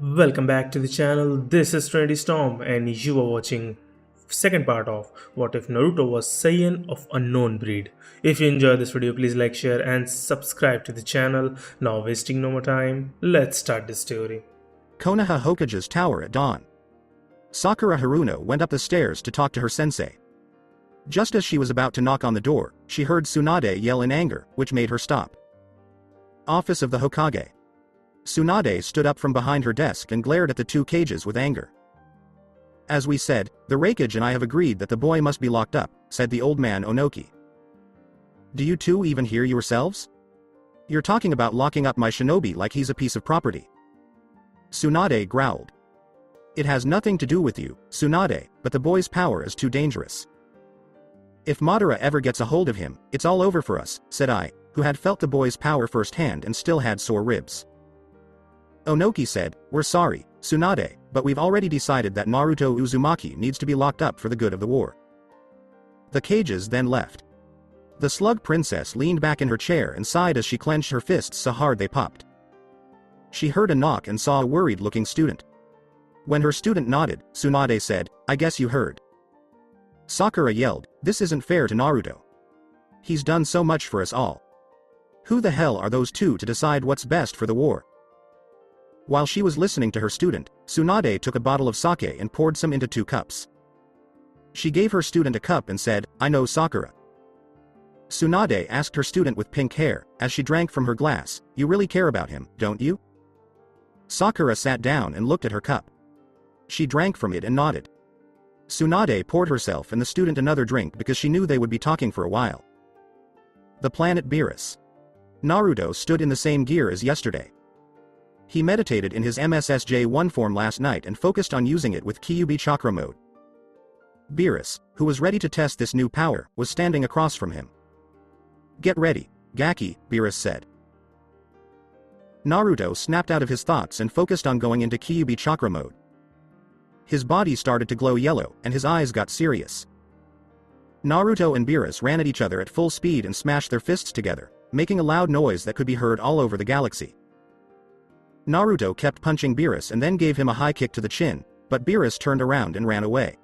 Welcome back to the channel. This is Trinity Storm and you are watching second part of What If Naruto Was Saiyan of Unknown Breed. If you enjoyed this video, please like, share and subscribe to the channel. Now wasting no more time, let's start this story. Konoha Hokage's tower at dawn. Sakura Haruno went up the stairs to talk to her sensei. Just as she was about to knock on the door, she heard Tsunade yell in anger, which made her stop. Office of the Hokage. Tsunade stood up from behind her desk and glared at the two cages with anger. As we said, the Raikage and I have agreed that the boy must be locked up, said the old man Onoki. Do you two even hear yourselves? You're talking about locking up my shinobi like he's a piece of property. Tsunade growled. It has nothing to do with you, Tsunade, but the boy's power is too dangerous. If Madara ever gets a hold of him, it's all over for us, said I, who had felt the boy's power firsthand and still had sore ribs. Onoki said, We're sorry, Tsunade, but we've already decided that Naruto Uzumaki needs to be locked up for the good of the war. The cages then left. The slug princess leaned back in her chair and sighed as she clenched her fists so hard they popped. She heard a knock and saw a worried-looking student. When her student nodded, Tsunade said, I guess you heard. Sakura yelled, This isn't fair to Naruto. He's done so much for us all. Who the hell are those two to decide what's best for the war? While she was listening to her student, Tsunade took a bottle of sake and poured some into 2 cups. She gave her student a cup and said, I know Sakura. Tsunade asked her student with pink hair, as she drank from her glass, You really care about him, don't you? Sakura sat down and looked at her cup. She drank from it and nodded. Tsunade poured herself and the student another drink because she knew they would be talking for a while. The planet Beerus. Naruto stood in the same gear as yesterday. He meditated in his MSSJ-1 form last night and focused on using it with Kyubi chakra mode. Beerus, who was ready to test this new power, was standing across from him. Get ready, Gaki, Beerus said. Naruto snapped out of his thoughts and focused on going into Kyubi chakra mode. His body started to glow yellow, and his eyes got serious. Naruto and Beerus ran at each other at full speed and smashed their fists together, making a loud noise that could be heard all over the galaxy. Naruto kept punching Beerus and then gave him a high kick to the chin, but Beerus turned around and ran away.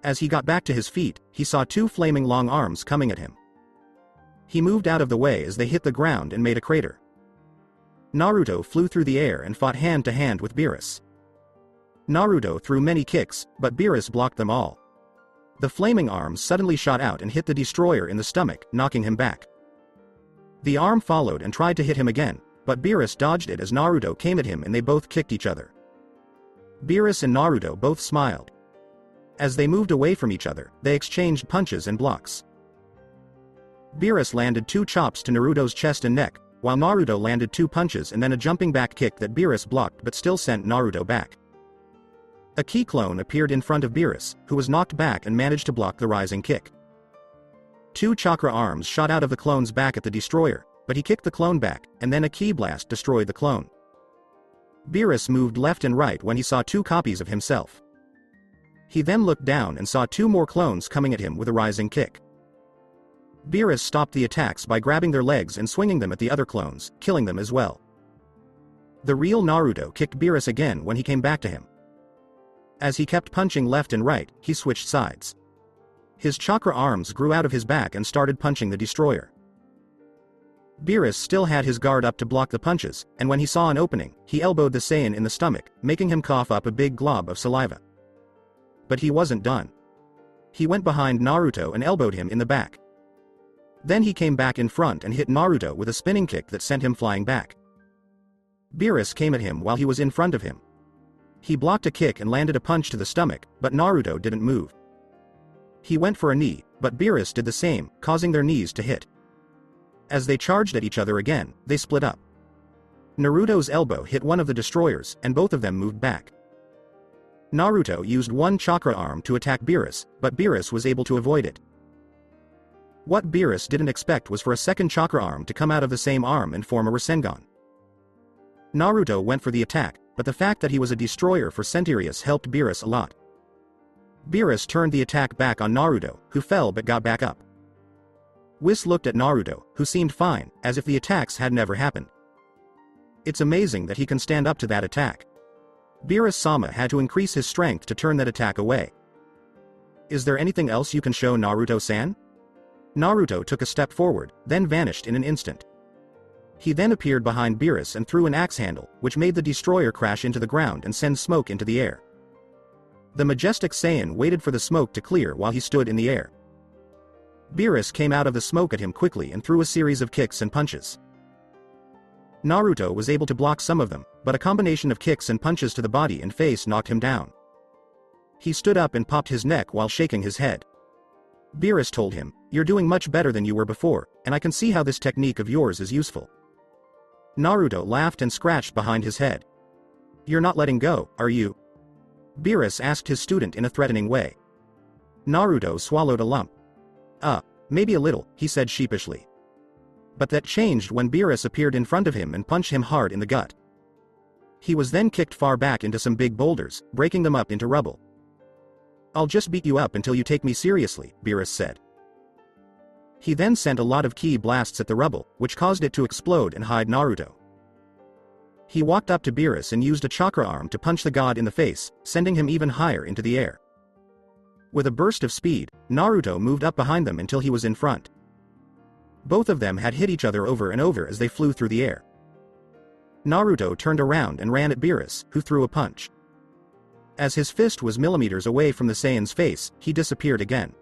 As he got back to his feet, he saw 2 flaming long arms coming at him. He moved out of the way as they hit the ground and made a crater. Naruto flew through the air and fought hand to hand with Beerus. Naruto threw many kicks, but Beerus blocked them all. The flaming arms suddenly shot out and hit the destroyer in the stomach, knocking him back. The arm followed and tried to hit him again, but Beerus dodged it as Naruto came at him and they both kicked each other. Beerus and Naruto both smiled. As they moved away from each other, they exchanged punches and blocks. Beerus landed 2 chops to Naruto's chest and neck, while Naruto landed 2 punches and then a jumping back kick that Beerus blocked but still sent Naruto back. A key clone appeared in front of Beerus, who was knocked back and managed to block the rising kick. 2 chakra arms shot out of the clone's back at the destroyer, but he kicked the clone back, and then a ki blast destroyed the clone. Beerus moved left and right when he saw 2 copies of himself. He then looked down and saw 2 more clones coming at him with a rising kick. Beerus stopped the attacks by grabbing their legs and swinging them at the other clones, killing them as well. The real Naruto kicked Beerus again when he came back to him. As he kept punching left and right, he switched sides. His chakra arms grew out of his back and started punching the destroyer. Beerus still had his guard up to block the punches, and when he saw an opening, he elbowed the Saiyan in the stomach, making him cough up a big glob of saliva. But he wasn't done. He went behind Naruto and elbowed him in the back. Then he came back in front and hit Naruto with a spinning kick that sent him flying back. Beerus came at him while he was in front of him. He blocked a kick and landed a punch to the stomach, but Naruto didn't move. He went for a knee, but Beerus did the same, causing their knees to hit. As they charged at each other again, they split up. Naruto's elbow hit one of the destroyers, and both of them moved back. Naruto used 1 chakra arm to attack Beerus, but Beerus was able to avoid it. What Beerus didn't expect was for a second chakra arm to come out of the same arm and form a Rasengan. Naruto went for the attack, but the fact that he was a destroyer for Centurious helped Beerus a lot. Beerus turned the attack back on Naruto, who fell but got back up. Whis looked at Naruto, who seemed fine, as if the attacks had never happened. It's amazing that he can stand up to that attack. Beerus-sama had to increase his strength to turn that attack away. Is there anything else you can show Naruto-san? Naruto took a step forward, then vanished in an instant. He then appeared behind Beerus and threw an axe handle, which made the destroyer crash into the ground and send smoke into the air. The majestic Saiyan waited for the smoke to clear while he stood in the air. Beerus came out of the smoke at him quickly and threw a series of kicks and punches. Naruto was able to block some of them, but a combination of kicks and punches to the body and face knocked him down. He stood up and popped his neck while shaking his head. Beerus told him, "You're doing much better than you were before, and I can see how this technique of yours is useful." Naruto laughed and scratched behind his head. "You're not letting go, are you?" Beerus asked his student in a threatening way. Naruto swallowed a lump. Maybe a little," he said sheepishly. But that changed when Beerus appeared in front of him and punched him hard in the gut. He was then kicked far back into some big boulders, breaking them up into rubble. "I'll just beat you up until you take me seriously," Beerus said. He then sent a lot of ki blasts at the rubble, which caused it to explode and hide Naruto. He walked up to Beerus and used a chakra arm to punch the god in the face, sending him even higher into the air. With a burst of speed, Naruto moved up behind them until he was in front. Both of them had hit each other over and over as they flew through the air. Naruto turned around and ran at Beerus, who threw a punch. As his fist was millimeters away from the Saiyan's face, he disappeared again.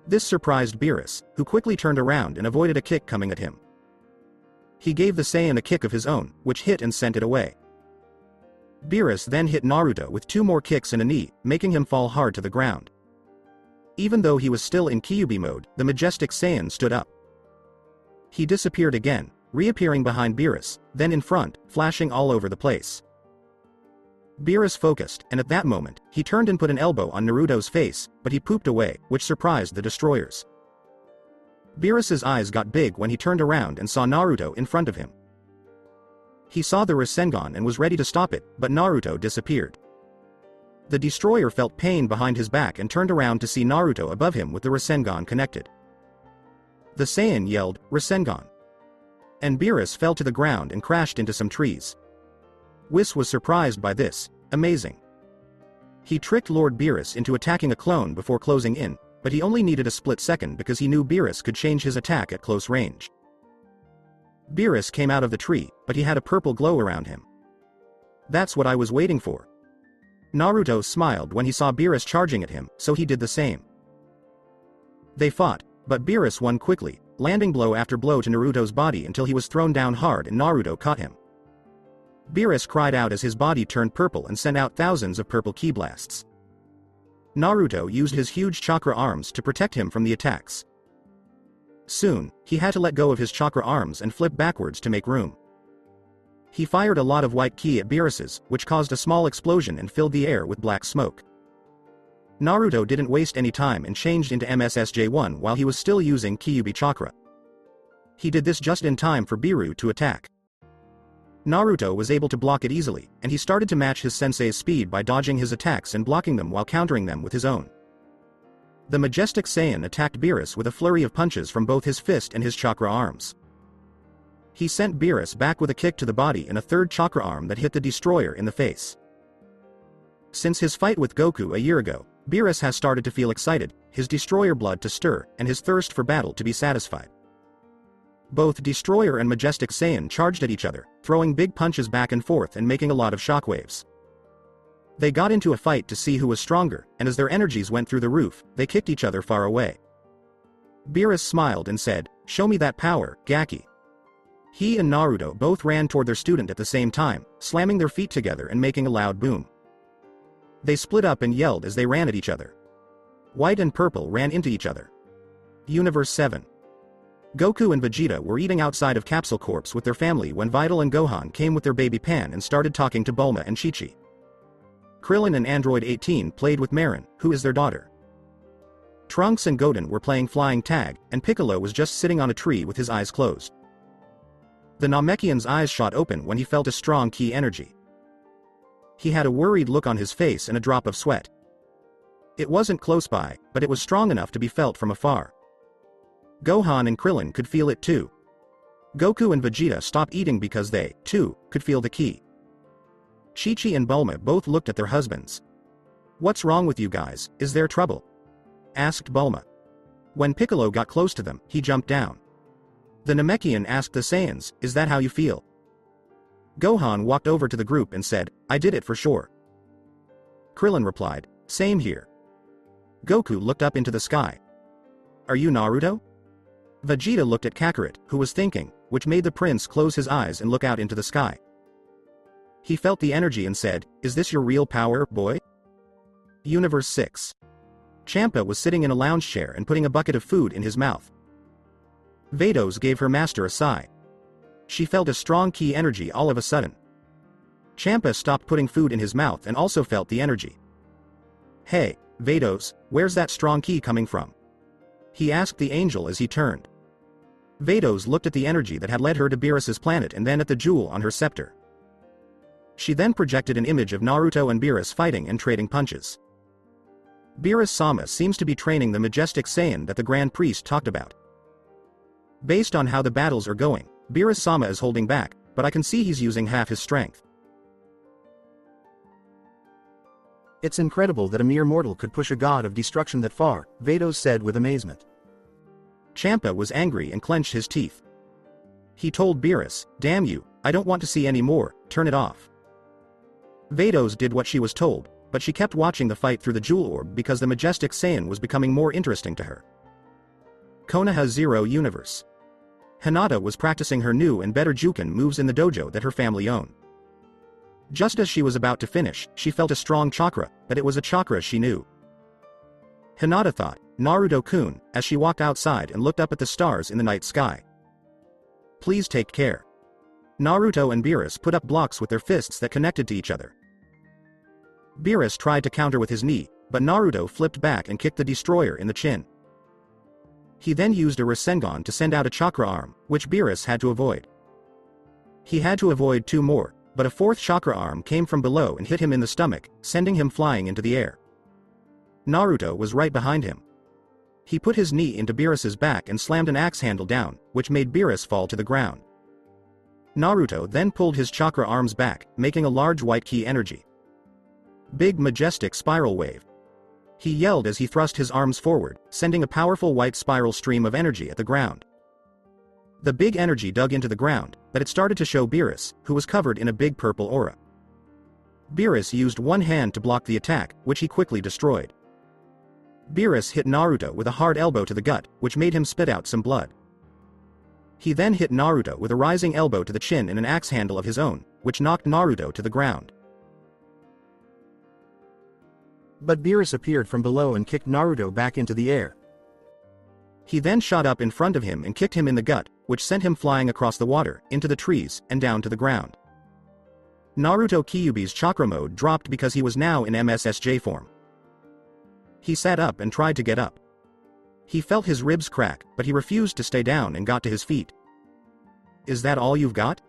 This surprised Beerus, who quickly turned around and avoided a kick coming at him. He gave the Saiyan a kick of his own, which hit and sent it away. Beerus then hit Naruto with 2 more kicks and a knee, making him fall hard to the ground. Even though he was still in Kyubi mode, the majestic Saiyan stood up. He disappeared again, reappearing behind Beerus, then in front, flashing all over the place. Beerus focused, and at that moment, he turned and put an elbow on Naruto's face, but he pooped away, which surprised the destroyers. Beerus's eyes got big when he turned around and saw Naruto in front of him. He saw the Rasengan and was ready to stop it, but Naruto disappeared. The destroyer felt pain behind his back and turned around to see Naruto above him with the Rasengan connected. The Saiyan yelled, "Rasengan!" And Beerus fell to the ground and crashed into some trees. Whis was surprised by this. Amazing. He tricked Lord Beerus into attacking a clone before closing in, but he only needed a split second because he knew Beerus could change his attack at close range. Beerus came out of the tree, but he had a purple glow around him. "That's what I was waiting for." Naruto smiled when he saw Beerus charging at him, so he did the same. They fought, but Beerus won quickly, landing blow after blow to Naruto's body until he was thrown down hard and Naruto caught him. Beerus cried out as his body turned purple and sent out thousands of purple ki blasts. Naruto used his huge chakra arms to protect him from the attacks. Soon, he had to let go of his chakra arms and flip backwards to make room. He fired a lot of white ki at Beerus's, which caused a small explosion and filled the air with black smoke. Naruto didn't waste any time and changed into MSSJ1 while he was still using Kyubi chakra. He did this just in time for Beerus to attack. Naruto was able to block it easily, and he started to match his sensei's speed by dodging his attacks and blocking them while countering them with his own. The majestic Saiyan attacked Beerus with a flurry of punches from both his fist and his chakra arms. He sent Beerus back with a kick to the body and a third chakra arm that hit the destroyer in the face. Since his fight with Goku a year ago, Beerus has started to feel excited, his destroyer blood to stir, and his thirst for battle to be satisfied. Both Destroyer and Majestic Saiyan charged at each other, throwing big punches back and forth and making a lot of shockwaves. They got into a fight to see who was stronger, and as their energies went through the roof, they kicked each other far away. Beerus smiled and said, "Show me that power, Gaki." He and Naruto both ran toward their student at the same time, slamming their feet together and making a loud boom. They split up and yelled as they ran at each other. White and purple ran into each other. Universe 7. Goku and Vegeta were eating outside of Capsule Corp with their family when Videl and Gohan came with their baby Pan and started talking to Bulma and Chi-Chi. Krillin and Android 18 played with Marin, who is their daughter. Trunks and Goten were playing flying tag, and Piccolo was just sitting on a tree with his eyes closed. The Namekian's eyes shot open when he felt a strong ki energy. He had a worried look on his face and a drop of sweat. It wasn't close by, but it was strong enough to be felt from afar. Gohan and Krillin could feel it too. Goku and Vegeta stopped eating because they, too, could feel the ki. Chi-Chi and Bulma both looked at their husbands. "What's wrong with you guys, is there trouble?" asked Bulma. When Piccolo got close to them, he jumped down. The Namekian asked the Saiyans, "Is that how you feel?" Gohan walked over to the group and said, "I did it for sure." Krillin replied, "Same here." Goku looked up into the sky. "Are you Naruto?" Vegeta looked at Kakarot, who was thinking, which made the prince close his eyes and look out into the sky. He felt the energy and said, "Is this your real power, boy?" Universe 6. Champa was sitting in a lounge chair and putting a bucket of food in his mouth. Vados gave her master a sigh. She felt a strong ki energy all of a sudden. Champa stopped putting food in his mouth and also felt the energy. "Hey, Vados, where's that strong ki coming from?" he asked the angel as he turned. Vados looked at the energy that had led her to Beerus's planet and then at the jewel on her scepter. She then projected an image of Naruto and Beerus fighting and trading punches. Beerus-sama seems to be training the majestic Saiyan that the Grand Priest talked about. Based on how the battles are going, Beerus-sama is holding back, but I can see he's using half his strength. It's incredible that a mere mortal could push a god of destruction that far, Vados said with amazement. Champa was angry and clenched his teeth. He told Beerus, "Damn you, I don't want to see any more, turn it off." Vados did what she was told, but she kept watching the fight through the jewel orb because the majestic Saiyan was becoming more interesting to her. Konoha Zero Universe. Hinata was practicing her new and better Juken moves in the dojo that her family owned. Just as she was about to finish, she felt a strong chakra, but it was a chakra she knew. Hinata thought, "Naruto-kun," as she walked outside and looked up at the stars in the night sky. "Please take care." Naruto and Beerus put up blocks with their fists that connected to each other. Beerus tried to counter with his knee, but Naruto flipped back and kicked the destroyer in the chin. He then used a Rasengan to send out a chakra arm, which Beerus had to avoid. He had to avoid two more, but a fourth chakra arm came from below and hit him in the stomach, sending him flying into the air. Naruto was right behind him. He put his knee into Beerus's back and slammed an axe handle down, which made Beerus fall to the ground. Naruto then pulled his chakra arms back, making a large white ki energy. Big majestic spiral wave. He yelled as he thrust his arms forward, sending a powerful white spiral stream of energy at the ground. The big energy dug into the ground, but it started to show Beerus, who was covered in a big purple aura. Beerus used one hand to block the attack, which he quickly destroyed. Beerus hit Naruto with a hard elbow to the gut, which made him spit out some blood. He then hit Naruto with a rising elbow to the chin and an axe handle of his own, which knocked Naruto to the ground. But Beerus appeared from below and kicked Naruto back into the air. He then shot up in front of him and kicked him in the gut, which sent him flying across the water, into the trees, and down to the ground. Naruto Kyubi's chakra mode dropped because he was now in MSSJ form. He sat up and tried to get up. He felt his ribs crack, but he refused to stay down and got to his feet. "Is that all you've got?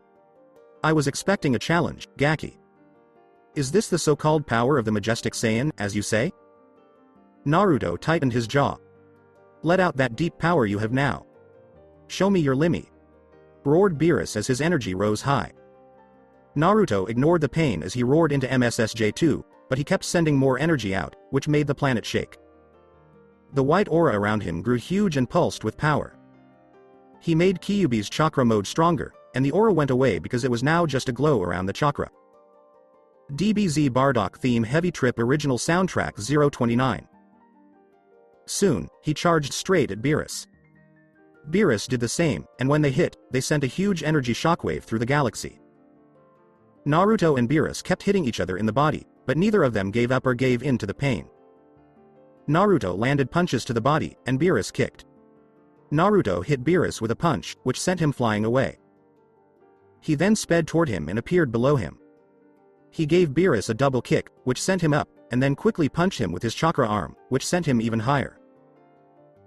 I was expecting a challenge, Gaki. Is this the so-called power of the majestic Saiyan, as you say?" Naruto tightened his jaw. "Let out that deep power you have now. Show me your limmy," roared Beerus as his energy rose high. Naruto ignored the pain as he roared into MSSJ2, but he kept sending more energy out, which made the planet shake. The white aura around him grew huge and pulsed with power. He made Kyubi's chakra mode stronger, and the aura went away because it was now just a glow around the chakra. DBZ Bardock Theme Heavy Trip Original Soundtrack 029. Soon, he charged straight at Beerus. Beerus did the same, and when they hit, they sent a huge energy shockwave through the galaxy. Naruto and Beerus kept hitting each other in the body, but neither of them gave up or gave in to the pain. Naruto landed punches to the body, and Beerus kicked. Naruto hit Beerus with a punch, which sent him flying away. He then sped toward him and appeared below him. He gave Beerus a double kick, which sent him up, and then quickly punched him with his chakra arm, which sent him even higher.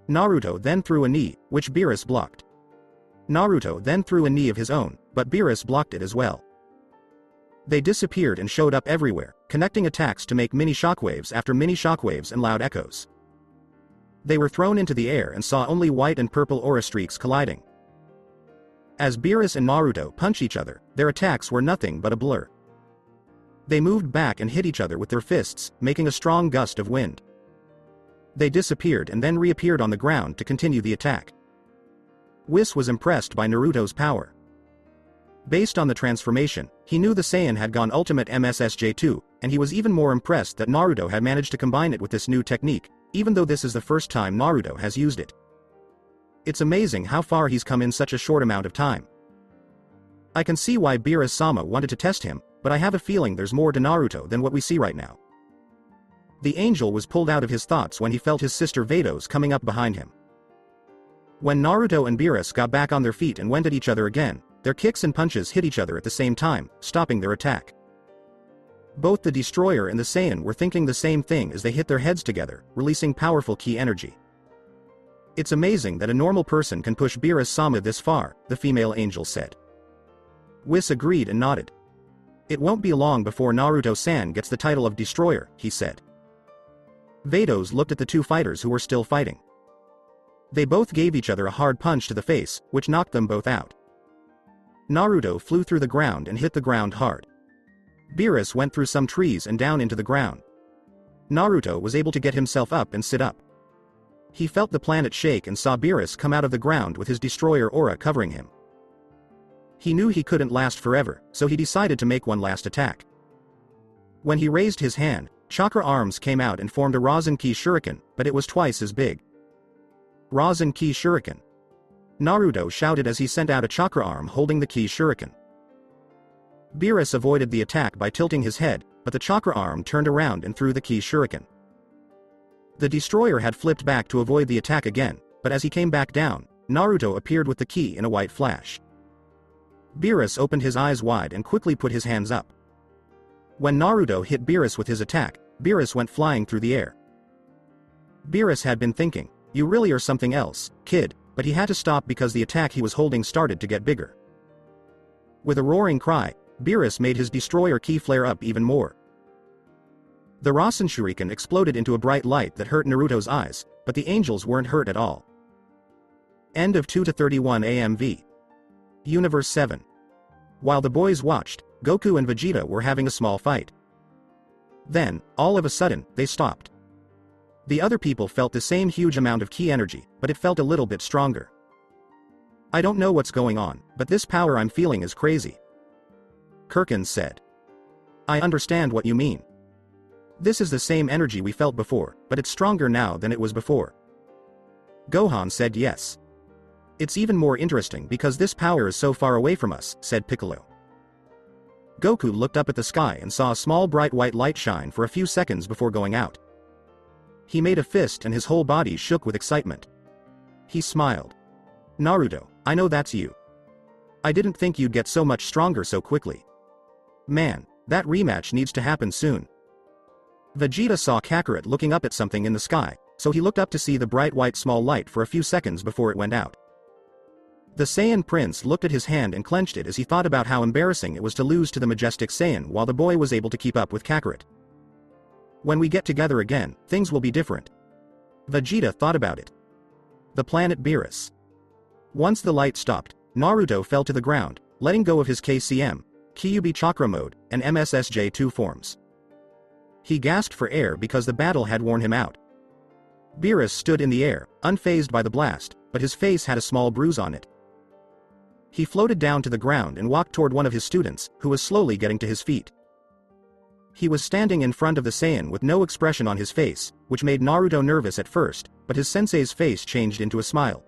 Naruto then threw a knee, which Beerus blocked. Naruto then threw a knee of his own, but Beerus blocked it as well. They disappeared and showed up everywhere, connecting attacks to make mini shockwaves after mini shockwaves and loud echoes. They were thrown into the air and saw only white and purple aura streaks colliding. As Beerus and Naruto punched each other, their attacks were nothing but a blur. They moved back and hit each other with their fists, making a strong gust of wind. They disappeared and then reappeared on the ground to continue the attack. Whis was impressed by Naruto's power. Based on the transformation, he knew the Saiyan had gone Ultimate MSSJ2, and he was even more impressed that Naruto had managed to combine it with this new technique, even though this is the first time Naruto has used it. It's amazing how far he's come in such a short amount of time. I can see why Beerus-sama wanted to test him, but I have a feeling there's more to Naruto than what we see right now. The angel was pulled out of his thoughts when he felt his sister Vados coming up behind him. When Naruto and Beerus got back on their feet and went at each other again, their kicks and punches hit each other at the same time, stopping their attack. Both the Destroyer and the Saiyan were thinking the same thing as they hit their heads together, releasing powerful ki energy. It's amazing that a normal person can push Beerus-sama this far, the female angel said. Whis agreed and nodded. It won't be long before Naruto-san gets the title of Destroyer, he said. Vados looked at the two fighters who were still fighting. They both gave each other a hard punch to the face, which knocked them both out. Naruto flew through the ground and hit the ground hard. Beerus went through some trees and down into the ground. Naruto was able to get himself up and sit up. He felt the planet shake and saw Beerus come out of the ground with his Destroyer aura covering him. He knew he couldn't last forever, so he decided to make one last attack. When he raised his hand, chakra arms came out and formed a Rasen Ki Shuriken, but it was twice as big. Rasen Ki Shuriken. Naruto shouted as he sent out a chakra arm holding the Ki Shuriken. Beerus avoided the attack by tilting his head, but the chakra arm turned around and threw the Ki Shuriken. The Destroyer had flipped back to avoid the attack again, but as he came back down, Naruto appeared with the ki in a white flash. Beerus opened his eyes wide and quickly put his hands up. When Naruto hit Beerus with his attack, Beerus went flying through the air. Beerus had been thinking, "You really are something else, kid," but he had to stop because the attack he was holding started to get bigger. With a roaring cry, Beerus made his Destroyer ki flare up even more. The Rasen Shuriken exploded into a bright light that hurt Naruto's eyes, but the angels weren't hurt at all. End of 2-31 AMV. Universe 7. While the boys watched, Goku and Vegeta were having a small fight. Then, all of a sudden, they stopped. The other people felt the same huge amount of ki energy, but it felt a little bit stronger. "I don't know what's going on, but this power I'm feeling is crazy," Kirkin said. "I understand what you mean. This is the same energy we felt before, but it's stronger now than it was before." Gohan said yes. "It's even more interesting because this power is so far away from us," said Piccolo. Goku looked up at the sky and saw a small bright white light shine for a few seconds before going out. He made a fist and his whole body shook with excitement. He smiled. "Naruto, I know that's you. I didn't think you'd get so much stronger so quickly. Man, that rematch needs to happen soon." Vegeta saw Kakarot looking up at something in the sky, so he looked up to see the bright white small light for a few seconds before it went out. The Saiyan prince looked at his hand and clenched it as he thought about how embarrassing it was to lose to the majestic Saiyan while the boy was able to keep up with Kakarot. "When we get together again, things will be different." Vegeta thought about it. The planet Beerus. Once the light stopped, Naruto fell to the ground, letting go of his KCM, Kyubi chakra mode, and MSSJ2 forms. He gasped for air because the battle had worn him out. Beerus stood in the air, unfazed by the blast, but his face had a small bruise on it. He floated down to the ground and walked toward one of his students, who was slowly getting to his feet. He was standing in front of the Saiyan with no expression on his face, which made Naruto nervous at first, but his sensei's face changed into a smile.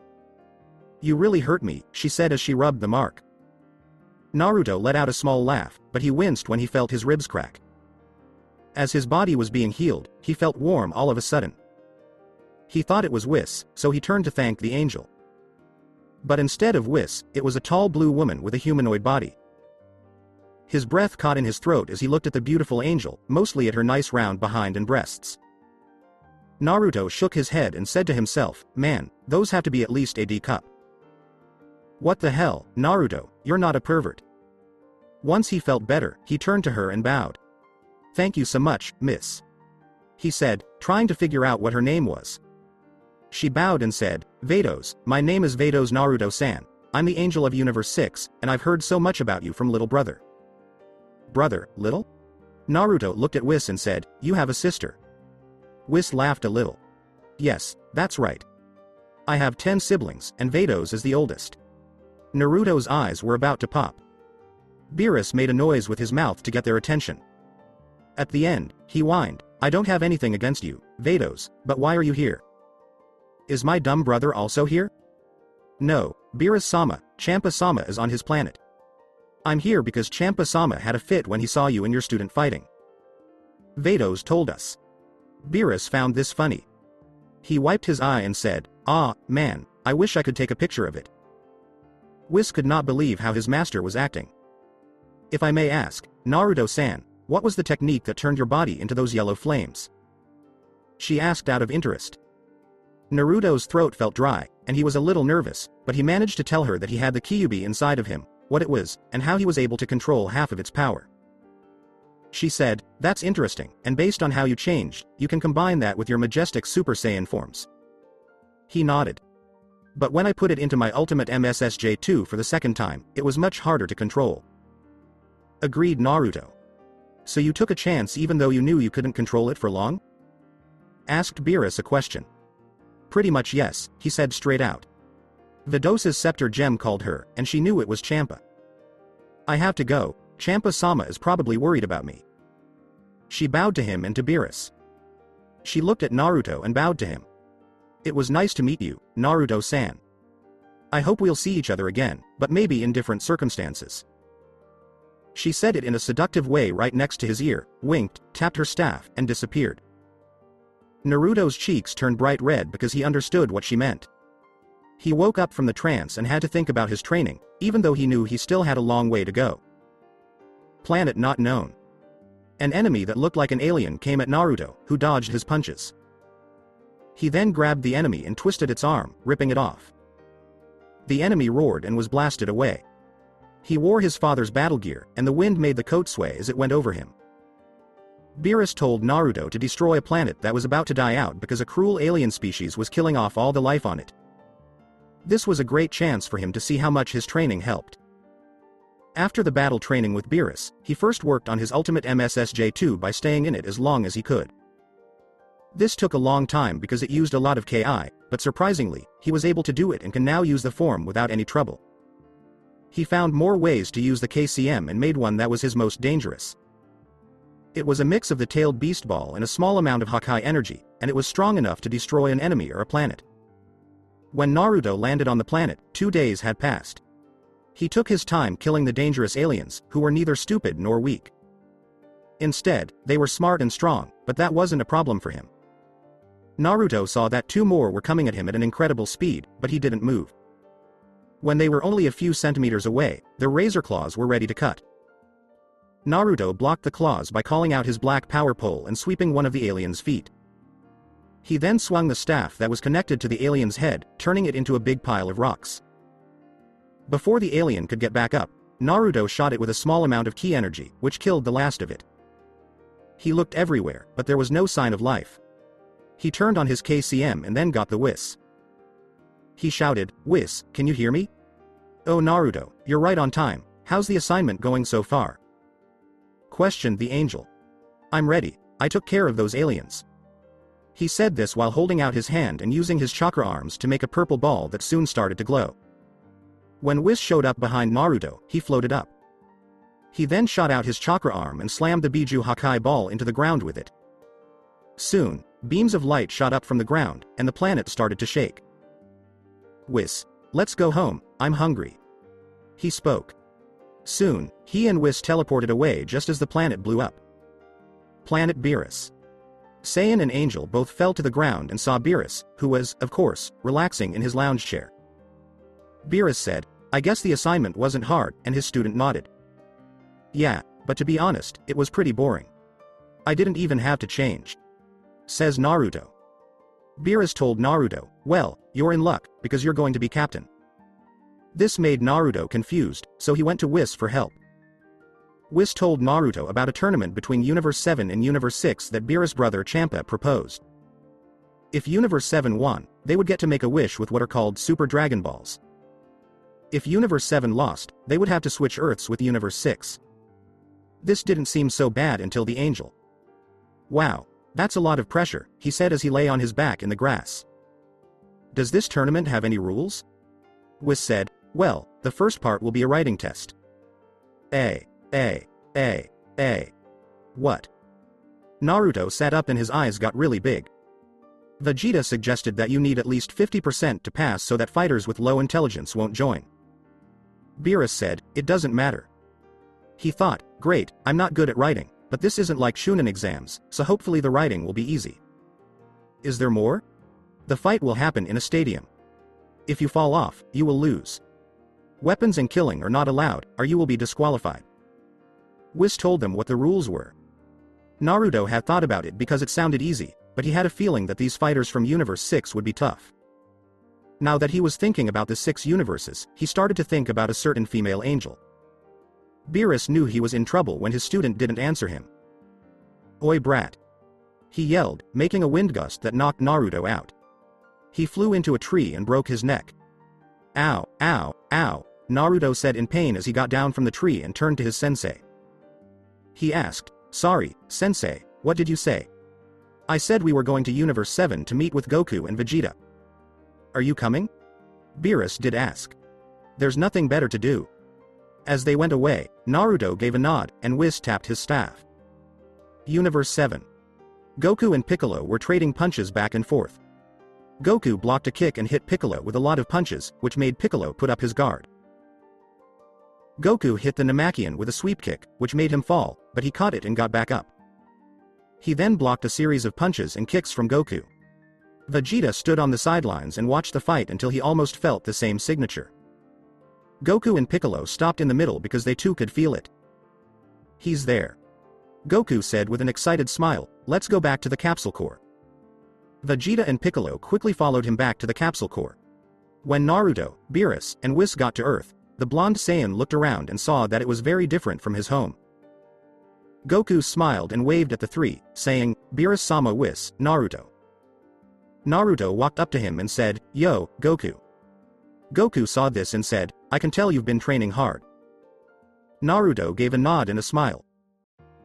"You really hurt me," she said as she rubbed the mark. Naruto let out a small laugh, but he winced when he felt his ribs crack. As his body was being healed, he felt warm all of a sudden. He thought it was Whis, so he turned to thank the angel. But instead of Whis, it was a tall blue woman with a humanoid body. His breath caught in his throat as he looked at the beautiful angel, mostly at her nice round behind and breasts. Naruto shook his head and said to himself, "Man, those have to be at least a D cup." "What the hell, Naruto, you're not a pervert." Once he felt better, he turned to her and bowed. "Thank you so much, miss," he said, trying to figure out what her name was. She bowed and said, "Vados, my name is Vados Naruto-san. I'm the angel of Universe 6, and I've heard so much about you from little brother." "Brother, little?" Naruto looked at Whis and said, "You have a sister." Whis laughed a little. "Yes, that's right. I have 10 siblings, and Vados is the oldest." Naruto's eyes were about to pop. Beerus made a noise with his mouth to get their attention. At the end, he whined, "I don't have anything against you, Vados, but why are you here? Is my dumb brother also here?" "No, Beerus-sama, Champa-sama is on his planet. I'm here because Champa-sama had a fit when he saw you and your student fighting. Vados told us." Beerus found this funny. He wiped his eye and said, "Ah, man, I wish I could take a picture of it." Whis could not believe how his master was acting. "If I may ask, Naruto-san, what was the technique that turned your body into those yellow flames?" she asked out of interest. Naruto's throat felt dry, and he was a little nervous, but he managed to tell her that he had the Kyubi inside of him, what it was, and how he was able to control half of its power. She said, "That's interesting, and based on how you changed, you can combine that with your majestic Super Saiyan forms." He nodded. "But when I put it into my ultimate MSSJ2 for the second time, it was much harder to control." Agreed Naruto. "So you took a chance even though you knew you couldn't control it for long?" asked Beerus a question. "Pretty much yes," he said straight out. Vidos's scepter gem called her, and she knew it was Champa. "I have to go, Champa-sama is probably worried about me." She bowed to him and to Beerus. She looked at Naruto and bowed to him. "It was nice to meet you, Naruto-san. I hope we'll see each other again, but maybe in different circumstances." She said it in a seductive way right next to his ear, winked, tapped her staff, and disappeared. Naruto's cheeks turned bright red because he understood what she meant. He woke up from the trance and had to think about his training, even though he knew he still had a long way to go. Planet not known. An enemy that looked like an alien came at Naruto, who dodged his punches. He then grabbed the enemy and twisted its arm, ripping it off. The enemy roared and was blasted away. He wore his father's battle gear, and the wind made the coat sway as it went over him. Beerus told Naruto to destroy a planet that was about to die out because a cruel alien species was killing off all the life on it. This was a great chance for him to see how much his training helped. After the battle training with Beerus, he first worked on his ultimate MSSJ2 by staying in it as long as he could. This took a long time because it used a lot of KI, but surprisingly, he was able to do it and can now use the form without any trouble. He found more ways to use the KCM and made one that was his most dangerous. It was a mix of the tailed beast ball and a small amount of Hawkeye energy, and it was strong enough to destroy an enemy or a planet. When Naruto landed on the planet, 2 days had passed. He took his time killing the dangerous aliens, who were neither stupid nor weak. Instead, they were smart and strong, but that wasn't a problem for him. Naruto saw that 2 more were coming at him at an incredible speed, but he didn't move. When they were only a few centimeters away, their razor claws were ready to cut. Naruto blocked the claws by calling out his black power pole and sweeping one of the alien's feet. He then swung the staff that was connected to the alien's head, turning it into a big pile of rocks. Before the alien could get back up, Naruto shot it with a small amount of ki energy, which killed the last of it. He looked everywhere, but there was no sign of life. He turned on his KCM and then got the Whis. He shouted, "Whis, can you hear me?" "Oh Naruto, you're right on time, how's the assignment going so far?" questioned the angel. "I'm ready, I took care of those aliens." He said this while holding out his hand and using his chakra arms to make a purple ball that soon started to glow. When Whis showed up behind Naruto, he floated up. He then shot out his chakra arm and slammed the Biju Hakai ball into the ground with it. Soon, beams of light shot up from the ground, and the planet started to shake. "Whis, let's go home, I'm hungry," he spoke. Soon, he and Whis teleported away just as the planet blew up. Planet Beerus. Saiyan and Angel both fell to the ground and saw Beerus, who was, of course, relaxing in his lounge chair. Beerus said, "I guess the assignment wasn't hard," and his student nodded. "Yeah, but to be honest, it was pretty boring. I didn't even have to change," says Naruto. Beerus told Naruto, "Well, you're in luck, because you're going to be captain." This made Naruto confused, so he went to Whis for help. Whis told Naruto about a tournament between Universe 7 and Universe 6 that Beerus' brother Champa proposed. If Universe 7 won, they would get to make a wish with what are called Super Dragon Balls. If Universe 7 lost, they would have to switch Earths with Universe 6. This didn't seem so bad until the angel. Wow, that's a lot of pressure, he said as he lay on his back in the grass. Does this tournament have any rules? Whis said, well, the first part will be a writing test. What? Naruto sat up and his eyes got really big. Vegeta suggested that you need at least 50% to pass so that fighters with low intelligence won't join. Beerus said, it doesn't matter. He thought, great, I'm not good at writing, but this isn't like Shunin exams, so hopefully the writing will be easy. Is there more? The fight will happen in a stadium. If you fall off, you will lose. Weapons and killing are not allowed, or you will be disqualified. Whis told them what the rules were. Naruto had thought about it because it sounded easy, but he had a feeling that these fighters from Universe 6 would be tough. Now that he was thinking about the 6 universes, he started to think about a certain female angel. Beerus knew he was in trouble when his student didn't answer him. Oi brat! He yelled, making a wind gust that knocked Naruto out. He flew into a tree and broke his neck. Ow, ow, ow, Naruto said in pain as he got down from the tree and turned to his sensei. He asked, sorry, sensei, what did you say? I said we were going to Universe 7 to meet with Goku and Vegeta. Are you coming? Beerus did ask. There's nothing better to do. As they went away, Naruto gave a nod, and Whis tapped his staff. Universe 7. Goku and Piccolo were trading punches back and forth. Goku blocked a kick and hit Piccolo with a lot of punches, which made Piccolo put up his guard. Goku hit the Namekian with a sweep kick, which made him fall, but he caught it and got back up. He then blocked a series of punches and kicks from Goku. Vegeta stood on the sidelines and watched the fight until he almost felt the same signature. Goku and Piccolo stopped in the middle because they too could feel it. He's there. Goku said with an excited smile, let's go back to the capsule core. Vegeta and Piccolo quickly followed him back to the capsule core. When Naruto, Beerus, and Whis got to Earth, the blonde Saiyan looked around and saw that it was very different from his home. Goku smiled and waved at the three, saying, Beerus-sama Whis, Naruto. Naruto walked up to him and said, yo, Goku. Goku saw this and said, I can tell you've been training hard. Naruto gave a nod and a smile.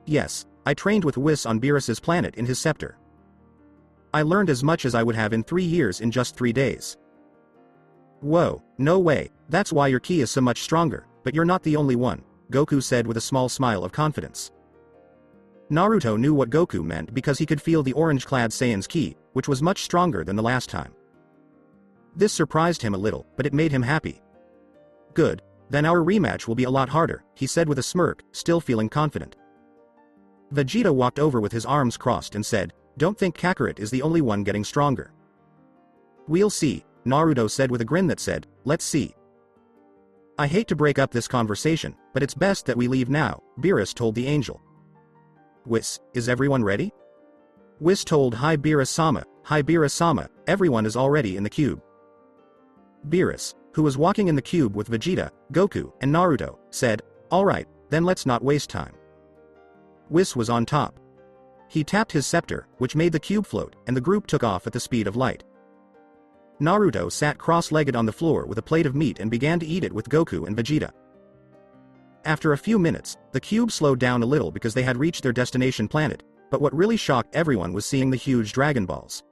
Yes, I trained with Whis on Beerus's planet in his scepter. I learned as much as I would have in 3 years in just 3 days. Whoa, no way, that's why your ki is so much stronger, but you're not the only one, Goku said with a small smile of confidence. Naruto knew what Goku meant because he could feel the orange-clad Saiyan's ki, which was much stronger than the last time. This surprised him a little, but it made him happy. Good, then our rematch will be a lot harder, he said with a smirk, still feeling confident. Vegeta walked over with his arms crossed and said, don't think Kakarot is the only one getting stronger. We'll see, Naruto said with a grin that said, let's see. I hate to break up this conversation, but it's best that we leave now, Beerus told the angel. Whis, is everyone ready? Whis told hi Beerus-sama, everyone is already in the cube. Beerus, who was walking in the cube with Vegeta, Goku, and Naruto, said, alright, then let's not waste time. Whis was on top. He tapped his scepter, which made the cube float, and the group took off at the speed of light. Naruto sat cross-legged on the floor with a plate of meat and began to eat it with Goku and Vegeta. After a few minutes, the cube slowed down a little because they had reached their destination planet, but what really shocked everyone was seeing the huge Dragon Balls.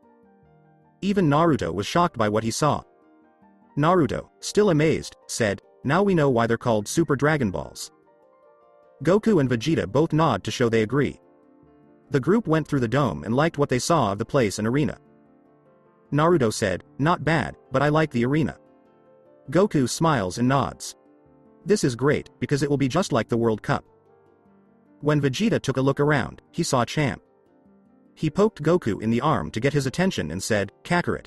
Even Naruto was shocked by what he saw. Naruto, still amazed, said, now we know why they're called Super Dragon Balls. Goku and Vegeta both nod to show they agree. The group went through the dome and liked what they saw of the place and arena. Naruto said, not bad, but I like the arena. Goku smiles and nods. This is great, because it will be just like the World Cup. When Vegeta took a look around, he saw Champ. He poked Goku in the arm to get his attention and said, Kakarot.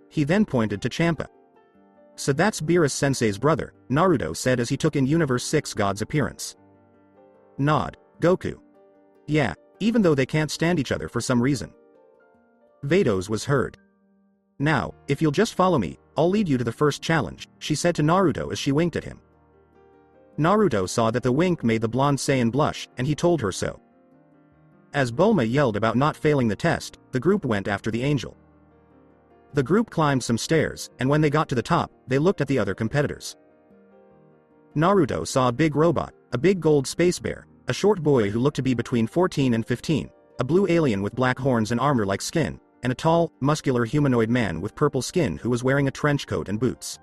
He then pointed to Champa. So that's Beerus-sensei's brother, Naruto said as he took in Universe 6 God's appearance. Nod, Goku. Yeah, even though they can't stand each other for some reason. Veto's was heard. Now, if you'll just follow me, I'll lead you to the first challenge, she said to Naruto as she winked at him. Naruto saw that the wink made the blonde Saiyan blush, and he told her so. As Bulma yelled about not failing the test, the group went after the angel. The group climbed some stairs, and when they got to the top, they looked at the other competitors. Naruto saw a big robot, a big gold space bear, a short boy who looked to be between 14 and 15, a blue alien with black horns and armor-like skin, and a tall, muscular humanoid man with purple skin who was wearing a trench coat and boots.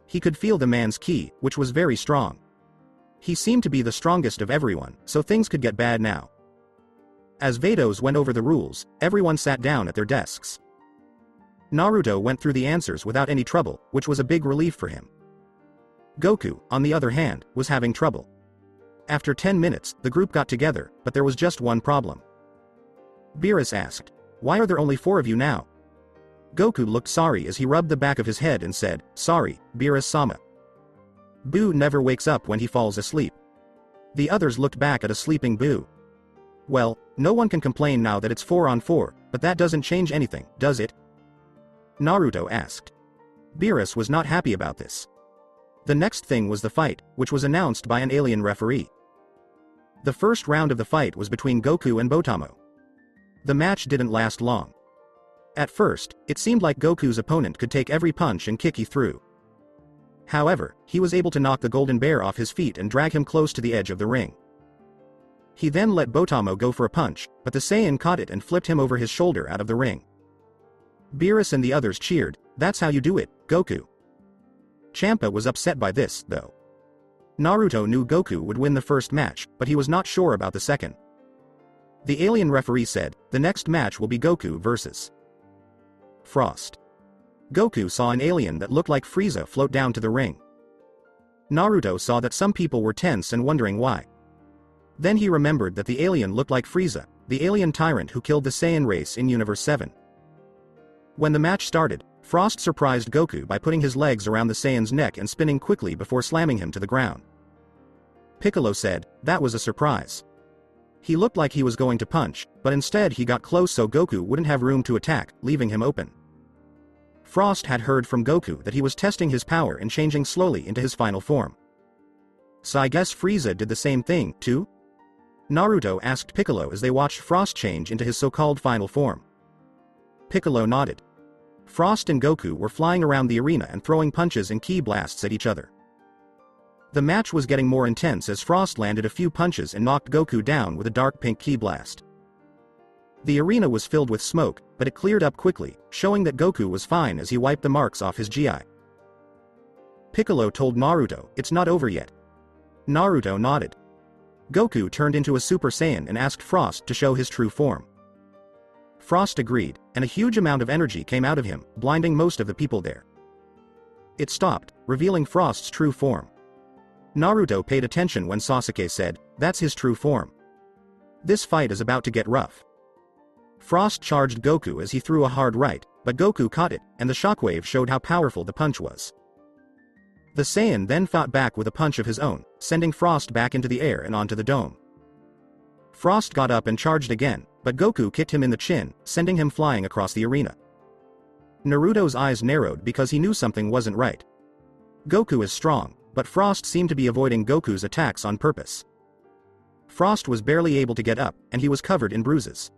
He could feel the man's ki, which was very strong. He seemed to be the strongest of everyone, so things could get bad now. As Vados went over the rules, everyone sat down at their desks. Naruto went through the answers without any trouble, which was a big relief for him. Goku, on the other hand, was having trouble. After 10 minutes, the group got together, but there was just one problem. Beerus asked, "Why are there only 4 of you now?" Goku looked sorry as he rubbed the back of his head and said, "Sorry, Beerus-sama. Boo never wakes up when he falls asleep." The others looked back at a sleeping Boo. "Well, no one can complain now that it's 4 on 4, but that doesn't change anything, does it?" Naruto asked. Beerus was not happy about this. The next thing was the fight, which was announced by an alien referee. The first round of the fight was between Goku and Botamo. The match didn't last long. At first, it seemed like Goku's opponent could take every punch and kick he threw. However, he was able to knock the Golden Bear off his feet and drag him close to the edge of the ring. He then let Botamo go for a punch, but the Saiyan caught it and flipped him over his shoulder out of the ring. Beerus and the others cheered, "That's how you do it, Goku." Champa was upset by this, though. Naruto knew Goku would win the first match, but he was not sure about the second. The alien referee said, "The next match will be Goku versus Frost." Goku saw an alien that looked like Frieza float down to the ring. Naruto saw that some people were tense and wondering why. Then he remembered that the alien looked like Frieza, the alien tyrant who killed the Saiyan race in Universe 7. When the match started, Frost surprised Goku by putting his legs around the Saiyan's neck and spinning quickly before slamming him to the ground. Piccolo said, "That was a surprise." He looked like he was going to punch, but instead he got close so Goku wouldn't have room to attack, leaving him open. Frost had heard from Goku that he was testing his power and changing slowly into his final form. "So I guess Frieza did the same thing, too?" Naruto asked Piccolo as they watched Frost change into his so-called final form. Piccolo nodded. Frost and Goku were flying around the arena and throwing punches and ki blasts at each other. The match was getting more intense as Frost landed a few punches and knocked Goku down with a dark pink ki blast. The arena was filled with smoke, but it cleared up quickly, showing that Goku was fine as he wiped the marks off his gi. Piccolo told Naruto, "It's not over yet." Naruto nodded. Goku turned into a Super Saiyan and asked Frost to show his true form. Frost agreed, and a huge amount of energy came out of him, blinding most of the people there. It stopped, revealing Frost's true form. Naruto paid attention when Sasuke said, "That's his true form. This fight is about to get rough." Frost charged Goku as he threw a hard right, but Goku caught it, and the shockwave showed how powerful the punch was. The Saiyan then fought back with a punch of his own, sending Frost back into the air and onto the dome. Frost got up and charged again, but Goku kicked him in the chin, sending him flying across the arena. Naruto's eyes narrowed because he knew something wasn't right. Goku is strong, but Frost seemed to be avoiding Goku's attacks on purpose. Frost was barely able to get up, and he was covered in bruises.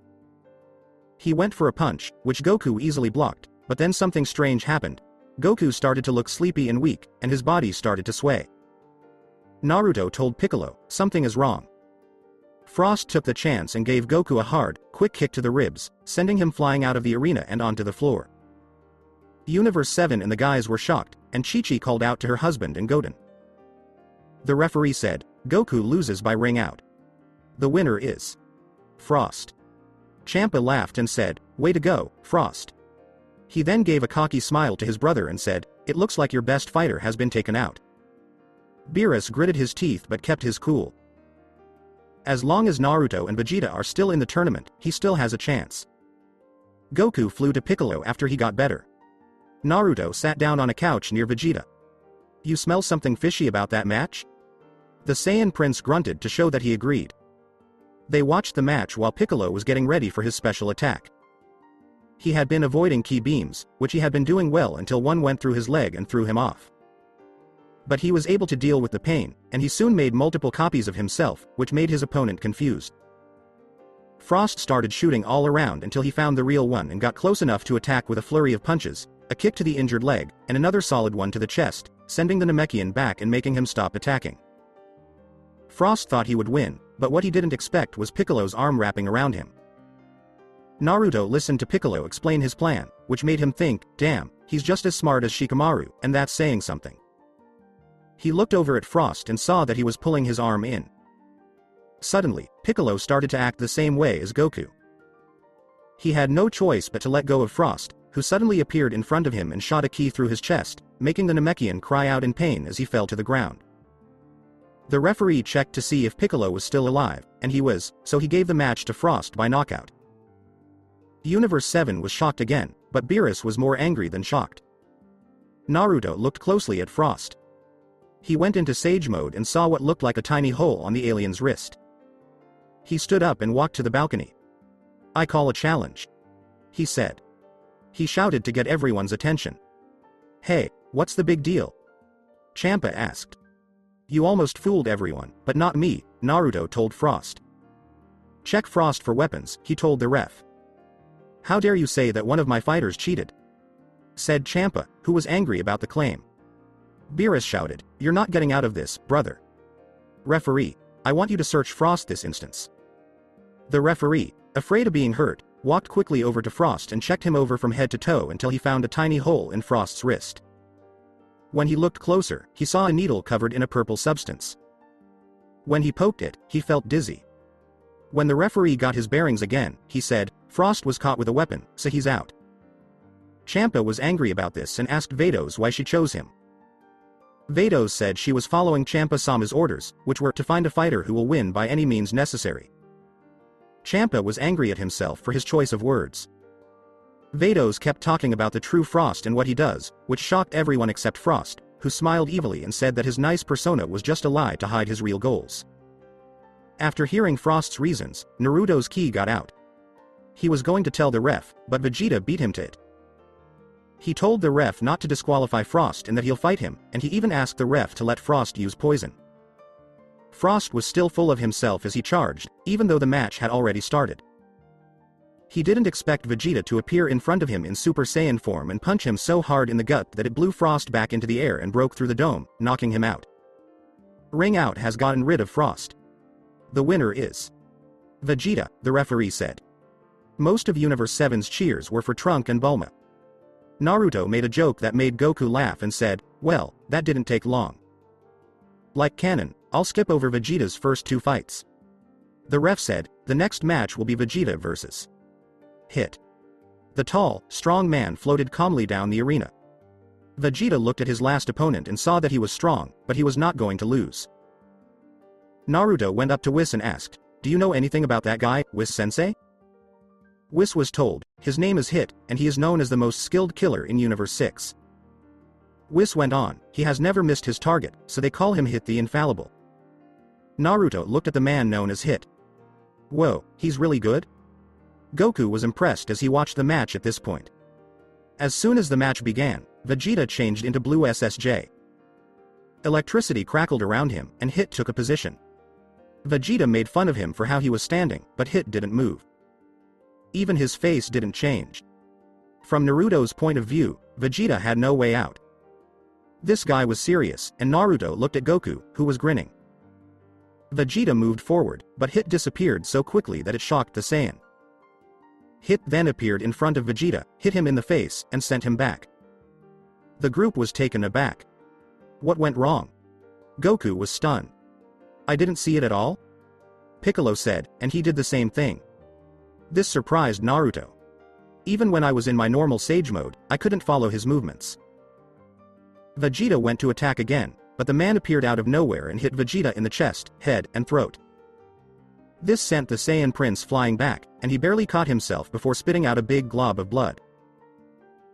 He went for a punch, which Goku easily blocked, but then something strange happened. Goku started to look sleepy and weak, and his body started to sway. Naruto told Piccolo, "Something is wrong." Frost took the chance and gave Goku a hard, quick kick to the ribs, sending him flying out of the arena and onto the floor. Universe 7 and the guys were shocked, and Chi-Chi called out to her husband and Goten. The referee said, "Goku loses by ring out. The winner is Frost." Champa laughed and said, "Way to go, Frost." He then gave a cocky smile to his brother and said, "It looks like your best fighter has been taken out." Beerus gritted his teeth but kept his cool. As long as Naruto and Vegeta are still in the tournament, he still has a chance. Goku flew to Piccolo after he got better. Naruto sat down on a couch near Vegeta. "You smell something fishy about that match?" The Saiyan Prince grunted to show that he agreed. They watched the match while Piccolo was getting ready for his special attack. He had been avoiding ki beams, which he had been doing well until one went through his leg and threw him off. But he was able to deal with the pain, and he soon made multiple copies of himself, which made his opponent confused. Frost started shooting all around until he found the real one and got close enough to attack with a flurry of punches, a kick to the injured leg, and another solid one to the chest, sending the Namekian back and making him stop attacking. Frost thought he would win, but what he didn't expect was Piccolo's arm wrapping around him. Naruto listened to Piccolo explain his plan, which made him think, damn, he's just as smart as Shikamaru, and that's saying something. He looked over at Frost and saw that he was pulling his arm in. Suddenly, Piccolo started to act the same way as Goku. He had no choice but to let go of Frost, who suddenly appeared in front of him and shot a key through his chest, making the Namekian cry out in pain as he fell to the ground. The referee checked to see if Piccolo was still alive, and he was, so he gave the match to Frost by knockout. Universe 7 was shocked again, but Beerus was more angry than shocked. Naruto looked closely at Frost. He went into Sage mode and saw what looked like a tiny hole on the alien's wrist. He stood up and walked to the balcony. "I call a challenge," he said. He shouted to get everyone's attention. "Hey, what's the big deal?" Champa asked. "You almost fooled everyone, but not me," Naruto told Frost. "Check Frost for weapons," he told the ref. "How dare you say that one of my fighters cheated?" said Champa, who was angry about the claim. Beerus shouted, "You're not getting out of this, brother. Referee, I want you to search Frost this instance." The referee, afraid of being hurt, walked quickly over to Frost and checked him over from head to toe until he found a tiny hole in Frost's wrist. When he looked closer, he saw a needle covered in a purple substance. When he poked it, he felt dizzy. When the referee got his bearings again, he said, "Frost was caught with a weapon, so he's out." Champa was angry about this and asked Vados why she chose him. Vados said she was following Champa-sama's orders, which were to find a fighter who will win by any means necessary. Champa was angry at himself for his choice of words. Vados kept talking about the true Frost and what he does, which shocked everyone except Frost, who smiled evilly and said that his nice persona was just a lie to hide his real goals. After hearing Frost's reasons, Naruto's ki got out. He was going to tell the ref, but Vegeta beat him to it. He told the ref not to disqualify Frost and that he'll fight him, and he even asked the ref to let Frost use poison. Frost was still full of himself as he charged, even though the match had already started. He didn't expect Vegeta to appear in front of him in Super Saiyan form and punch him so hard in the gut that it blew Frost back into the air and broke through the dome, knocking him out. Ring Out has gotten rid of Frost. The winner is Vegeta, the referee said. Most of Universe 7's cheers were for Trunk and Bulma. Naruto made a joke that made Goku laugh and said, "Well, that didn't take long. Like canon, I'll skip over Vegeta's first two fights." The ref said, "The next match will be Vegeta versus Hit." The tall, strong man floated calmly down the arena. Vegeta looked at his last opponent and saw that he was strong, but he was not going to lose. Naruto went up to Whis and asked, "Do you know anything about that guy, Whis-sensei?" Whis was told, "His name is Hit, and he is known as the most skilled killer in Universe 6. Whis went on, "He has never missed his target, so they call him Hit the Infallible." Naruto looked at the man known as Hit. "Whoa, he's really good?" Goku was impressed as he watched the match at this point. As soon as the match began, Vegeta changed into blue SSJ. Electricity crackled around him, and Hit took a position. Vegeta made fun of him for how he was standing, but Hit didn't move. Even his face didn't change. From Naruto's point of view, Vegeta had no way out. This guy was serious, and Naruto looked at Goku, who was grinning. Vegeta moved forward, but Hit disappeared so quickly that it shocked the Saiyan. Hit then appeared in front of Vegeta, hit him in the face, and sent him back. The group was taken aback. What went wrong? Goku was stunned. "I didn't see it at all?" Piccolo said, and he did the same thing. This surprised Naruto. Even when I was in my normal Sage mode, I couldn't follow his movements. Vegeta went to attack again, but the man appeared out of nowhere and hit Vegeta in the chest, head, and throat. This sent the Saiyan Prince flying back, and he barely caught himself before spitting out a big glob of blood.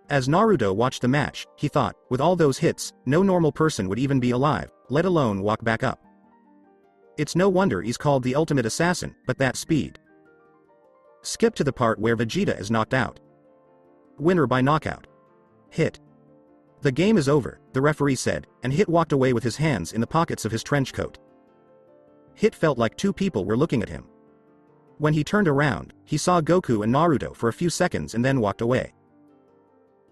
As Naruto watched the match, he thought, with all those hits, no normal person would even be alive, let alone walk back up. It's no wonder he's called the ultimate assassin, but that speed. Skip to the part where Vegeta is knocked out. Winner by knockout. Hit. The game is over, the referee said, and Hit walked away with his hands in the pockets of his trench coat. Hit felt like two people were looking at him. When he turned around, he saw Goku and Naruto for a few seconds and then walked away.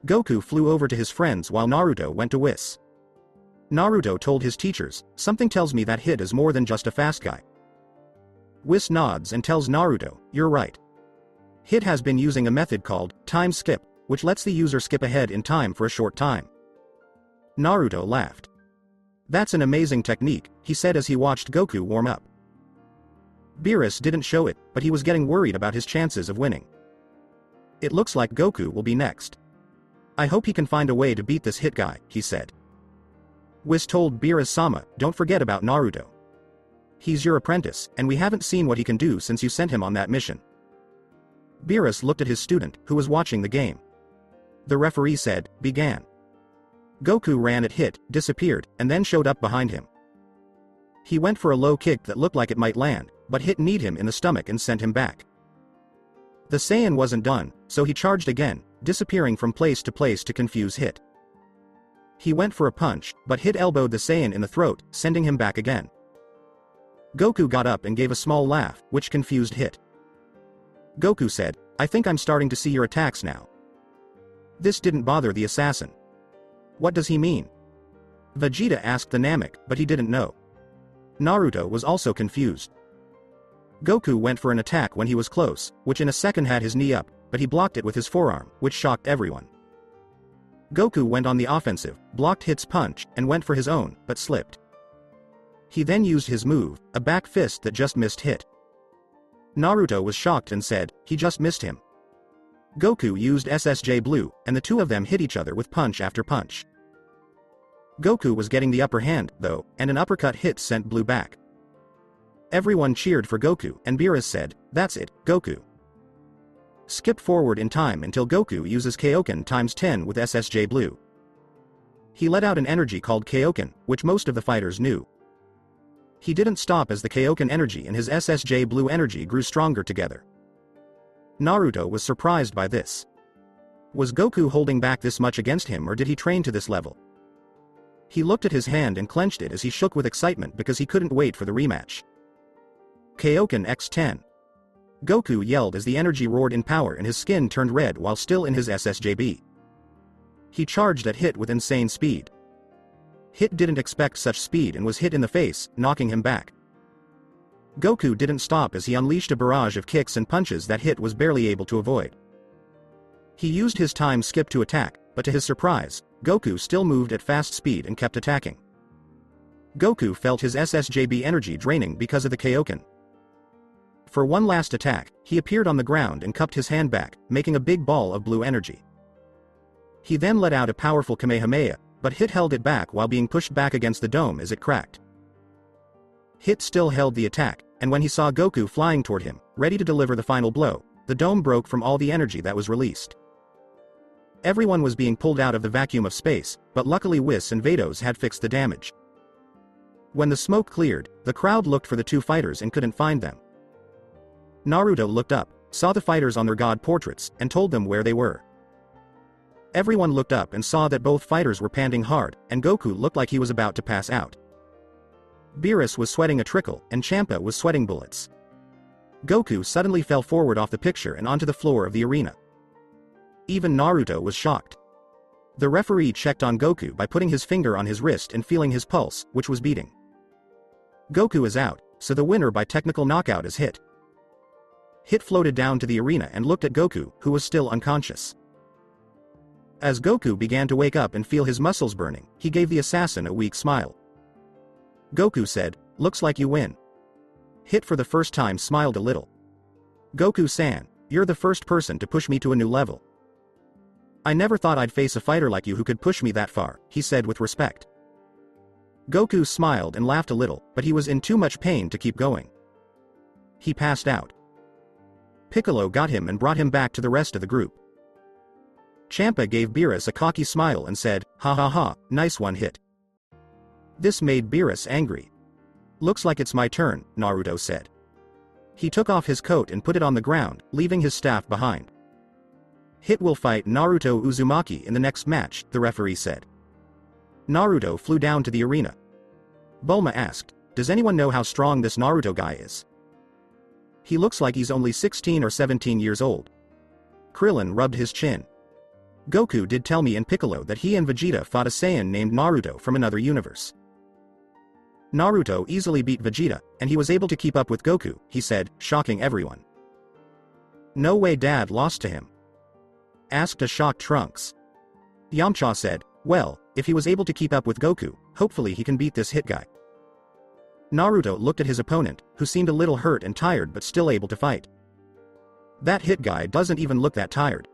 Goku flew over to his friends while Naruto went to Whis. Naruto told his teachers, something tells me that Hit is more than just a fast guy. Whis nods and tells Naruto, you're right. Hit has been using a method called time skip, which lets the user skip ahead in time for a short time. Naruto laughed. That's an amazing technique, he said as he watched Goku warm up. Beerus didn't show it, but he was getting worried about his chances of winning. It looks like Goku will be next. I hope he can find a way to beat this Hit guy, he said. Whis told Beerus-sama, don't forget about Naruto. He's your apprentice, and we haven't seen what he can do since you sent him on that mission. Beerus looked at his student, who was watching the game. The referee said, began. Goku ran at Hit, disappeared, and then showed up behind him. He went for a low kick that looked like it might land, but Hit kneed him in the stomach and sent him back. The Saiyan wasn't done, so he charged again, disappearing from place to place to confuse Hit. He went for a punch, but Hit elbowed the Saiyan in the throat, sending him back again. Goku got up and gave a small laugh, which confused Hit. Goku said, I think I'm starting to see your attacks now. This didn't bother the assassin. What does he mean? Vegeta asked the Namek, but he didn't know. Naruto was also confused. Goku went for an attack when he was close, which in a second had his knee up, but he blocked it with his forearm, which shocked everyone. Goku went on the offensive, blocked Hit's punch, and went for his own, but slipped. He then used his move, a back fist that just missed Hit. Naruto was shocked and said, he just missed him. Goku used SSJ Blue, and the two of them hit each other with punch after punch. Goku was getting the upper hand, though, and an uppercut hit sent Blue back. Everyone cheered for Goku, and Beerus said, that's it, Goku. Skip forward in time until Goku uses Kaioken times 10 with SSJ Blue. He let out an energy called Kaioken, which most of the fighters knew. He didn't stop as the Kaioken energy and his SSJ Blue energy grew stronger together. Naruto was surprised by this. Was Goku holding back this much against him, or did he train to this level? He looked at his hand and clenched it as he shook with excitement because he couldn't wait for the rematch. Kaioken x10. Goku yelled as the energy roared in power and his skin turned red while still in his SSJB. He charged at Hit with insane speed. Hit didn't expect such speed and was hit in the face, knocking him back. Goku didn't stop as he unleashed a barrage of kicks and punches that Hit was barely able to avoid. He used his time skip to attack, but to his surprise, Goku still moved at fast speed and kept attacking. Goku felt his SSJB energy draining because of the Kaioken. For one last attack, he appeared on the ground and cupped his hand back, making a big ball of blue energy. He then let out a powerful Kamehameha, but Hit held it back while being pushed back against the dome as it cracked. Hit still held the attack, and when he saw Goku flying toward him, ready to deliver the final blow, the dome broke from all the energy that was released. Everyone was being pulled out of the vacuum of space, but luckily Whis and Vados had fixed the damage. When the smoke cleared, the crowd looked for the two fighters and couldn't find them. Naruto looked up, saw the fighters on their god portraits, and told them where they were. Everyone looked up and saw that both fighters were panting hard, and Goku looked like he was about to pass out. Beerus was sweating a trickle, and Champa was sweating bullets. Goku suddenly fell forward off the picture and onto the floor of the arena. Even Naruto was shocked. The referee checked on Goku by putting his finger on his wrist and feeling his pulse, which was beating. Goku is out, so the winner by technical knockout is Hit. Hit floated down to the arena and looked at Goku, who was still unconscious. As Goku began to wake up and feel his muscles burning, he gave the assassin a weak smile. Goku said, looks like you win. Hit for the first time smiled a little. Goku-san, you're the first person to push me to a new level. I never thought I'd face a fighter like you who could push me that far, he said with respect. Goku smiled and laughed a little, but he was in too much pain to keep going. He passed out. Piccolo got him and brought him back to the rest of the group. Champa gave Beerus a cocky smile and said, ha ha ha, nice one Hit. This made Beerus angry. Looks like it's my turn, Naruto said. He took off his coat and put it on the ground, leaving his staff behind. Hit will fight Naruto Uzumaki in the next match, the referee said. Naruto flew down to the arena. Bulma asked, does anyone know how strong this Naruto guy is? He looks like he's only 16 or 17 years old. Krillin rubbed his chin. Goku did tell me in Piccolo that he and Vegeta fought a Saiyan named Naruto from another universe. Naruto easily beat Vegeta, and he was able to keep up with Goku, he said, shocking everyone. No way Dad lost to him? Asked a shocked Trunks. Yamcha said, well, if he was able to keep up with Goku, hopefully he can beat this hit guy. Naruto looked at his opponent, who seemed a little hurt and tired but still able to fight. That hit guy doesn't even look that tired.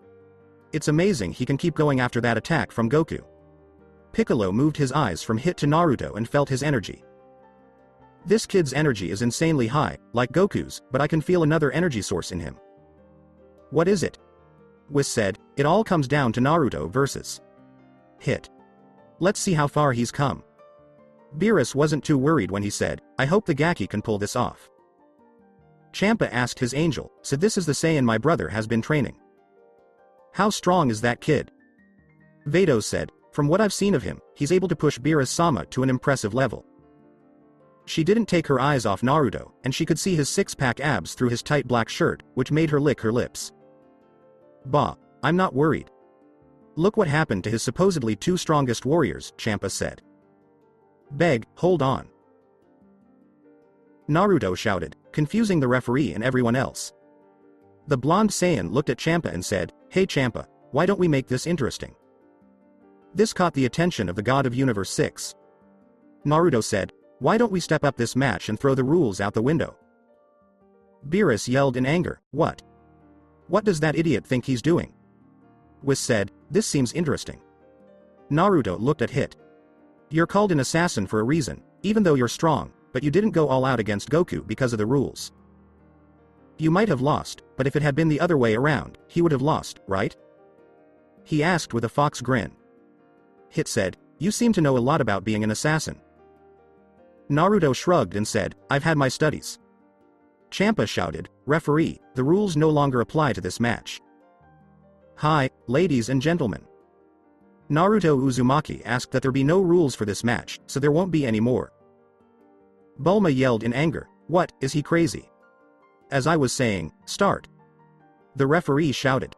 It's amazing he can keep going after that attack from Goku. Piccolo moved his eyes from Hit to Naruto and felt his energy. This kid's energy is insanely high, like Goku's, but I can feel another energy source in him. What is it? Whis said, it all comes down to Naruto versus Hit. Let's see how far he's come. Beerus wasn't too worried when he said, I hope the Gaki can pull this off. Champa asked his angel, so this is the Saiyan my brother has been training. How strong is that kid? Vegeta said, from what I've seen of him, he's able to push Beerus-sama to an impressive level. She didn't take her eyes off Naruto, and she could see his six-pack abs through his tight black shirt, which made her lick her lips. Bah, I'm not worried. Look what happened to his supposedly two strongest warriors, Champa said. Beg, hold on. Naruto shouted, confusing the referee and everyone else. The blonde Saiyan looked at Champa and said, hey Champa, why don't we make this interesting? This caught the attention of the god of Universe 6. Naruto said, why don't we step up this match and throw the rules out the window? Beerus yelled in anger, what? What does that idiot think he's doing? Whis said, this seems interesting. Naruto looked at Hit. You're called an assassin for a reason, even though you're strong, but you didn't go all out against Goku because of the rules. You might have lost, but if it had been the other way around, he would have lost, right? He asked with a fox grin. Hit said, you seem to know a lot about being an assassin. Naruto shrugged and said, I've had my studies. Champa shouted, referee, the rules no longer apply to this match. Hi, ladies and gentlemen. Naruto Uzumaki asked that there be no rules for this match, so there won't be any more. Bulma yelled in anger, what, is he crazy? As I was saying, start. The referee shouted.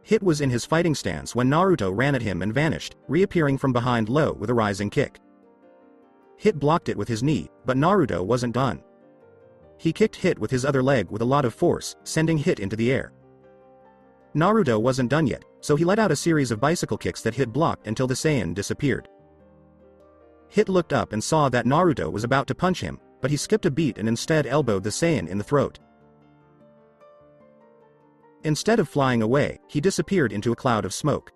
Hit was in his fighting stance when Naruto ran at him and vanished, reappearing from behind low with a rising kick. Hit blocked it with his knee, but Naruto wasn't done. He kicked Hit with his other leg with a lot of force, sending Hit into the air. Naruto wasn't done yet, so he let out a series of bicycle kicks that Hit blocked until the Saiyan disappeared. Hit looked up and saw that Naruto was about to punch him, but he skipped a beat and instead elbowed the Saiyan in the throat. Instead of flying away, he disappeared into a cloud of smoke.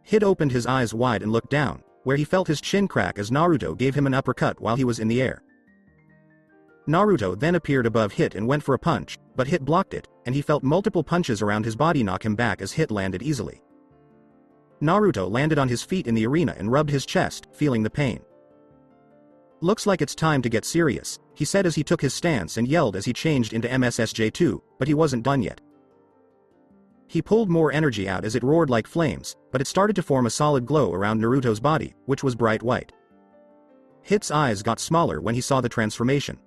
Hit opened his eyes wide and looked down, where he felt his chin crack as Naruto gave him an uppercut while he was in the air. Naruto then appeared above Hit and went for a punch, but Hit blocked it, and he felt multiple punches around his body knock him back as Hit landed easily. Naruto landed on his feet in the arena and rubbed his chest, feeling the pain. Looks like it's time to get serious, he said as he took his stance and yelled as he changed into MSSJ2, but he wasn't done yet. He pulled more energy out as it roared like flames, but it started to form a solid glow around Naruto's body, which was bright white. Hit's eyes got smaller when he saw the transformation.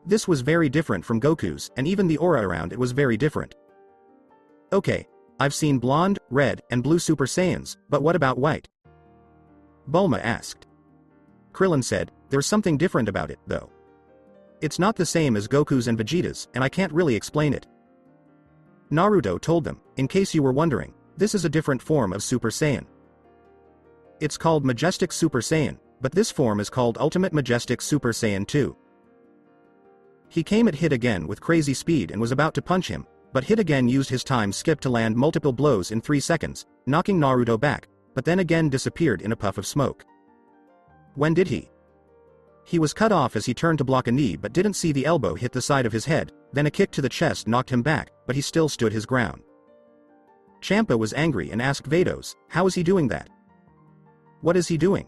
This was very different from Goku's, and even the aura around it was very different. Okay, I've seen blonde, red, and blue Super Saiyans, but what about white? Bulma asked. Krillin said, there's something different about it, though. It's not the same as Goku's and Vegeta's, and I can't really explain it. Naruto told them, in case you were wondering, this is a different form of Super Saiyan. It's called Majestic Super Saiyan, but this form is called Ultimate Majestic Super Saiyan 2. He came at Hit again with crazy speed and was about to punch him, but Hit again used his time skip to land multiple blows in 3 seconds, knocking Naruto back, but then again disappeared in a puff of smoke. When did he? He was cut off as he turned to block a knee but didn't see the elbow hit the side of his head, then a kick to the chest knocked him back, but he still stood his ground. Champa was angry and asked Vegeta, how is he doing that? What is he doing?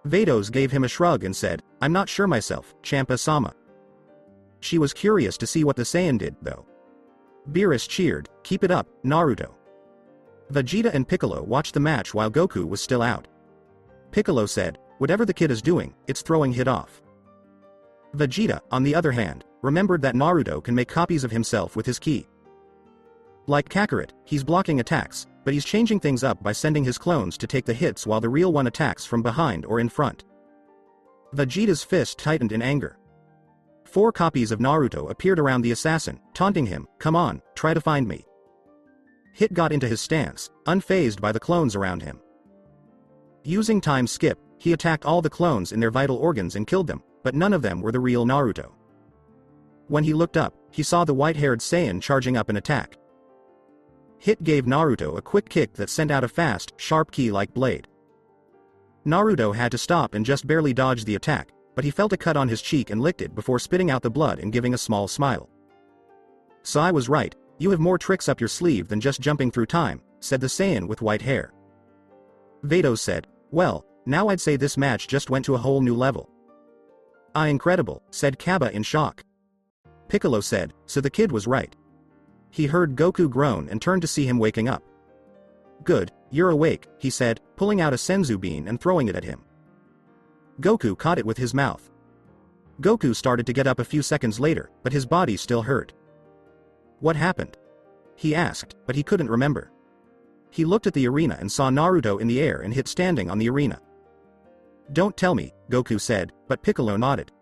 Vegeta gave him a shrug and said, I'm not sure myself, Champa-sama. She was curious to see what the Saiyan did, though. Beerus cheered, keep it up, Naruto. Vegeta and Piccolo watched the match while Goku was still out. Piccolo said, whatever the kid is doing, it's throwing Hit off. Vegeta, on the other hand, remembered that Naruto can make copies of himself with his ki. Like Kakarot, he's blocking attacks, but he's changing things up by sending his clones to take the hits while the real one attacks from behind or in front. Vegeta's fist tightened in anger. 4 copies of Naruto appeared around the assassin, taunting him, "Come on, try to find me." Hit got into his stance, unfazed by the clones around him. Using time skip, he attacked all the clones in their vital organs and killed them, but none of them were the real Naruto. When he looked up, he saw the white-haired Saiyan charging up an attack. Hit gave Naruto a quick kick that sent out a fast, sharp key-like blade. Naruto had to stop and just barely dodge the attack, but he felt a cut on his cheek and licked it before spitting out the blood and giving a small smile. "So I was right, you have more tricks up your sleeve than just jumping through time," said the Saiyan with white hair. Vados said, "Well, now I'd say this match just went to a whole new level." Incredible," said Kaba in shock. Piccolo said, "So the kid was right." He heard Goku groan and turned to see him waking up. "Good, you're awake," he said, pulling out a senzu bean and throwing it at him. Goku caught it with his mouth. Goku started to get up a few seconds later, but his body still hurt. "What happened?" he asked, but he couldn't remember. He looked at the arena and saw Naruto in the air and Hit standing on the arena. "Don't tell me," Goku said, but Piccolo nodded.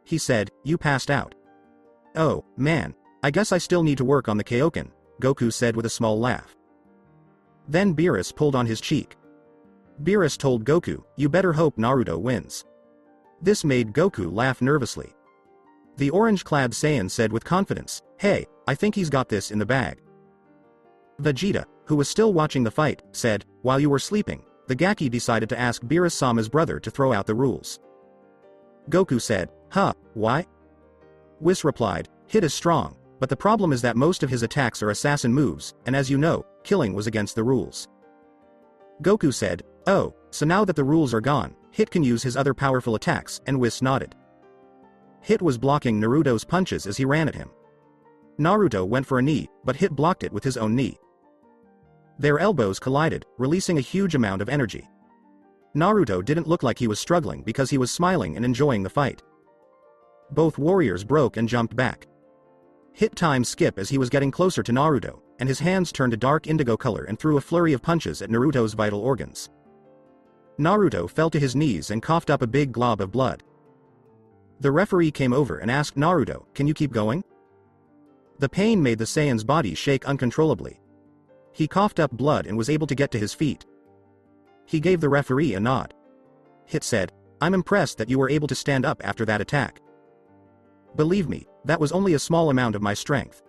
He said, "You passed out." "Oh, man, I guess I still need to work on the Kaioken," Goku said with a small laugh. Then Beerus pulled on his cheek. Beerus told Goku, "You better hope Naruto wins." This made Goku laugh nervously. The orange-clad Saiyan said with confidence, "Hey, I think he's got this in the bag." Vegeta, who was still watching the fight, said, "While you were sleeping, the Gaki decided to ask Beerus-sama's brother to throw out the rules." Goku said, "Huh, why?" Whis replied, "Hit is strong, but the problem is that most of his attacks are assassin moves, and as you know, killing was against the rules." Goku said, "Oh, so now that the rules are gone, Hit can use his other powerful attacks," and Whis nodded. Hit was blocking Naruto's punches as he ran at him. Naruto went for a knee, but Hit blocked it with his own knee. Their elbows collided, releasing a huge amount of energy. Naruto didn't look like he was struggling because he was smiling and enjoying the fight. Both warriors broke and jumped back. Hit time skip as he was getting closer to Naruto, and his hands turned a dark indigo color and threw a flurry of punches at Naruto's vital organs. Naruto fell to his knees and coughed up a big glob of blood. The referee came over and asked Naruto, "Can you keep going?" The pain made the Saiyan's body shake uncontrollably. He coughed up blood and was able to get to his feet. He gave the referee a nod. Hit said, "I'm impressed that you were able to stand up after that attack. Believe me, that was only a small amount of my strength.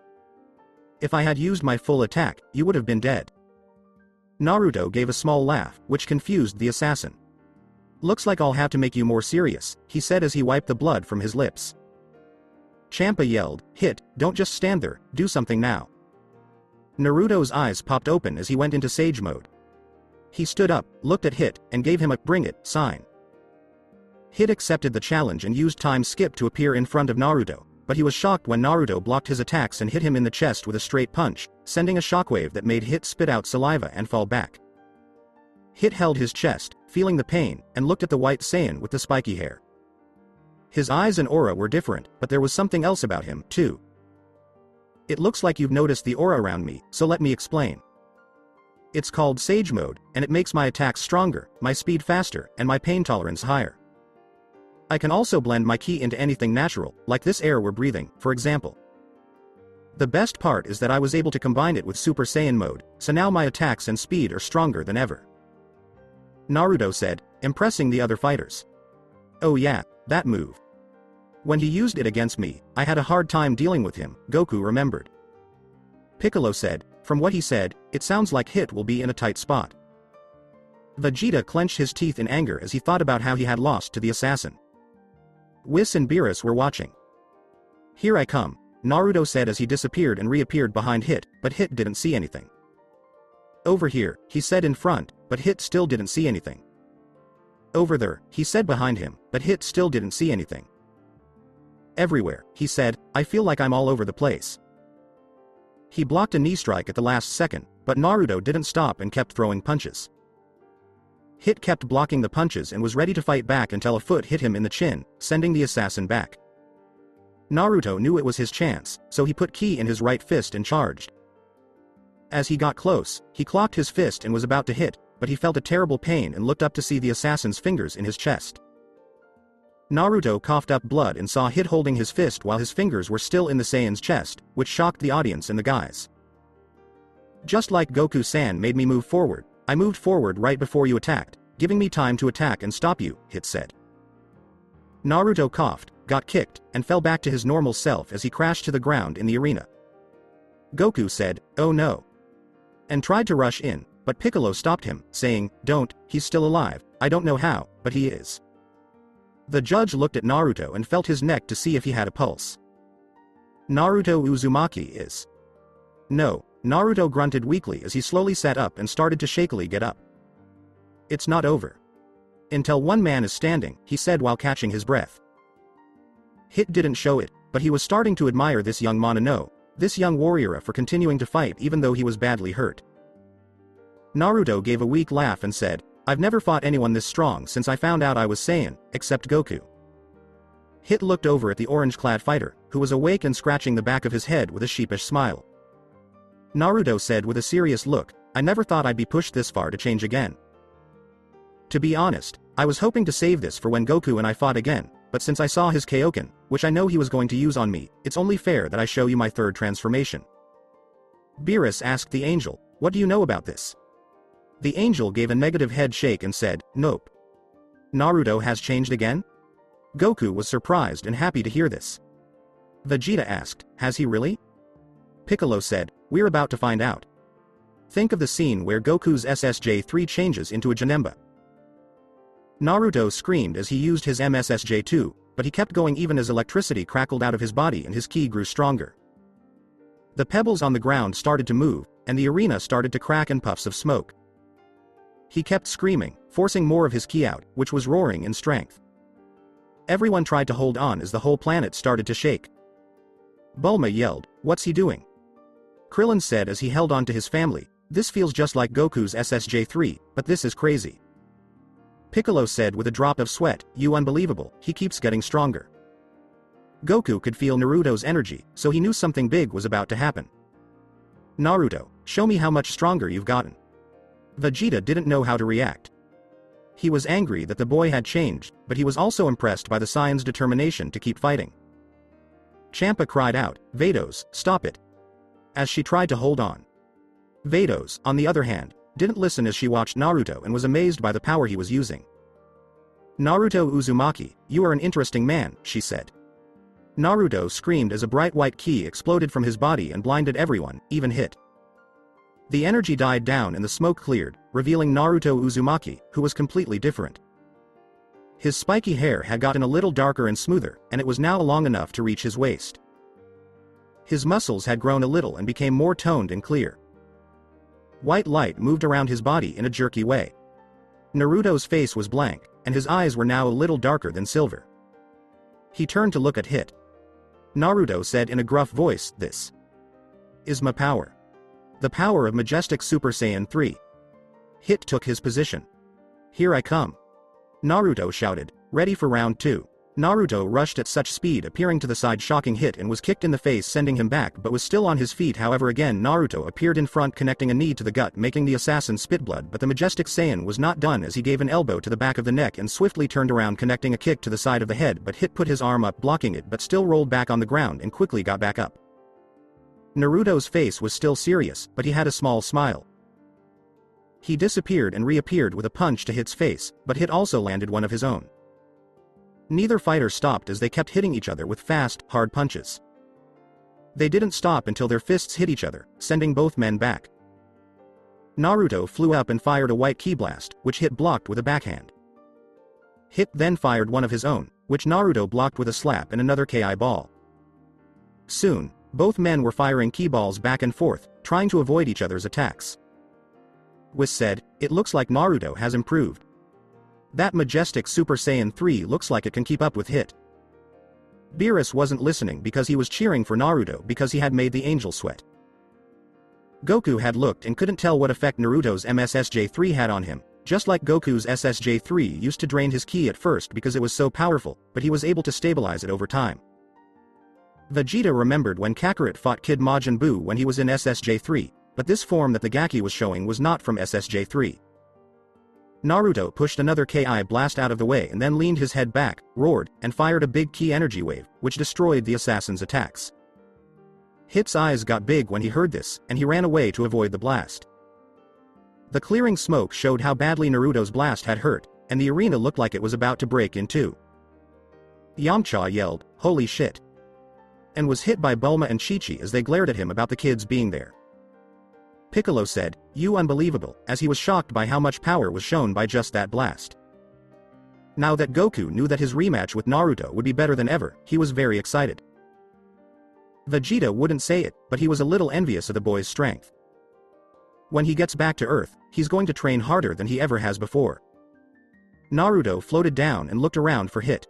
If I had used my full attack, you would have been dead." Naruto gave a small laugh, which confused the assassin. "Looks like I'll have to make you more serious," he said as he wiped the blood from his lips. Champa yelled, "Hit, don't just stand there, do something now." Naruto's eyes popped open as he went into Sage mode. He stood up, looked at Hit, and gave him a "bring it" sign. Hit accepted the challenge and used time skip to appear in front of Naruto, but he was shocked when Naruto blocked his attacks and hit him in the chest with a straight punch, sending a shockwave that made Hit spit out saliva and fall back. Hit held his chest, feeling the pain, and looked at the white Saiyan with the spiky hair. His eyes and aura were different, but there was something else about him, too. "It looks like you've noticed the aura around me, so let me explain. It's called Sage Mode, and it makes my attacks stronger, my speed faster, and my pain tolerance higher. I can also blend my ki into anything natural, like this air we're breathing, for example. The best part is that I was able to combine it with Super Saiyan mode, so now my attacks and speed are stronger than ever." Naruto said, impressing the other fighters. "Oh yeah, that move. When he used it against me, I had a hard time dealing with him," Goku remembered. Piccolo said, "From what he said, it sounds like Hit will be in a tight spot." Vegeta clenched his teeth in anger as he thought about how he had lost to the assassin. Whis and Beerus were watching. "Here I come," Naruto said as he disappeared and reappeared behind Hit, but Hit didn't see anything. "Over here," he said in front, but Hit still didn't see anything. "Over there," he said behind him, but Hit still didn't see anything. "Everywhere," he said, "I feel like I'm all over the place." He blocked a knee strike at the last second, but Naruto didn't stop and kept throwing punches. Hit kept blocking the punches and was ready to fight back until a foot hit him in the chin, sending the assassin back. Naruto knew it was his chance, so he put ki in his right fist and charged. As he got close, he clocked his fist and was about to hit, but he felt a terrible pain and looked up to see the assassin's fingers in his chest. Naruto coughed up blood and saw Hit holding his fist while his fingers were still in the Saiyan's chest, which shocked the audience and the guys. Just like Goku-san made me move forward, I moved forward right before you attacked, giving me time to attack and stop you, Hit said. Naruto coughed, got kicked, and fell back to his normal self as he crashed to the ground in the arena. Goku said, "Oh no," and tried to rush in, but Piccolo stopped him, saying, "Don't, he's still alive, I don't know how, but he is." The judge looked at Naruto and felt his neck to see if he had a pulse. Naruto Uzumaki is. No, Naruto grunted weakly as he slowly sat up and started to shakily get up. It's not over. Until one man is standing, he said while catching his breath. Hit didn't show it, but he was starting to admire this young Monono, this young warrior for continuing to fight even though he was badly hurt. Naruto gave a weak laugh and said, "I've never fought anyone this strong since I found out I was Saiyan, except Goku." Hit looked over at the orange-clad fighter, who was awake and scratching the back of his head with a sheepish smile. Naruto said with a serious look, "I never thought I'd be pushed this far to change again. To be honest, I was hoping to save this for when Goku and I fought again, but since I saw his Kaioken, which I know he was going to use on me, it's only fair that I show you my third transformation." Beerus asked the angel, "What do you know about this?" The angel gave a negative head shake and said, "Nope." Naruto has changed again? Goku was surprised and happy to hear this. Vegeta asked, "Has he really?" Piccolo said, "We're about to find out. Think of the scene where Goku's SSJ-3 changes into a Janemba." Naruto screamed as he used his MSSJ-2, but he kept going even as electricity crackled out of his body and his ki grew stronger. The pebbles on the ground started to move, and the arena started to crack in puffs of smoke. He kept screaming, forcing more of his ki out, which was roaring in strength. Everyone tried to hold on as the whole planet started to shake. Bulma yelled, "What's he doing?" Krillin said as he held on to his family, "This feels just like Goku's SSJ-3, but this is crazy." Piccolo said with a drop of sweat, "You unbelievable, he keeps getting stronger." Goku could feel Naruto's energy, so he knew something big was about to happen. "Naruto, show me how much stronger you've gotten." Vegeta didn't know how to react. He was angry that the boy had changed, but he was also impressed by the Saiyan's determination to keep fighting. Champa cried out, "Vados, stop it," as she tried to hold on. Vados, on the other hand, didn't listen as she watched Naruto and was amazed by the power he was using. "Naruto Uzumaki, you are an interesting man," she said. Naruto screamed as a bright white ki exploded from his body and blinded everyone, even Hit. The energy died down and the smoke cleared, revealing Naruto Uzumaki, who was completely different. His spiky hair had gotten a little darker and smoother, and it was now long enough to reach his waist. His muscles had grown a little and became more toned and clear. White light moved around his body in a jerky way. Naruto's face was blank, and his eyes were now a little darker than silver. He turned to look at Hit. Naruto said in a gruff voice, "This is my power. The power of Majestic Super Saiyan 3. Hit took his position. "Here I come." Naruto shouted, "Ready for round 2. Naruto rushed at such speed, appearing to the side, shocking Hit, and was kicked in the face, sending him back, but was still on his feet. However, again Naruto appeared in front, connecting a knee to the gut, making the assassin spit blood, but the Majestic Saiyan was not done as he gave an elbow to the back of the neck and swiftly turned around, connecting a kick to the side of the head, but Hit put his arm up, blocking it, but still rolled back on the ground and quickly got back up. Naruto's face was still serious, but he had a small smile. He disappeared and reappeared with a punch to Hit's face, but Hit also landed one of his own. Neither fighter stopped as they kept hitting each other with fast, hard punches. They didn't stop until their fists hit each other, sending both men back. Naruto flew up and fired a white ki blast, which Hit blocked with a backhand. Hit then fired one of his own, which Naruto blocked with a slap and another ki ball. Soon, both men were firing ki balls back and forth, trying to avoid each other's attacks. Whis said, "It looks like Naruto has improved. That Majestic Super Saiyan 3 looks like it can keep up with Hit." Beerus wasn't listening because he was cheering for Naruto because he had made the angel sweat. Goku had looked and couldn't tell what effect Naruto's MSSJ-3 had on him, just like Goku's SSJ-3 used to drain his ki at first because it was so powerful, but he was able to stabilize it over time. Vegeta remembered when Kakarot fought Kid Majin Buu when he was in SSJ-3, but this form that the Gaki was showing was not from SSJ-3. Naruto pushed another Ki blast out of the way and then leaned his head back, roared, and fired a big Ki energy wave, which destroyed the assassin's attacks. Hit's eyes got big when he heard this, and he ran away to avoid the blast. The clearing smoke showed how badly Naruto's blast had hurt, and the arena looked like it was about to break in two. Yamcha yelled, "Holy shit!" and was hit by Bulma and Chi-Chi as they glared at him about the kids being there. Piccolo said, "You unbelievable," as he was shocked by how much power was shown by just that blast. Now that Goku knew that his rematch with Naruto would be better than ever, he was very excited. Vegeta wouldn't say it, but he was a little envious of the boy's strength. When he gets back to Earth, he's going to train harder than he ever has before. Naruto floated down and looked around for Hit.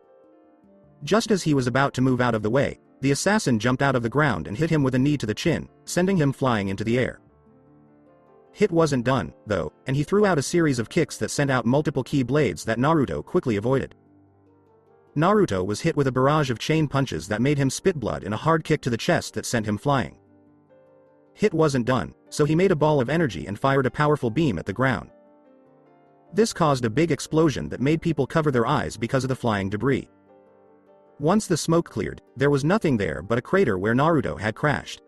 Just as he was about to move out of the way, the assassin jumped out of the ground and hit him with a knee to the chin, sending him flying into the air. Hit wasn't done, though, and he threw out a series of kicks that sent out multiple ki blades that Naruto quickly avoided. Naruto was hit with a barrage of chain punches that made him spit blood and a hard kick to the chest that sent him flying. Hit wasn't done, so he made a ball of energy and fired a powerful beam at the ground. This caused a big explosion that made people cover their eyes because of the flying debris. Once the smoke cleared, there was nothing there but a crater where Naruto had crashed.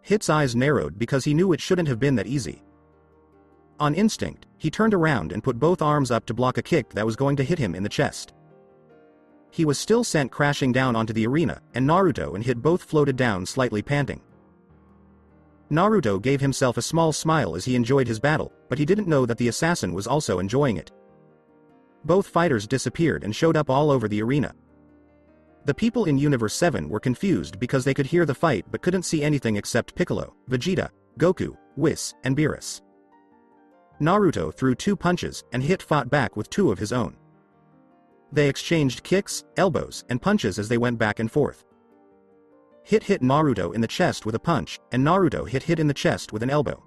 Hit's eyes narrowed because he knew it shouldn't have been that easy. On instinct, he turned around and put both arms up to block a kick that was going to hit him in the chest. He was still sent crashing down onto the arena, and Naruto and Hit both floated down slightly panting. Naruto gave himself a small smile as he enjoyed his battle, but he didn't know that the assassin was also enjoying it. Both fighters disappeared and showed up all over the arena. The people in Universe 7 were confused because they could hear the fight but couldn't see anything except Piccolo, Vegeta, Goku, Whis, and Beerus. Naruto threw 2 punches, and Hit fought back with 2 of his own. They exchanged kicks, elbows, and punches as they went back and forth. Hit Naruto in the chest with a punch, and Naruto hit in the chest with an elbow.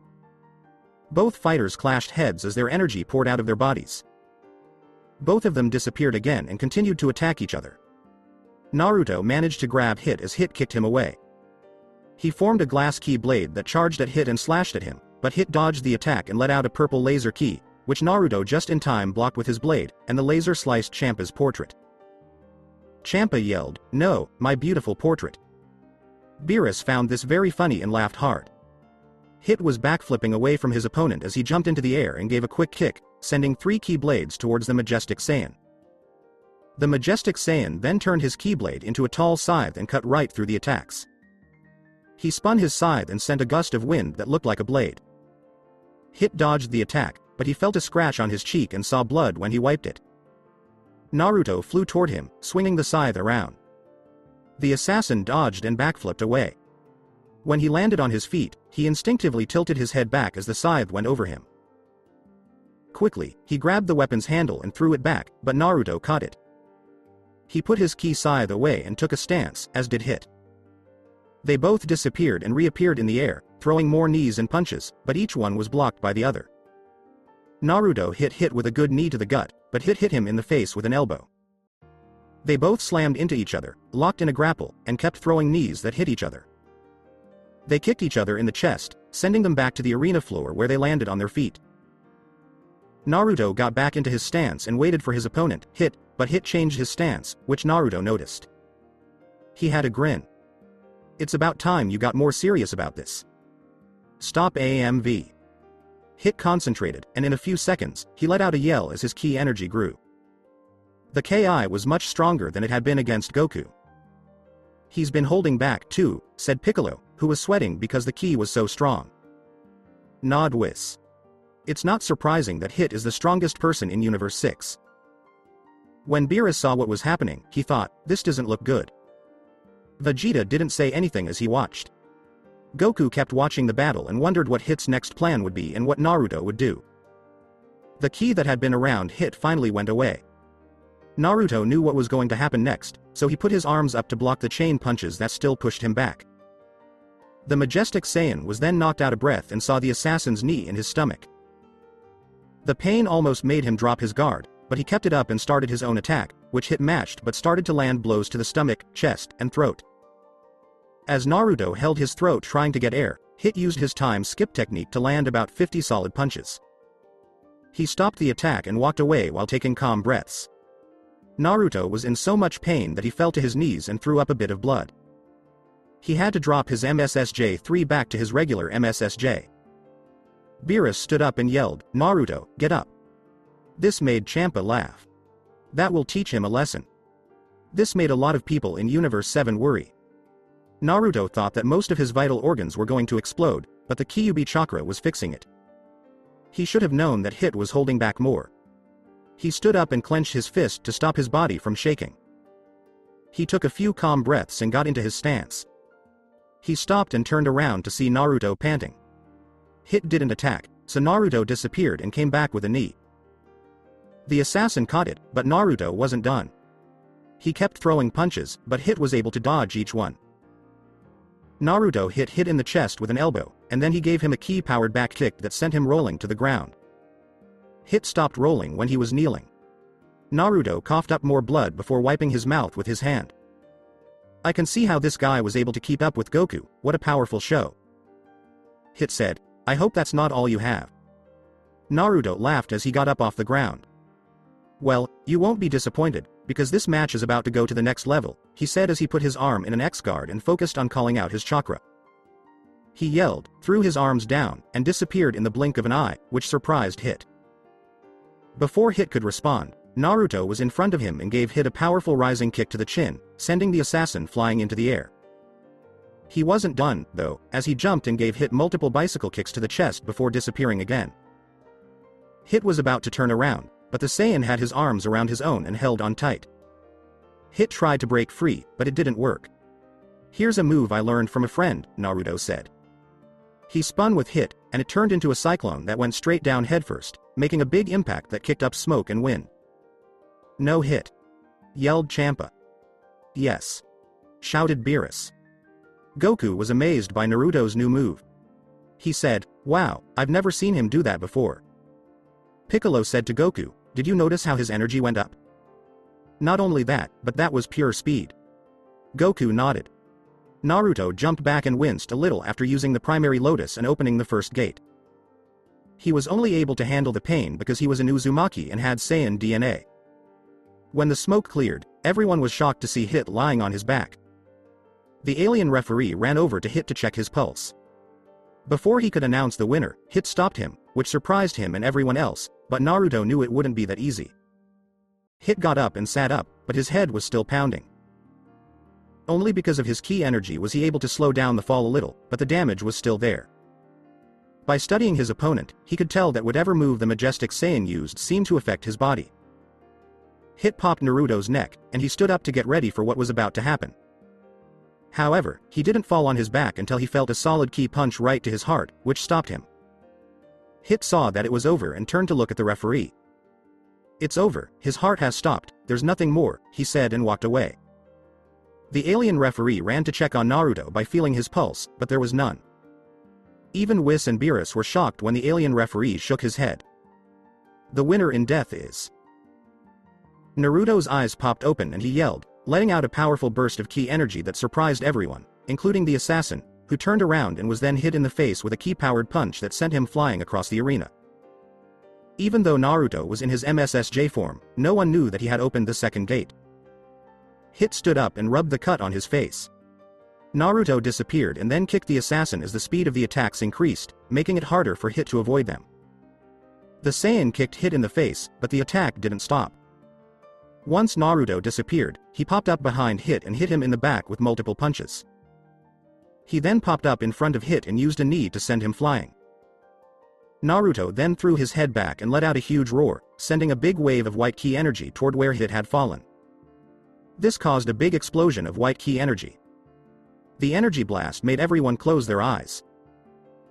Both fighters clashed heads as their energy poured out of their bodies. Both of them disappeared again and continued to attack each other. Naruto managed to grab Hit as Hit kicked him away. He formed a glass ki blade that charged at Hit and slashed at him, but Hit dodged the attack and let out a purple laser ki, which Naruto just in time blocked with his blade, and the laser sliced Champa's portrait. Champa yelled, "No, my beautiful portrait." Beerus found this very funny and laughed hard. Hit was backflipping away from his opponent as he jumped into the air and gave a quick kick, sending 3 ki blades towards the Majestic Saiyan. The Majestic Saiyan then turned his Keyblade into a tall scythe and cut right through the attacks. He spun his scythe and sent a gust of wind that looked like a blade. Hit dodged the attack, but he felt a scratch on his cheek and saw blood when he wiped it. Naruto flew toward him, swinging the scythe around. The assassin dodged and backflipped away. When he landed on his feet, he instinctively tilted his head back as the scythe went over him. Quickly, he grabbed the weapon's handle and threw it back, but Naruto caught it. He put his ki scythe away and took a stance, as did Hit. They both disappeared and reappeared in the air, throwing more knees and punches, but each one was blocked by the other. Naruto hit Hit with a good knee to the gut, but hit him in the face with an elbow. They both slammed into each other, locked in a grapple, and kept throwing knees that hit each other. They kicked each other in the chest, sending them back to the arena floor where they landed on their feet. Naruto got back into his stance and waited for his opponent, Hit, but Hit changed his stance, which Naruto noticed. He had a grin. "It's about time you got more serious about this. Stop AMV." Hit concentrated, and in a few seconds, he let out a yell as his ki energy grew. The Ki was much stronger than it had been against Goku. "He's been holding back too," said Piccolo, who was sweating because the ki was so strong. Nod Whis. It's not surprising that Hit is the strongest person in Universe 6. When Beerus saw what was happening, he thought, this doesn't look good. Vegeta didn't say anything as he watched. Goku kept watching the battle and wondered what Hit's next plan would be and what Naruto would do. The ki that had been around Hit finally went away. Naruto knew what was going to happen next, so he put his arms up to block the chain punches that still pushed him back. The Majestic Saiyan was then knocked out of breath and saw the assassin's knee in his stomach. The pain almost made him drop his guard, but he kept it up and started his own attack, which Hit matched but started to land blows to the stomach, chest, and throat. As Naruto held his throat trying to get air, Hit used his time skip technique to land about 50 solid punches. He stopped the attack and walked away while taking calm breaths. Naruto was in so much pain that he fell to his knees and threw up a bit of blood. He had to drop his MSSJ-3 back to his regular MSSJ. Beerus stood up and yelled, "Naruto, get up." This made Champa laugh. That will teach him a lesson. This made a lot of people in Universe 7 worry. Naruto thought that most of his vital organs were going to explode, but the Kyubi chakra was fixing it. He should have known that Hit was holding back more. He stood up and clenched his fist to stop his body from shaking. He took a few calm breaths and got into his stance. He stopped and turned around to see Naruto panting. Hit didn't attack, so Naruto disappeared and came back with a knee. The assassin caught it, but Naruto wasn't done. He kept throwing punches, but Hit was able to dodge each one. Naruto hit Hit in the chest with an elbow, and then he gave him a ki-powered back kick that sent him rolling to the ground. Hit stopped rolling when he was kneeling. Naruto coughed up more blood before wiping his mouth with his hand. "I can see how this guy was able to keep up with Goku, what a powerful show." Hit said, "I hope that's not all you have." Naruto laughed as he got up off the ground. "Well, you won't be disappointed, because this match is about to go to the next level," he said as he put his arm in an X-guard and focused on calling out his chakra. He yelled, threw his arms down, and disappeared in the blink of an eye, which surprised Hit. Before Hit could respond, Naruto was in front of him and gave Hit a powerful rising kick to the chin, sending the assassin flying into the air. He wasn't done, though, as he jumped and gave Hit multiple bicycle kicks to the chest before disappearing again. Hit was about to turn around, but the Saiyan had his arms around his own and held on tight. Hit tried to break free, but it didn't work. "Here's a move I learned from a friend," Naruto said. He spun with Hit, and it turned into a cyclone that went straight down headfirst, making a big impact that kicked up smoke and wind. "No hit," yelled Champa. "Yes," shouted Beerus. Goku was amazed by Naruto's new move. He said, "Wow, I've never seen him do that before." Piccolo said to Goku, "Did you notice how his energy went up?" "Not only that, but that was pure speed." Goku nodded. Naruto jumped back and winced a little after using the primary lotus and opening the first gate. He was only able to handle the pain because he was an Uzumaki and had Saiyan DNA. When the smoke cleared, everyone was shocked to see Hit lying on his back. The alien referee ran over to Hit to check his pulse. Before he could announce the winner, Hit stopped him, which surprised him and everyone else, but Naruto knew it wouldn't be that easy. Hit got up and sat up, but his head was still pounding. Only because of his ki energy was he able to slow down the fall a little, but the damage was still there. By studying his opponent, he could tell that whatever move the majestic Saiyan used seemed to affect his body. Hit popped Naruto's neck, and he stood up to get ready for what was about to happen. However, he didn't fall on his back until he felt a solid ki punch right to his heart, which stopped him. Hit saw that it was over and turned to look at the referee. "It's over, his heart has stopped, there's nothing more," he said and walked away. The alien referee ran to check on Naruto by feeling his pulse, but there was none. Even Whis and Beerus were shocked when the alien referee shook his head. "The winner in death is..." Naruto's eyes popped open and he yelled, letting out a powerful burst of ki energy that surprised everyone, including the assassin, who turned around and was then hit in the face with a ki-powered punch that sent him flying across the arena. Even though Naruto was in his MSSJ form, no one knew that he had opened the second gate. Hit stood up and rubbed the cut on his face. Naruto disappeared and then kicked the assassin as the speed of the attacks increased, making it harder for Hit to avoid them. The Saiyan kicked Hit in the face, but the attack didn't stop. Once Naruto disappeared, he popped up behind Hit and hit him in the back with multiple punches. He then popped up in front of Hit and used a knee to send him flying. Naruto then threw his head back and let out a huge roar, sending a big wave of white ki energy toward where Hit had fallen. This caused a big explosion of white ki energy. The energy blast made everyone close their eyes.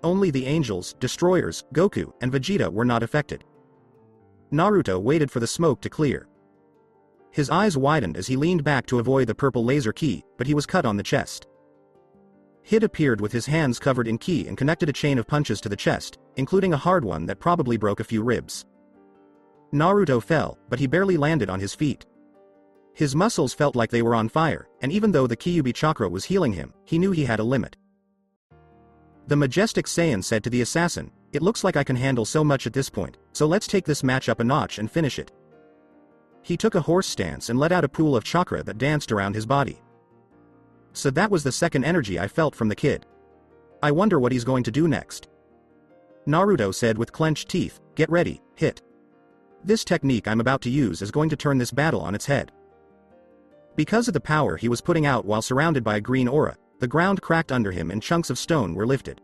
Only the angels, destroyers, Goku, and Vegeta were not affected. Naruto waited for the smoke to clear. His eyes widened as he leaned back to avoid the purple laser ki, but he was cut on the chest. Hit appeared with his hands covered in ki and connected a chain of punches to the chest, including a hard one that probably broke a few ribs. Naruto fell, but he barely landed on his feet. His muscles felt like they were on fire, and even though the Kyubi chakra was healing him, he knew he had a limit. The majestic Saiyan said to the assassin, "It looks like I can handle so much at this point, so let's take this match up a notch and finish it." He took a horse stance and let out a pool of chakra that danced around his body. So that was the second energy I felt from the kid. I wonder what he's going to do next. Naruto said with clenched teeth, "Get ready, hit. This technique I'm about to use is going to turn this battle on its head." Because of the power he was putting out while surrounded by a green aura, the ground cracked under him and chunks of stone were lifted.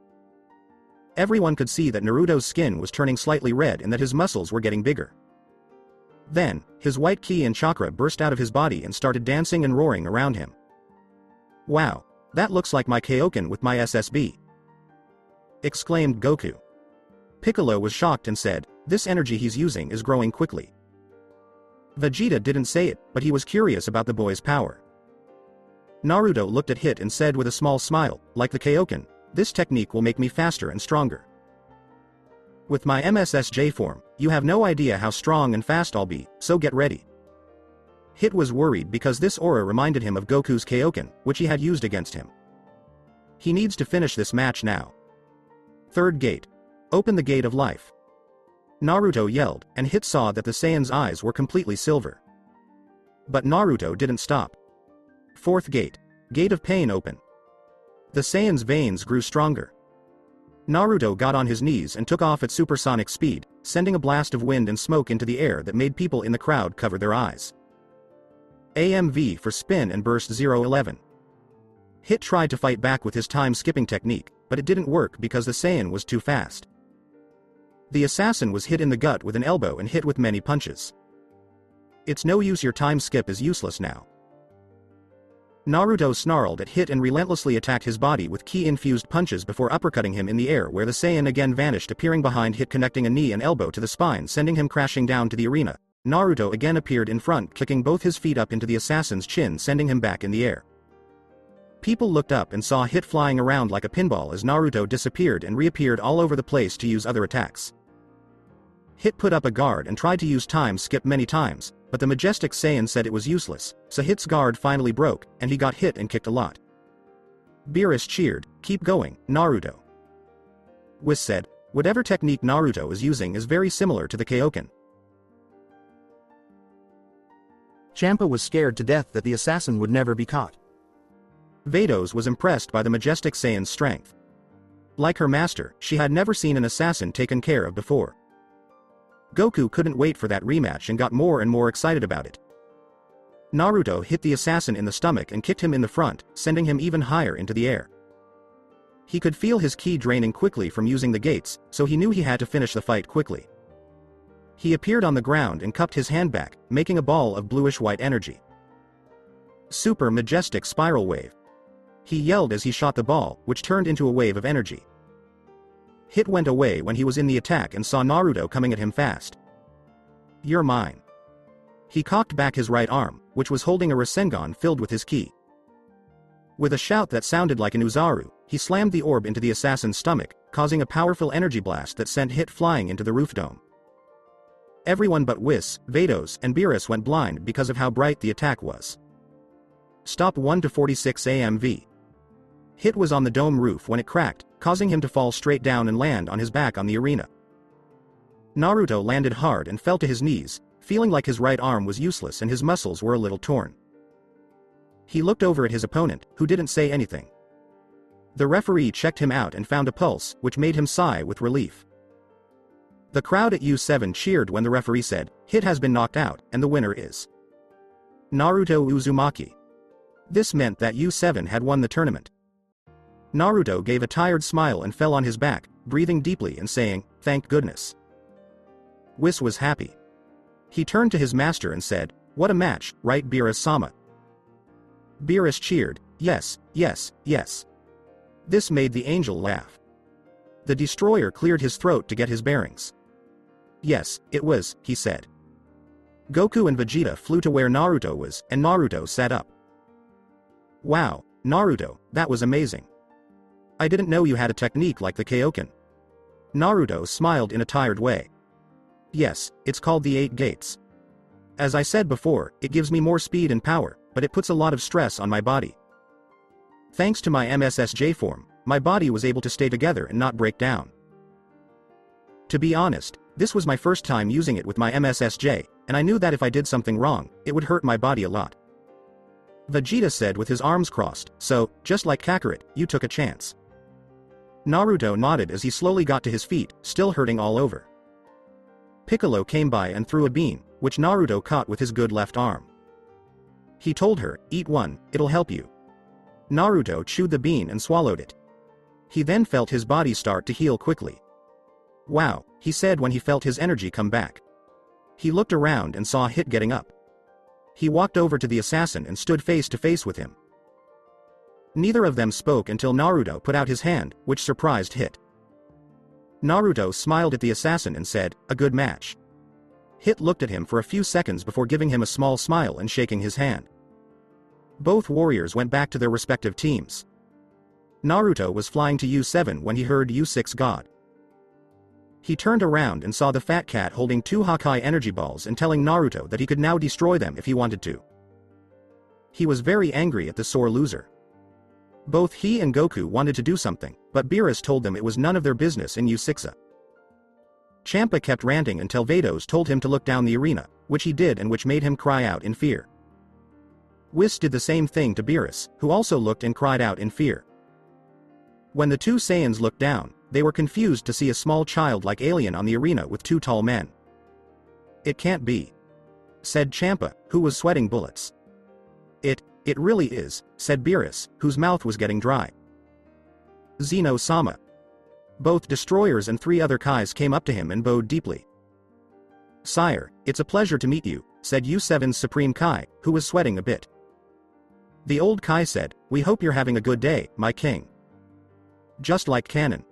Everyone could see that Naruto's skin was turning slightly red and that his muscles were getting bigger. Then, his white ki and chakra burst out of his body and started dancing and roaring around him. "Wow, that looks like my Kaioken with my SSB!" exclaimed Goku. Piccolo was shocked and said, "This energy he's using is growing quickly." Vegeta didn't say it, but he was curious about the boy's power. Naruto looked at Hit and said with a small smile, "Like the Kaioken, this technique will make me faster and stronger. With my MSSJ form, you have no idea how strong and fast I'll be, so get ready." Hit was worried because this aura reminded him of Goku's Kaioken, which he had used against him. He needs to finish this match now. Third gate. Open the gate of life. Naruto yelled, and Hit saw that the Saiyan's eyes were completely silver. But Naruto didn't stop. Fourth gate. Gate of pain open. The Saiyan's veins grew stronger. Naruto got on his knees and took off at supersonic speed, sending a blast of wind and smoke into the air that made people in the crowd cover their eyes. AMV for spin and burst 011. Hit tried to fight back with his time-skipping technique, but it didn't work because the Saiyan was too fast. The assassin was hit in the gut with an elbow and hit with many punches. "It's no use, your time skip is useless now." Naruto snarled at Hit and relentlessly attacked his body with ki-infused punches before uppercutting him in the air, where the Saiyan again vanished, appearing behind Hit, connecting a knee and elbow to the spine, sending him crashing down to the arena. Naruto again appeared in front, kicking both his feet up into the assassin's chin, sending him back in the air. People looked up and saw Hit flying around like a pinball as Naruto disappeared and reappeared all over the place to use other attacks. Hit put up a guard and tried to use time skip many times, but the majestic Saiyan said it was useless, so Hit's guard finally broke, and he got hit and kicked a lot. Beerus cheered, "Keep going, Naruto." Whis said, "Whatever technique Naruto is using is very similar to the Kaioken." Champa was scared to death that the assassin would never be caught. Vegeta was impressed by the majestic Saiyan's strength. Like her master, she had never seen an assassin taken care of before. Goku couldn't wait for that rematch and got more and more excited about it. Naruto hit the assassin in the stomach and kicked him in the front, sending him even higher into the air. He could feel his ki draining quickly from using the gates, so he knew he had to finish the fight quickly. He appeared on the ground and cupped his hand back, making a ball of bluish-white energy. Super majestic spiral wave. He yelled as he shot the ball, which turned into a wave of energy. Hit went away when he was in the attack and saw Naruto coming at him fast. "You're mine." He cocked back his right arm, which was holding a Rasengan filled with his ki. With a shout that sounded like an Uzaru, he slammed the orb into the assassin's stomach, causing a powerful energy blast that sent Hit flying into the roof dome. Everyone but Whis, Vegeta, and Beerus went blind because of how bright the attack was. Stop 1 to 46 AMV. Hit was on the dome roof when it cracked, causing him to fall straight down and land on his back on the arena. Naruto landed hard and fell to his knees, feeling like his right arm was useless and his muscles were a little torn. He looked over at his opponent, who didn't say anything. The referee checked him out and found a pulse, which made him sigh with relief. The crowd at U7 cheered when the referee said, "Hit has been knocked out, and the winner is Naruto Uzumaki." This meant that U7 had won the tournament. Naruto gave a tired smile and fell on his back, breathing deeply and saying, "Thank goodness." Whis was happy. He turned to his master and said, "What a match, right, Beerus-sama?" Beerus cheered, "Yes, yes, yes." This made the angel laugh. The destroyer cleared his throat to get his bearings. "Yes, it was," he said. Goku and Vegeta flew to where Naruto was, and Naruto sat up. "Wow, Naruto, that was amazing. I didn't know you had a technique like the Kaioken." Naruto smiled in a tired way. "Yes, it's called the 8 Gates. As I said before, it gives me more speed and power, but it puts a lot of stress on my body. Thanks to my MSSJ form, my body was able to stay together and not break down. To be honest, this was my first time using it with my MSSJ, and I knew that if I did something wrong, it would hurt my body a lot. Vegeta said with his arms crossed, so, just like Kakarot, you took a chance. Naruto nodded as he slowly got to his feet, still hurting all over. Piccolo came by and threw a bean, which Naruto caught with his good left arm. He told her, eat one, it'll help you. Naruto chewed the bean and swallowed it. He then felt his body start to heal quickly. Wow, he said when he felt his energy come back. He looked around and saw Hit getting up. He walked over to the assassin and stood face to face with him. Neither of them spoke until Naruto put out his hand, which surprised Hit. Naruto smiled at the assassin and said, a good match. Hit looked at him for a few seconds before giving him a small smile and shaking his hand. Both warriors went back to their respective teams. Naruto was flying to U7 when he heard U6 God. He turned around and saw the fat cat holding 2 Hakai energy balls and telling Naruto that he could now destroy them if he wanted to. He was very angry at the sore loser. Both he and Goku wanted to do something, but Beerus told them it was none of their business in U6. Champa kept ranting until Vados told him to look down the arena, which he did and which made him cry out in fear. Whis did the same thing to Beerus, who also looked and cried out in fear. When the two Saiyans looked down, they were confused to see a small child-like alien on the arena with 2 tall men. It can't be, said Champa, who was sweating bullets. It really is, said Beerus, whose mouth was getting dry. Zeno-sama. Both destroyers and 3 other Kais came up to him and bowed deeply. Sire, it's a pleasure to meet you, said U7's Supreme Kai, who was sweating a bit. The old Kai said, we hope you're having a good day, my king. Just like canon.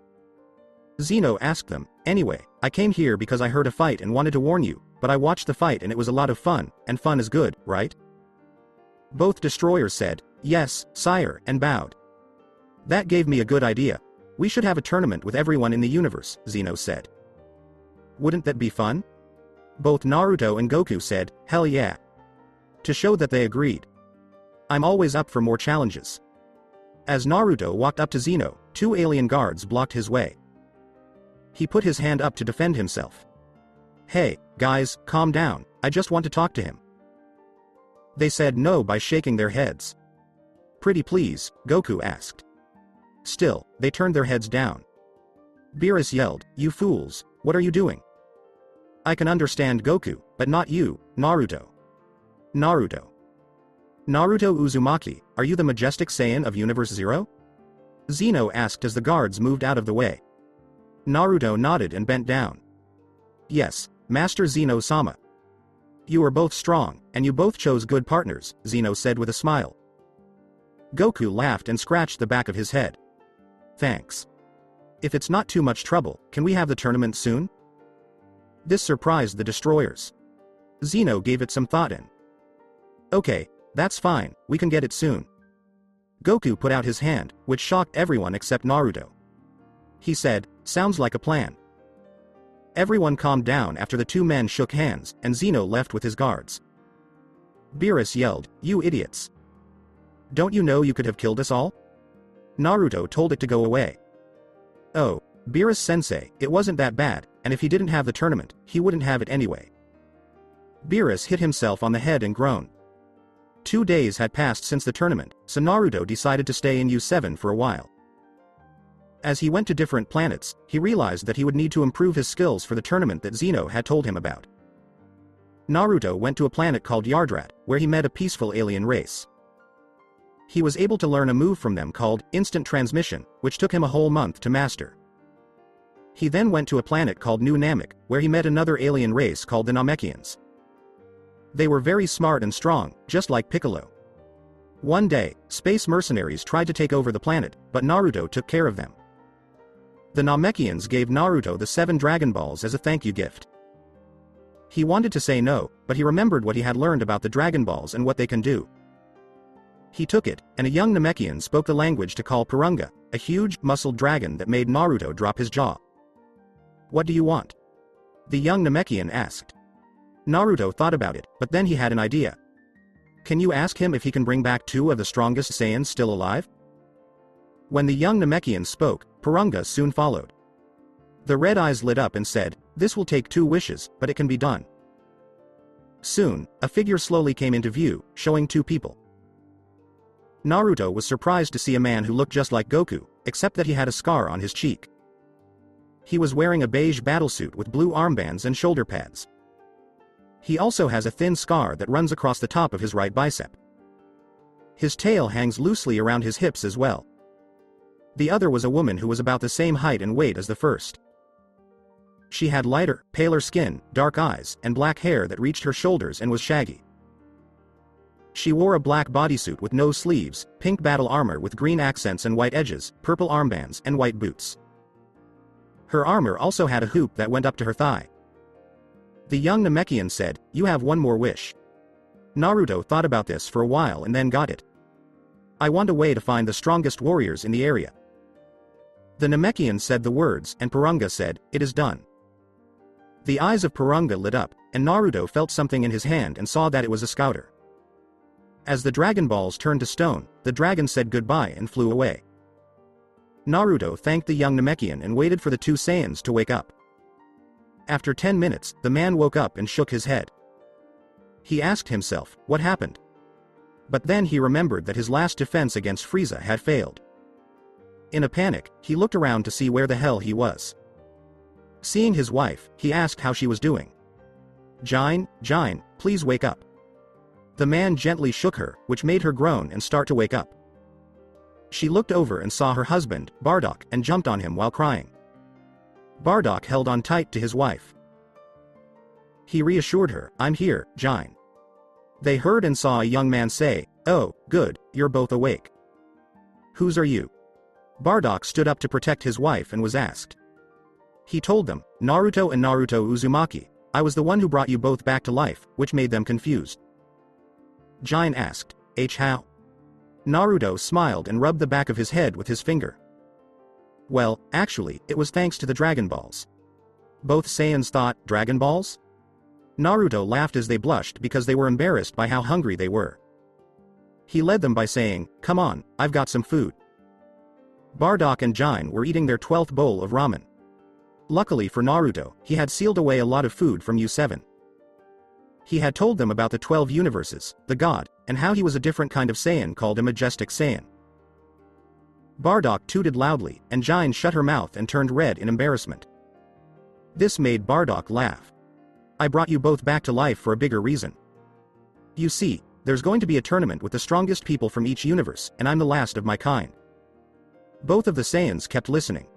Zeno asked them, anyway, I came here because I heard a fight and wanted to warn you, but I watched the fight and it was a lot of fun, and fun is good, right? Both destroyers said, yes, sire, and bowed. That gave me a good idea. We should have a tournament with everyone in the universe, Zeno said. Wouldn't that be fun? Both Naruto and Goku said, hell yeah. To show that they agreed. I'm always up for more challenges. As Naruto walked up to Zeno, 2 alien guards blocked his way. He put his hand up to defend himself. Hey, guys, calm down, I just want to talk to him. They said no by shaking their heads. Pretty please, Goku asked. Still, they turned their heads down. Beerus yelled, you fools, what are you doing? I can understand Goku, but not you, Naruto. Naruto Uzumaki, are you the majestic Saiyan of Universe Zero? Zeno asked as the guards moved out of the way. Naruto nodded and bent down. Yes, Master Zeno-sama. You are both strong, and you both chose good partners, Zeno said with a smile. Goku laughed and scratched the back of his head. Thanks. If it's not too much trouble, can we have the tournament soon? This surprised the destroyers. Zeno gave it some thought in. Okay, that's fine, we can get it soon. Goku put out his hand, which shocked everyone except Naruto. He said, sounds like a plan. Everyone calmed down after the 2 men shook hands, and Zeno left with his guards. Beerus yelled, you idiots. Don't you know you could have killed us all? Naruto told it to go away. Oh, Beerus-sensei, it wasn't that bad, and if he didn't have the tournament, he wouldn't have it anyway. Beerus hit himself on the head and groaned. 2 days had passed since the tournament, so Naruto decided to stay in U7 for a while. As he went to different planets, he realized that he would need to improve his skills for the tournament that Zeno had told him about. Naruto went to a planet called Yardrat, where he met a peaceful alien race. He was able to learn a move from them called Instant Transmission, which took him a whole month to master. He then went to a planet called New Namek, where he met another alien race called the Namekians. They were very smart and strong, just like Piccolo. One day, space mercenaries tried to take over the planet, but Naruto took care of them. The Namekians gave Naruto the 7 Dragon Balls as a thank you gift. He wanted to say no, but he remembered what he had learned about the Dragon Balls and what they can do. He took it, and a young Namekian spoke the language to call Purunga, a huge, muscled dragon that made Naruto drop his jaw. What do you want? The young Namekian asked. Naruto thought about it, but then he had an idea. Can you ask him if he can bring back 2 of the strongest Saiyans still alive? When the young Namekian spoke, Purunga soon followed. The red eyes lit up and said, "This will take 2 wishes, but it can be done." Soon, a figure slowly came into view, showing 2 people. Naruto was surprised to see a man who looked just like Goku, except that he had a scar on his cheek. He was wearing a beige battlesuit with blue armbands and shoulder pads. He also has a thin scar that runs across the top of his right bicep. His tail hangs loosely around his hips as well. The other was a woman who was about the same height and weight as the first. She had lighter, paler skin, dark eyes, and black hair that reached her shoulders and was shaggy. She wore a black bodysuit with no sleeves, pink battle armor with green accents and white edges, purple armbands, and white boots. Her armor also had a hoop that went up to her thigh. The young Namekian said, "You have one more wish." Naruto thought about this for a while and then got it. "I want a way to find the strongest warriors in the area." The Namekian said the words and Purunga said, "It is done." The eyes of Purunga lit up, and Naruto felt something in his hand and saw that it was a scouter. As the Dragon Balls turned to stone, the dragon said goodbye and flew away. Naruto thanked the young Namekian and waited for the 2 Saiyans to wake up. After 10 minutes, the man woke up and shook his head. He asked himself, what happened? But then he remembered that his last defense against Frieza had failed. In a panic, he looked around to see where the hell he was. Seeing his wife, he asked how she was doing. Jine, please wake up." The man gently shook her, which made her groan and start to wake up. She looked over and saw her husband, Bardock, and jumped on him while crying. Bardock held on tight to his wife. He reassured her, "I'm here, Jine." They heard and saw a young man say, "Oh, good, you're both awake." "Whose are you?" Bardock stood up to protect his wife and was asked. He told them, "Naruto and Naruto Uzumaki. I was the one who brought you both back to life," which made them confused. Jine asked, "How?" Naruto smiled and rubbed the back of his head with his finger. "Well, actually, it was thanks to the Dragon Balls." Both Saiyans thought, Dragon Balls? Naruto laughed as they blushed because they were embarrassed by how hungry they were. He led them by saying, "Come on, I've got some food." Bardock and Jine were eating their 12th bowl of ramen. Luckily for Naruto, he had sealed away a lot of food from U7. He had told them about the 12 universes, the god, and how he was a different kind of Saiyan called a majestic Saiyan. Bardock tooted loudly, and Jine shut her mouth and turned red in embarrassment. This made Bardock laugh. "I brought you both back to life for a bigger reason. You see, there's going to be a tournament with the strongest people from each universe, and I'm the last of my kind." Both of the Saiyans kept listening.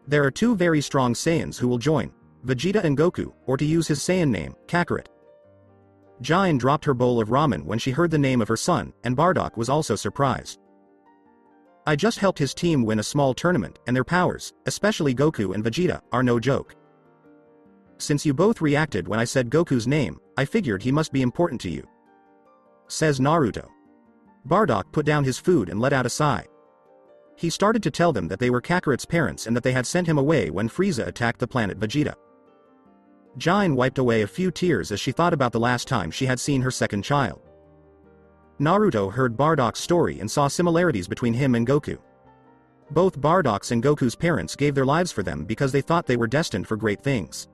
There are 2 very strong Saiyans who will join, Vegeta and Goku, or to use his Saiyan name, Kakarot. Jine dropped her bowl of ramen when she heard the name of her son, and Bardock was also surprised. "I just helped his team win a small tournament, and their powers, especially Goku and Vegeta, are no joke. Since you both reacted when I said Goku's name, I figured he must be important to you," says Naruto. Bardock put down his food and let out a sigh. He started to tell them that they were Kakarot's parents and that they had sent him away when Frieza attacked the planet Vegeta. Jine wiped away a few tears as she thought about the last time she had seen her second child. Naruto heard Bardock's story and saw similarities between him and Goku. Both Bardock's and Goku's parents gave their lives for them because they thought they were destined for great things.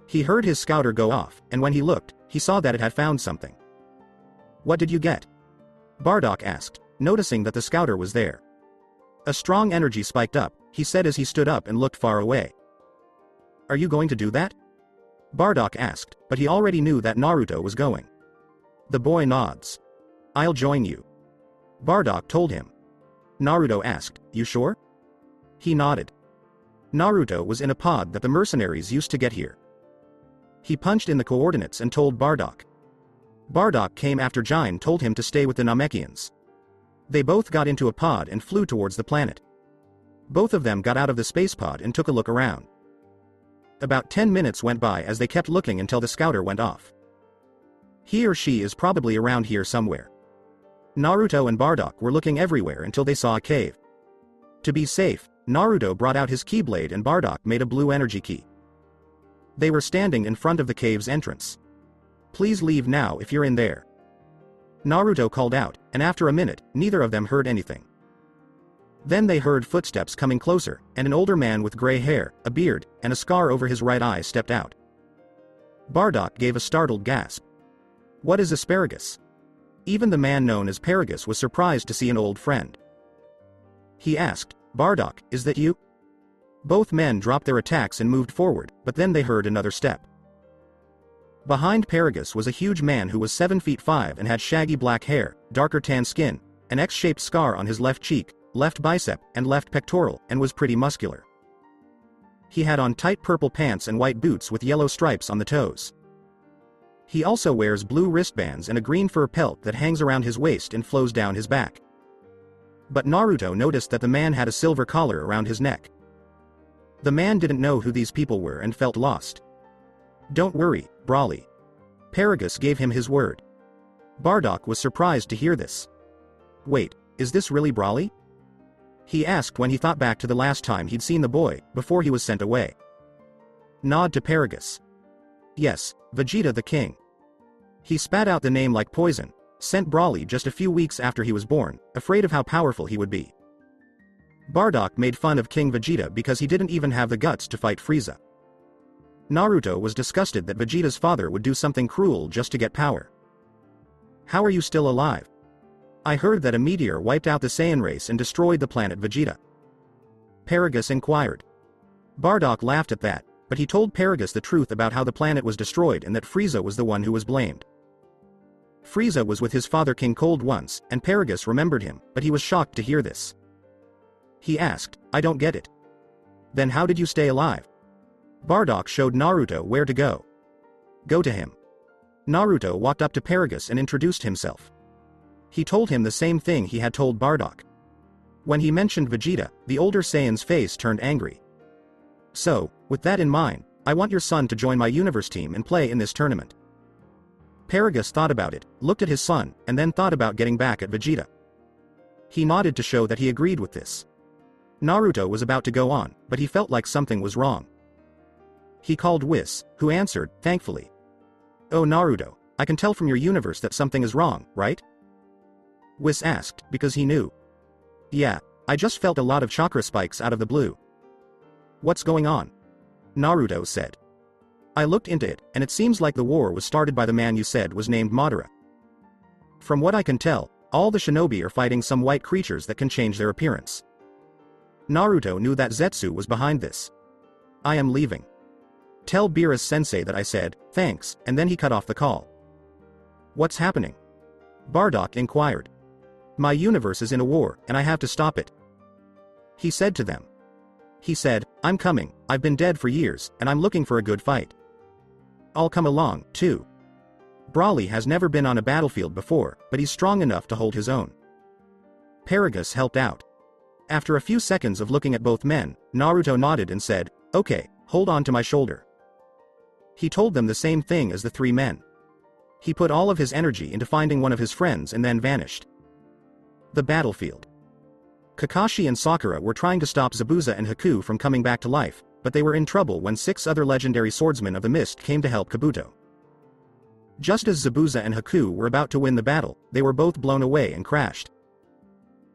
He heard his scouter go off, and when he looked, he saw that it had found something. "What did you get?" Bardock asked, noticing that the scouter was there. A strong energy spiked up, he said as he stood up and looked far away. "Are you going to do that?" Bardock asked, but he already knew that Naruto was going. The boy nods. "I'll join you," Bardock told him. Naruto asked, "You sure?" He nodded. Naruto was in a pod that the mercenaries used to get here. He punched in the coordinates and told Bardock. Bardock came after Jine told him to stay with the Namekians. They both got into a pod and flew towards the planet. Both of them got out of the space pod and took a look around. About 10 minutes went by as they kept looking until the scouter went off. He or she is probably around here somewhere. Naruto and Bardock were looking everywhere until they saw a cave. To be safe, Naruto brought out his keyblade and Bardock made a blue energy key. They were standing in front of the cave's entrance. "Please leave now if you're in there," Naruto called out, and after a minute, neither of them heard anything. Then they heard footsteps coming closer, and an older man with gray hair, a beard, and a scar over his right eye stepped out. Bardock gave a startled gasp. What is asparagus? Even the man known as Paragus was surprised to see an old friend. He asked, Bardock, is that you? Both men dropped their attacks and moved forward, but then they heard another step. Behind Paragus was a huge man who was 7 feet 5 and had shaggy black hair, darker tan skin, an X-shaped scar on his left cheek, left bicep, and left pectoral, and was pretty muscular. He had on tight purple pants and white boots with yellow stripes on the toes. He also wears blue wristbands and a green fur pelt that hangs around his waist and flows down his back. But Naruto noticed that the man had a silver collar around his neck. The man didn't know who these people were and felt lost. Don't worry, Brawly. Paragus gave him his word. Bardock was surprised to hear this. Wait, is this really Brawly? He asked when he thought back to the last time he'd seen the boy, before he was sent away. Nod to Paragus. Yes, Vegeta the king. He spat out the name like poison, sent Brawly just a few weeks after he was born, afraid of how powerful he would be. Bardock made fun of King Vegeta because he didn't even have the guts to fight Frieza. Naruto was disgusted that Vegeta's father would do something cruel just to get power. How are you still alive? I heard that a meteor wiped out the Saiyan race and destroyed the planet Vegeta. Paragus inquired. Bardock laughed at that, but he told Paragus the truth about how the planet was destroyed and that Frieza was the one who was blamed. Frieza was with his father King Cold once, and Paragus remembered him, but he was shocked to hear this. He asked, I don't get it. Then how did you stay alive? Bardock showed Naruto where to go. Go to him. Naruto walked up to Paragus and introduced himself. He told him the same thing he had told Bardock. When he mentioned Vegeta, the older Saiyan's face turned angry. So, with that in mind, I want your son to join my universe team and play in this tournament. Paragus thought about it, looked at his son, and then thought about getting back at Vegeta. He nodded to show that he agreed with this. Naruto was about to go on, but he felt like something was wrong. He called Whis, who answered, thankfully. Oh Naruto, I can tell from your universe that something is wrong, right? Whis asked, because he knew. Yeah, I just felt a lot of chakra spikes out of the blue. What's going on? Naruto said. I looked into it, and it seems like the war was started by the man you said was named Madara. From what I can tell, all the shinobi are fighting some white creatures that can change their appearance. Naruto knew that Zetsu was behind this. I am leaving. Tell Beerus sensei that I said, thanks, and then he cut off the call. What's happening? Bardock inquired. My universe is in a war, and I have to stop it. He said to them. He said, I'm coming, I've been dead for years, and I'm looking for a good fight. I'll come along, too. Brawly has never been on a battlefield before, but he's strong enough to hold his own. Paragus helped out. After a few seconds of looking at both men, Naruto nodded and said, okay, hold on to my shoulder. He told them the same thing as the three men. He put all of his energy into finding one of his friends and then vanished. The battlefield. Kakashi and Sakura were trying to stop Zabuza and Haku from coming back to life, but they were in trouble when 6 other legendary swordsmen of the mist came to help Kabuto. Just as Zabuza and Haku were about to win the battle, they were both blown away and crashed.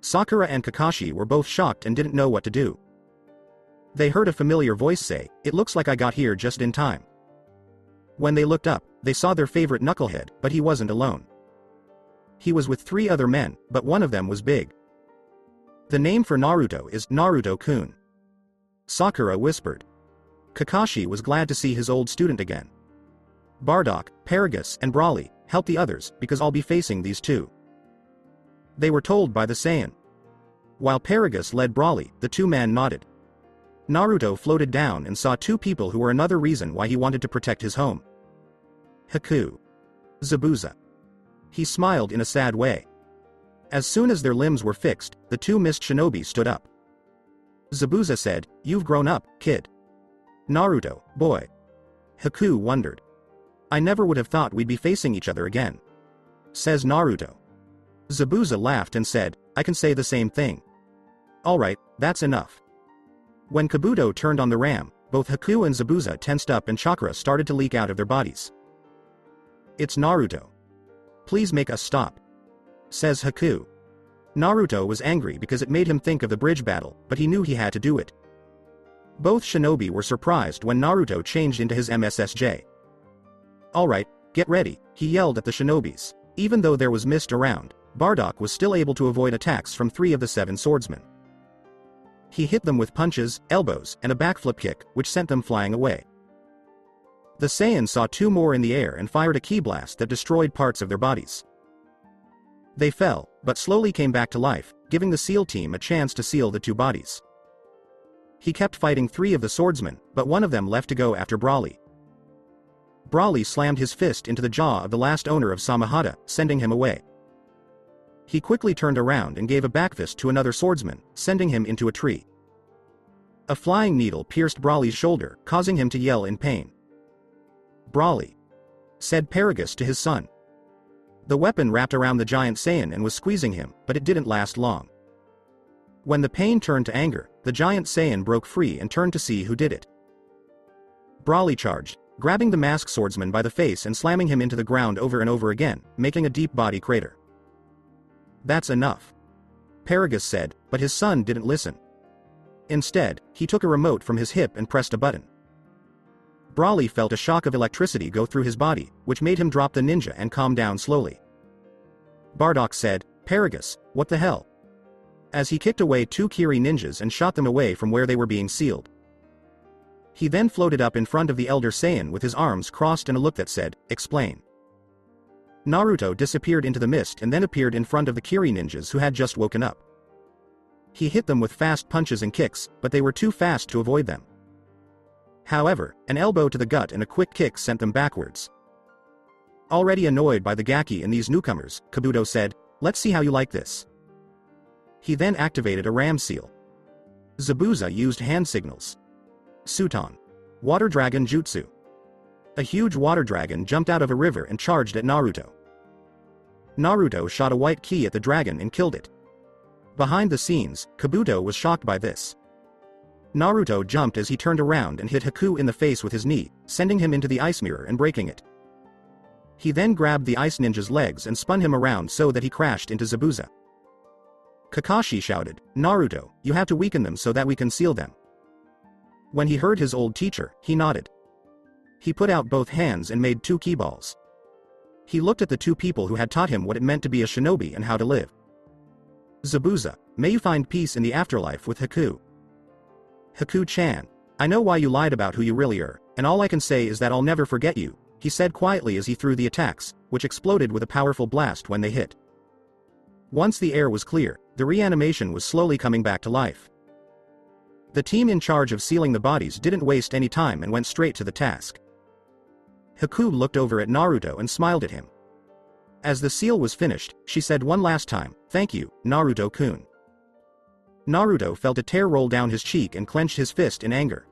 Sakura and Kakashi were both shocked and didn't know what to do. They heard a familiar voice say, it looks like I got here just in time. When they looked up, they saw their favorite knucklehead, but he wasn't alone. He was with 3 other men, but one of them was big. The name for Naruto is Naruto-kun. Sakura whispered. Kakashi was glad to see his old student again. Bardock, Paragus, and Brawly helped the others because I'll be facing these 2. They were told by the Saiyan. While Paragus led Brawly, the 2 men nodded. Naruto floated down and saw 2 people who were another reason why he wanted to protect his home. Haku. Zabuza. He smiled in a sad way. As soon as their limbs were fixed, the 2 mist shinobi stood up. Zabuza said, you've grown up, kid. Naruto, boy. Haku wondered. I never would have thought we'd be facing each other again. Says Naruto. Zabuza laughed and said, I can say the same thing. Alright, that's enough. When Kabuto turned on the ram, both Haku and Zabuza tensed up and chakra started to leak out of their bodies. It's Naruto. Please make us stop. Says Haku. Naruto was angry because it made him think of the bridge battle, but he knew he had to do it. Both shinobi were surprised when Naruto changed into his MSSJ. "Alright, get ready," he yelled at the shinobis. Even though there was mist around, Bardock was still able to avoid attacks from 3 of the 7 swordsmen. He hit them with punches, elbows, and a backflip kick, which sent them flying away. The Saiyans saw 2 more in the air and fired a ki blast that destroyed parts of their bodies. They fell, but slowly came back to life, giving the SEAL team a chance to seal the 2 bodies. He kept fighting 3 of the swordsmen, but one of them left to go after Broly. Broly slammed his fist into the jaw of the last owner of Samahata, sending him away. He quickly turned around and gave a backfist to another swordsman, sending him into a tree. A flying needle pierced Broly's shoulder, causing him to yell in pain. "Broly," said Paragus to his son. The weapon wrapped around the giant Saiyan and was squeezing him, but it didn't last long. When the pain turned to anger, the giant Saiyan broke free and turned to see who did it. Broly charged, grabbing the masked swordsman by the face and slamming him into the ground over and over again, making a deep body crater. "That's enough," Paragus said, but his son didn't listen. Instead, he took a remote from his hip and pressed a button. Broly felt a shock of electricity go through his body, which made him drop the ninja and calm down slowly. Bardock said, "Paragus, what the hell?" as he kicked away 2 Kiri ninjas and shot them away from where they were being sealed. He then floated up in front of the Elder Saiyan with his arms crossed and a look that said, "Explain." Naruto disappeared into the mist and then appeared in front of the Kiri ninjas who had just woken up. He hit them with fast punches and kicks, but they were too fast to avoid them. However, an elbow to the gut and a quick kick sent them backwards. Already annoyed by the Gaki and these newcomers, Kabuto said, "Let's see how you like this." He then activated a ram seal. Zabuza used hand signals. Suton. Water Dragon Jutsu. A huge water dragon jumped out of a river and charged at Naruto. Naruto shot a white ki at the dragon and killed it. Behind the scenes, Kabuto was shocked by this. Naruto jumped as he turned around and hit Haku in the face with his knee, sending him into the ice mirror and breaking it. He then grabbed the ice ninja's legs and spun him around so that he crashed into Zabuza. Kakashi shouted, "Naruto, you have to weaken them so that we can seal them." When he heard his old teacher, he nodded. He put out both hands and made 2 ki balls. He looked at the 2 people who had taught him what it meant to be a shinobi and how to live. "Zabuza, may you find peace in the afterlife with Haku." "Haku-chan, I know why you lied about who you really are, and all I can say is that I'll never forget you," he said quietly as he threw the attacks, which exploded with a powerful blast when they hit. Once the air was clear, the reanimation was slowly coming back to life. The team in charge of sealing the bodies didn't waste any time and went straight to the task. Haku looked over at Naruto and smiled at him. As the seal was finished, she said one last time, "Thank you, Naruto-kun." Naruto felt a tear roll down his cheek and clenched his fist in anger.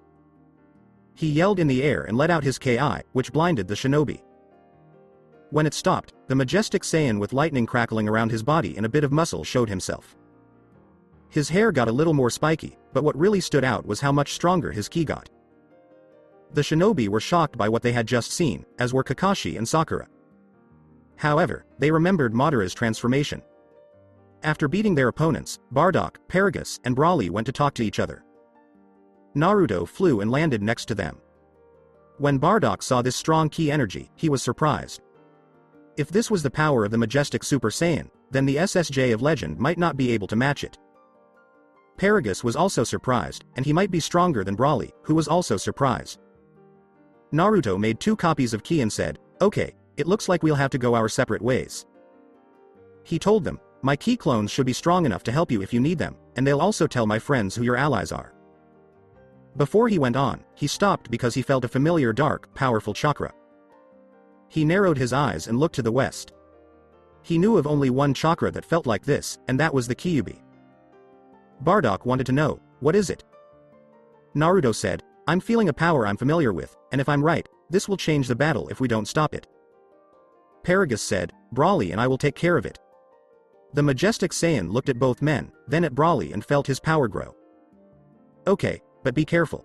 He yelled in the air and let out his Ki, which blinded the shinobi. When it stopped, the majestic Saiyan with lightning crackling around his body and a bit of muscle showed himself. His hair got a little more spiky, but what really stood out was how much stronger his ki got. The shinobi were shocked by what they had just seen, as were Kakashi and Sakura. However, they remembered Madara's transformation. After beating their opponents, Bardock, Paragus, and Broly went to talk to each other. Naruto flew and landed next to them. When Bardock saw this strong ki energy, he was surprised. If this was the power of the majestic Super Saiyan, then the SSJ of Legend might not be able to match it. Paragus was also surprised, and he might be stronger than Broly, who was also surprised. Naruto made 2 copies of ki and said, "Okay, it looks like we'll have to go our separate ways." He told them, "My ki clones should be strong enough to help you if you need them, and they'll also tell my friends who your allies are." Before he went on, he stopped because he felt a familiar dark, powerful chakra. He narrowed his eyes and looked to the west. He knew of only one chakra that felt like this, and that was the Kyubi. Bardock wanted to know, "What is it?" Naruto said, "I'm feeling a power I'm familiar with, and if I'm right, this will change the battle if we don't stop it." Paragus said, "Broly and I will take care of it." The majestic Saiyan looked at both men, then at Broly and felt his power grow. "Okay, but be careful.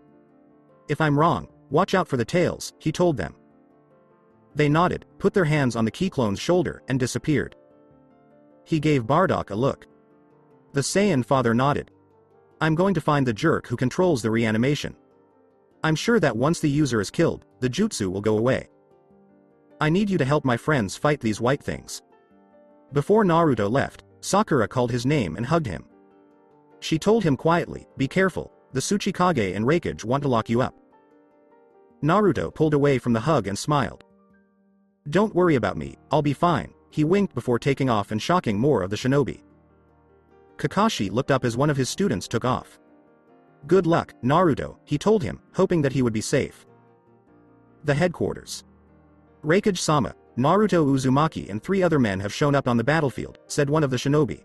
If I'm wrong, watch out for the tails," he told them. They nodded, put their hands on the ki clone's shoulder, and disappeared. He gave Bardock a look. The Saiyan father nodded. I'm going to find the jerk who controls the reanimation. I'm sure that once the user is killed, the jutsu will go away. I need you to help my friends fight these white things. Before Naruto left, Sakura called his name and hugged him. She told him quietly, be careful, the Tsuchikage and Raikage want to lock you up. Naruto pulled away from the hug and smiled. Don't worry about me, I'll be fine, he winked before taking off and shocking more of the shinobi. Kakashi looked up as one of his students took off. Good luck, Naruto, he told him, hoping that he would be safe. The headquarters. Raikage-sama, Naruto Uzumaki and 3 other men have shown up on the battlefield, said one of the shinobi.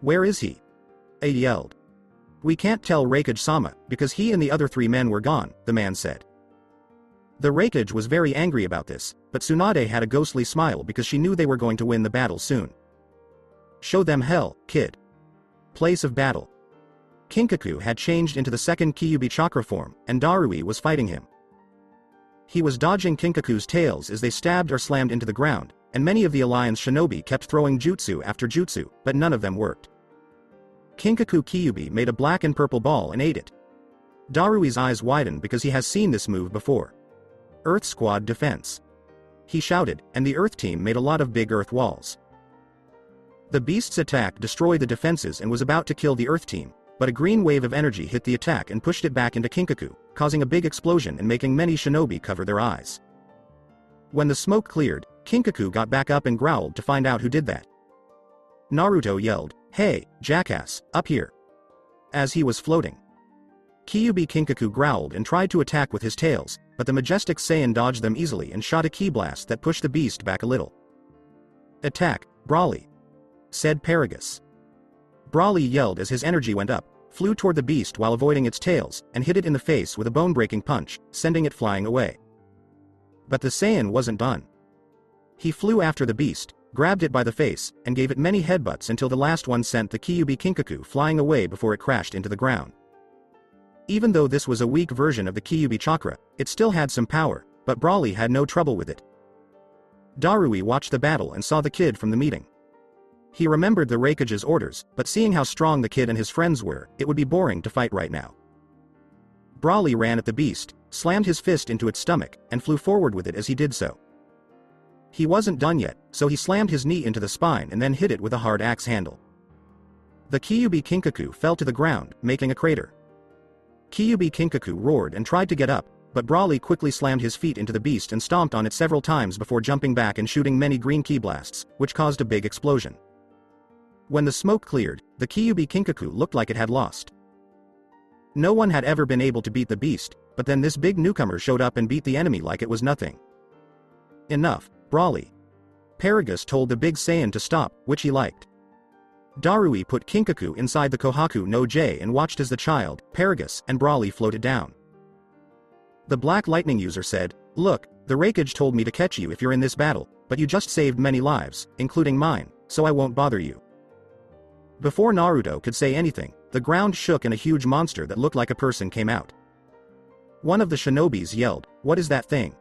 Where is he? I yelled. We can't tell Raikage-sama, because he and the other 3 men were gone, the man said. The Raikage was very angry about this, but Tsunade had a ghostly smile because she knew they were going to win the battle soon. Show them hell, kid. Place of battle. Kinkaku had changed into the second Kyubi chakra form, and Darui was fighting him. He was dodging Kinkaku's tails as they stabbed or slammed into the ground, and many of the Alliance shinobi kept throwing jutsu after jutsu, but none of them worked. Kinkaku Kyubi made a black and purple ball and ate it. Darui's eyes widened because he has seen this move before. Earth Squad Defense. He shouted, and the Earth team made a lot of big earth walls. The beast's attack destroyed the defenses and was about to kill the Earth team, but a green wave of energy hit the attack and pushed it back into Kinkaku, causing a big explosion and making many shinobi cover their eyes. When the smoke cleared, Kinkaku got back up and growled to find out who did that. Naruto yelled, "Hey, jackass, up here!" as he was floating. Kyubi Kinkaku growled and tried to attack with his tails, but the majestic Saiyan dodged them easily and shot a ki blast that pushed the beast back a little. "Attack, Brawly!" said Paragus. Brawly yelled as his energy went up, flew toward the beast while avoiding its tails, and hit it in the face with a bone-breaking punch, sending it flying away. But the Saiyan wasn't done. He flew after the beast, grabbed it by the face, and gave it many headbutts until the last one sent the Kyubi Kinkaku flying away before it crashed into the ground. Even though this was a weak version of the Kyubi chakra, it still had some power, but Brawly had no trouble with it. Darui watched the battle and saw the kid from the meeting. He remembered the Raikage's orders, but seeing how strong the kid and his friends were, it would be boring to fight right now. Brawly ran at the beast, slammed his fist into its stomach, and flew forward with it as he did so. He wasn't done yet, so he slammed his knee into the spine and then hit it with a hard axe handle. The Kyubi Kinkaku fell to the ground, making a crater. Kyubi Kinkaku roared and tried to get up, but Brawly quickly slammed his feet into the beast and stomped on it several times before jumping back and shooting many green ki blasts, which caused a big explosion. When the smoke cleared, the Kyubi Kinkaku looked like it had lost. No one had ever been able to beat the beast, but then this big newcomer showed up and beat the enemy like it was nothing. Enough, Brawly. Paragus told the big Saiyan to stop, which he liked. Darui put Kinkaku inside the Kohaku no J and watched as the child, Paragus, and Brawly floated down. The Black Lightning user said, "Look, the Raikage told me to catch you if you're in this battle, but you just saved many lives, including mine, so I won't bother you." Before Naruto could say anything, the ground shook and a huge monster that looked like a person came out. One of the shinobis yelled, "What is that thing?"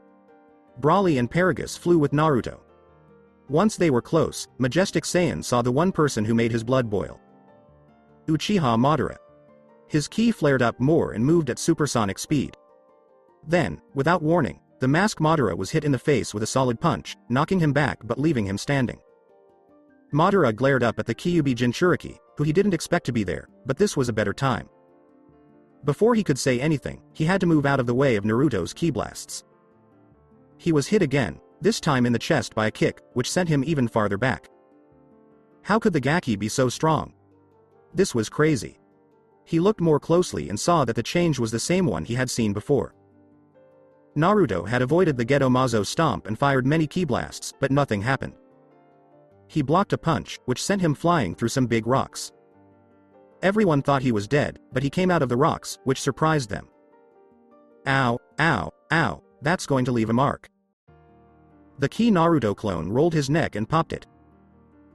Brawly and Paragus flew with Naruto. Once they were close, Majestic Saiyan saw the one person who made his blood boil. Uchiha Madara. His ki flared up more and moved at supersonic speed. Then, without warning, the masked Madara was hit in the face with a solid punch, knocking him back but leaving him standing. Madara glared up at the Kyubi Jinchuriki, who he didn't expect to be there, but this was a better time. Before he could say anything, he had to move out of the way of Naruto's ki blasts. He was hit again, this time in the chest by a kick, which sent him even farther back. How could the Gaki be so strong? This was crazy. He looked more closely and saw that the change was the same one he had seen before. Naruto had avoided the Gedo Mazo stomp and fired many ki blasts, but nothing happened. He blocked a punch, which sent him flying through some big rocks. Everyone thought he was dead, but he came out of the rocks, which surprised them. Ow, ow, ow, that's going to leave a mark. The Ki Naruto clone rolled his neck and popped it.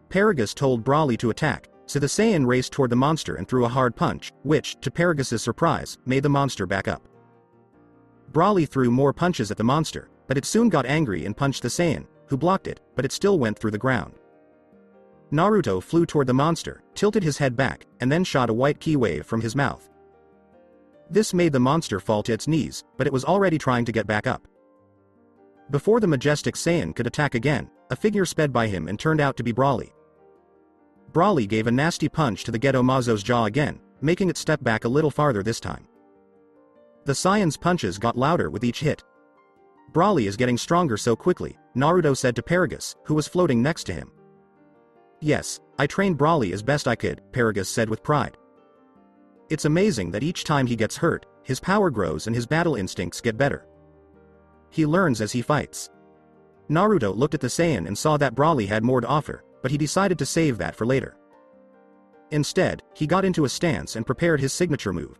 Paragus told Brawly to attack, so the Saiyan raced toward the monster and threw a hard punch, which, to Paragus's surprise, made the monster back up. Brawly threw more punches at the monster, but it soon got angry and punched the Saiyan, who blocked it, but it still went through the ground. Naruto flew toward the monster, tilted his head back, and then shot a white ki wave from his mouth. This made the monster fall to its knees, but it was already trying to get back up. Before the majestic Saiyan could attack again, a figure sped by him and turned out to be Broly. Broly gave a nasty punch to the Gedo Mazo's jaw again, making it step back a little farther this time. The Saiyan's punches got louder with each hit. Broly is getting stronger so quickly, Naruto said to Paragus, who was floating next to him. Yes, I trained Broly as best I could, Paragus said with pride. It's amazing that each time he gets hurt, his power grows and his battle instincts get better. He learns as he fights. Naruto looked at the Saiyan and saw that Broly had more to offer, but he decided to save that for later. Instead, he got into a stance and prepared his signature move.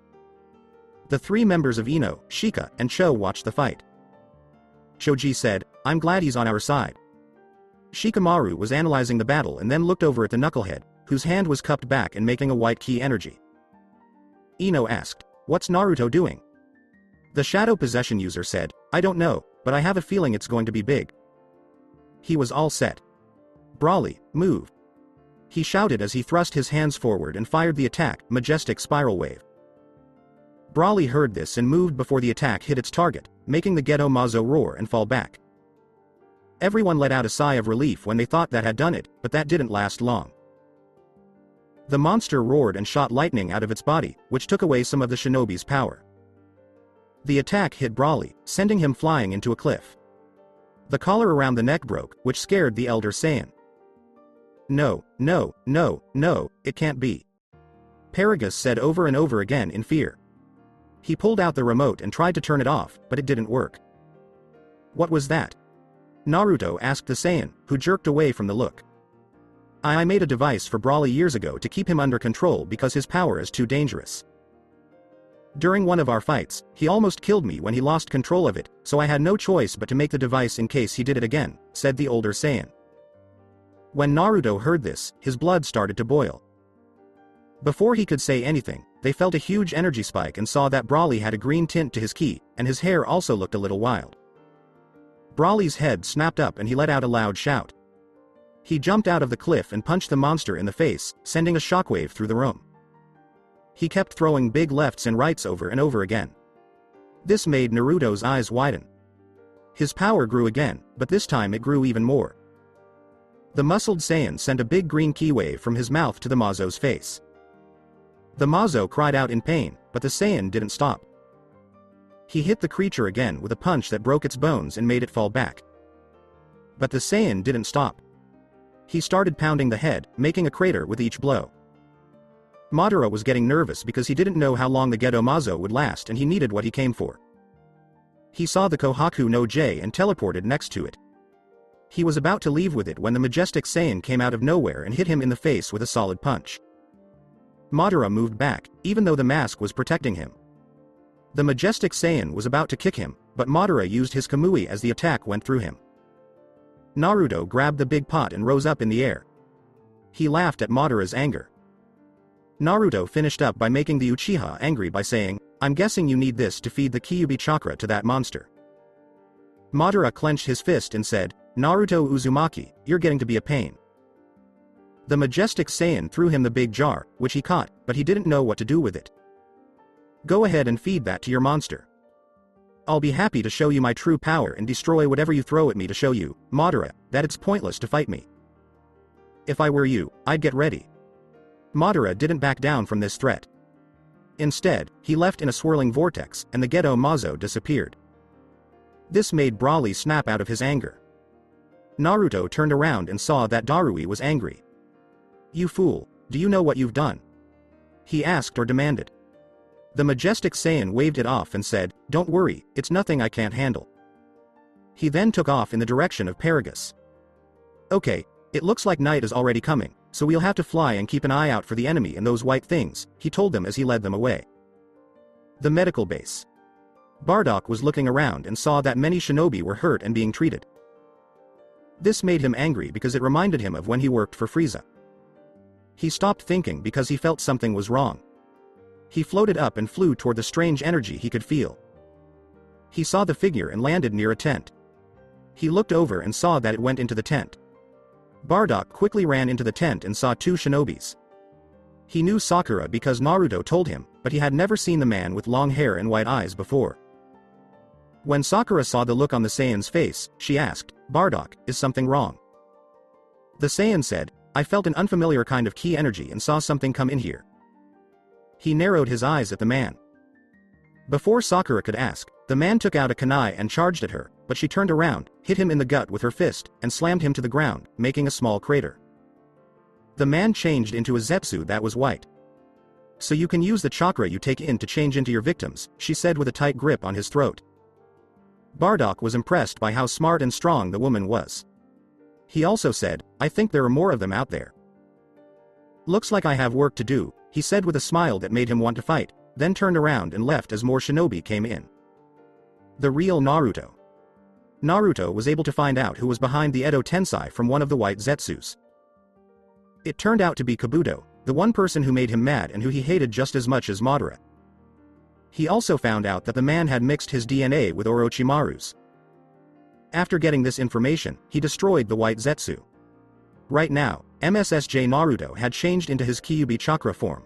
The three members of Ino, Shika, and Cho watched the fight. Choji said, "I'm glad he's on our side." Shikamaru was analyzing the battle and then looked over at the knucklehead, whose hand was cupped back and making a white ki energy. Ino asked, "What's Naruto doing?" The shadow possession user said, "I don't know, but I have a feeling it's going to be big." He was all set. "Broly, move!" He shouted as he thrust his hands forward and fired the attack, Majestic Spiral Wave. Broly heard this and moved before the attack hit its target, making the Gedo Mazo roar and fall back. Everyone let out a sigh of relief when they thought that had done it, but that didn't last long. The monster roared and shot lightning out of its body, which took away some of the shinobi's power. The attack hit Broly, sending him flying into a cliff. The collar around the neck broke, which scared the Elder Saiyan. "No, no, no, no, it can't be," Paragus said over and over again in fear. He pulled out the remote and tried to turn it off, but it didn't work. "What was that?" Naruto asked the Saiyan, who jerked away from the look. "I made a device for Broly years ago to keep him under control because his power is too dangerous. During one of our fights, he almost killed me when he lost control of it, so I had no choice but to make the device in case he did it again," said the older Saiyan. When Naruto heard this, his blood started to boil. Before he could say anything, they felt a huge energy spike and saw that Broly had a green tint to his ki, and his hair also looked a little wild. Broly's head snapped up and he let out a loud shout. He jumped out of the cliff and punched the monster in the face, sending a shockwave through the room. He kept throwing big lefts and rights over and over again. This made Naruto's eyes widen. His power grew again, but this time it grew even more. The muscled Saiyan sent a big green ki wave from his mouth to the Mazo's face. The Mazo cried out in pain, but the Saiyan didn't stop. He hit the creature again with a punch that broke its bones and made it fall back. But the Saiyan didn't stop. He started pounding the head, making a crater with each blow. Madara was getting nervous because he didn't know how long the Gedo Mazo would last and he needed what he came for. He saw the Kohaku no J and teleported next to it. He was about to leave with it when the majestic Saiyan came out of nowhere and hit him in the face with a solid punch. Madara moved back, even though the mask was protecting him. The majestic Saiyan was about to kick him, but Madara used his Kamui as the attack went through him. Naruto grabbed the big pot and rose up in the air. He laughed at Madara's anger. Naruto finished up by making the Uchiha angry by saying, "I'm guessing you need this to feed the Kyubi chakra to that monster." Madara clenched his fist and said, "Naruto Uzumaki, you're getting to be a pain." The majestic Saiyan threw him the big jar, which he caught, but he didn't know what to do with it. "Go ahead and feed that to your monster. I'll be happy to show you my true power and destroy whatever you throw at me to show you, Madara, that it's pointless to fight me. If I were you, I'd get ready." Madara didn't back down from this threat. Instead, he left in a swirling vortex, and the Gedo Mazo disappeared. This made Broly snap out of his anger. Naruto turned around and saw that Darui was angry. "You fool, do you know what you've done?" he asked or demanded. The majestic Saiyan waved it off and said, "Don't worry, it's nothing I can't handle." He then took off in the direction of Paragus. "Okay, it looks like night is already coming, so we'll have to fly and keep an eye out for the enemy and those white things," he told them as he led them away. The medical base. Bardock was looking around and saw that many shinobi were hurt and being treated. This made him angry because it reminded him of when he worked for Frieza. He stopped thinking because he felt something was wrong. He floated up and flew toward the strange energy he could feel. He saw the figure and landed near a tent. He looked over and saw that it went into the tent. Bardock quickly ran into the tent and saw two shinobis. He knew Sakura because Naruto told him, but he had never seen the man with long hair and white eyes before. When Sakura saw the look on the Saiyan's face, she asked, "Bardock, is something wrong?" The Saiyan said, "I felt an unfamiliar kind of ki energy and saw something come in here." He narrowed his eyes at the man. Before Sakura could ask, the man took out a kunai and charged at her, but she turned around, hit him in the gut with her fist, and slammed him to the ground, making a small crater. The man changed into a zetsu that was white. "So you can use the chakra you take in to change into your victims," she said with a tight grip on his throat. Bardock was impressed by how smart and strong the woman was. He also said, "I think there are more of them out there." "Looks like I have work to do," he said with a smile that made him want to fight, then turned around and left as more shinobi came in. The real Naruto. Naruto was able to find out who was behind the Edo Tensei from one of the white zetsus. It turned out to be Kabuto, the one person who made him mad and who he hated just as much as Madara. He also found out that the man had mixed his DNA with Orochimaru's. After getting this information, he destroyed the white zetsu. Right now, MSSJ Naruto had changed into his Kyubi chakra form.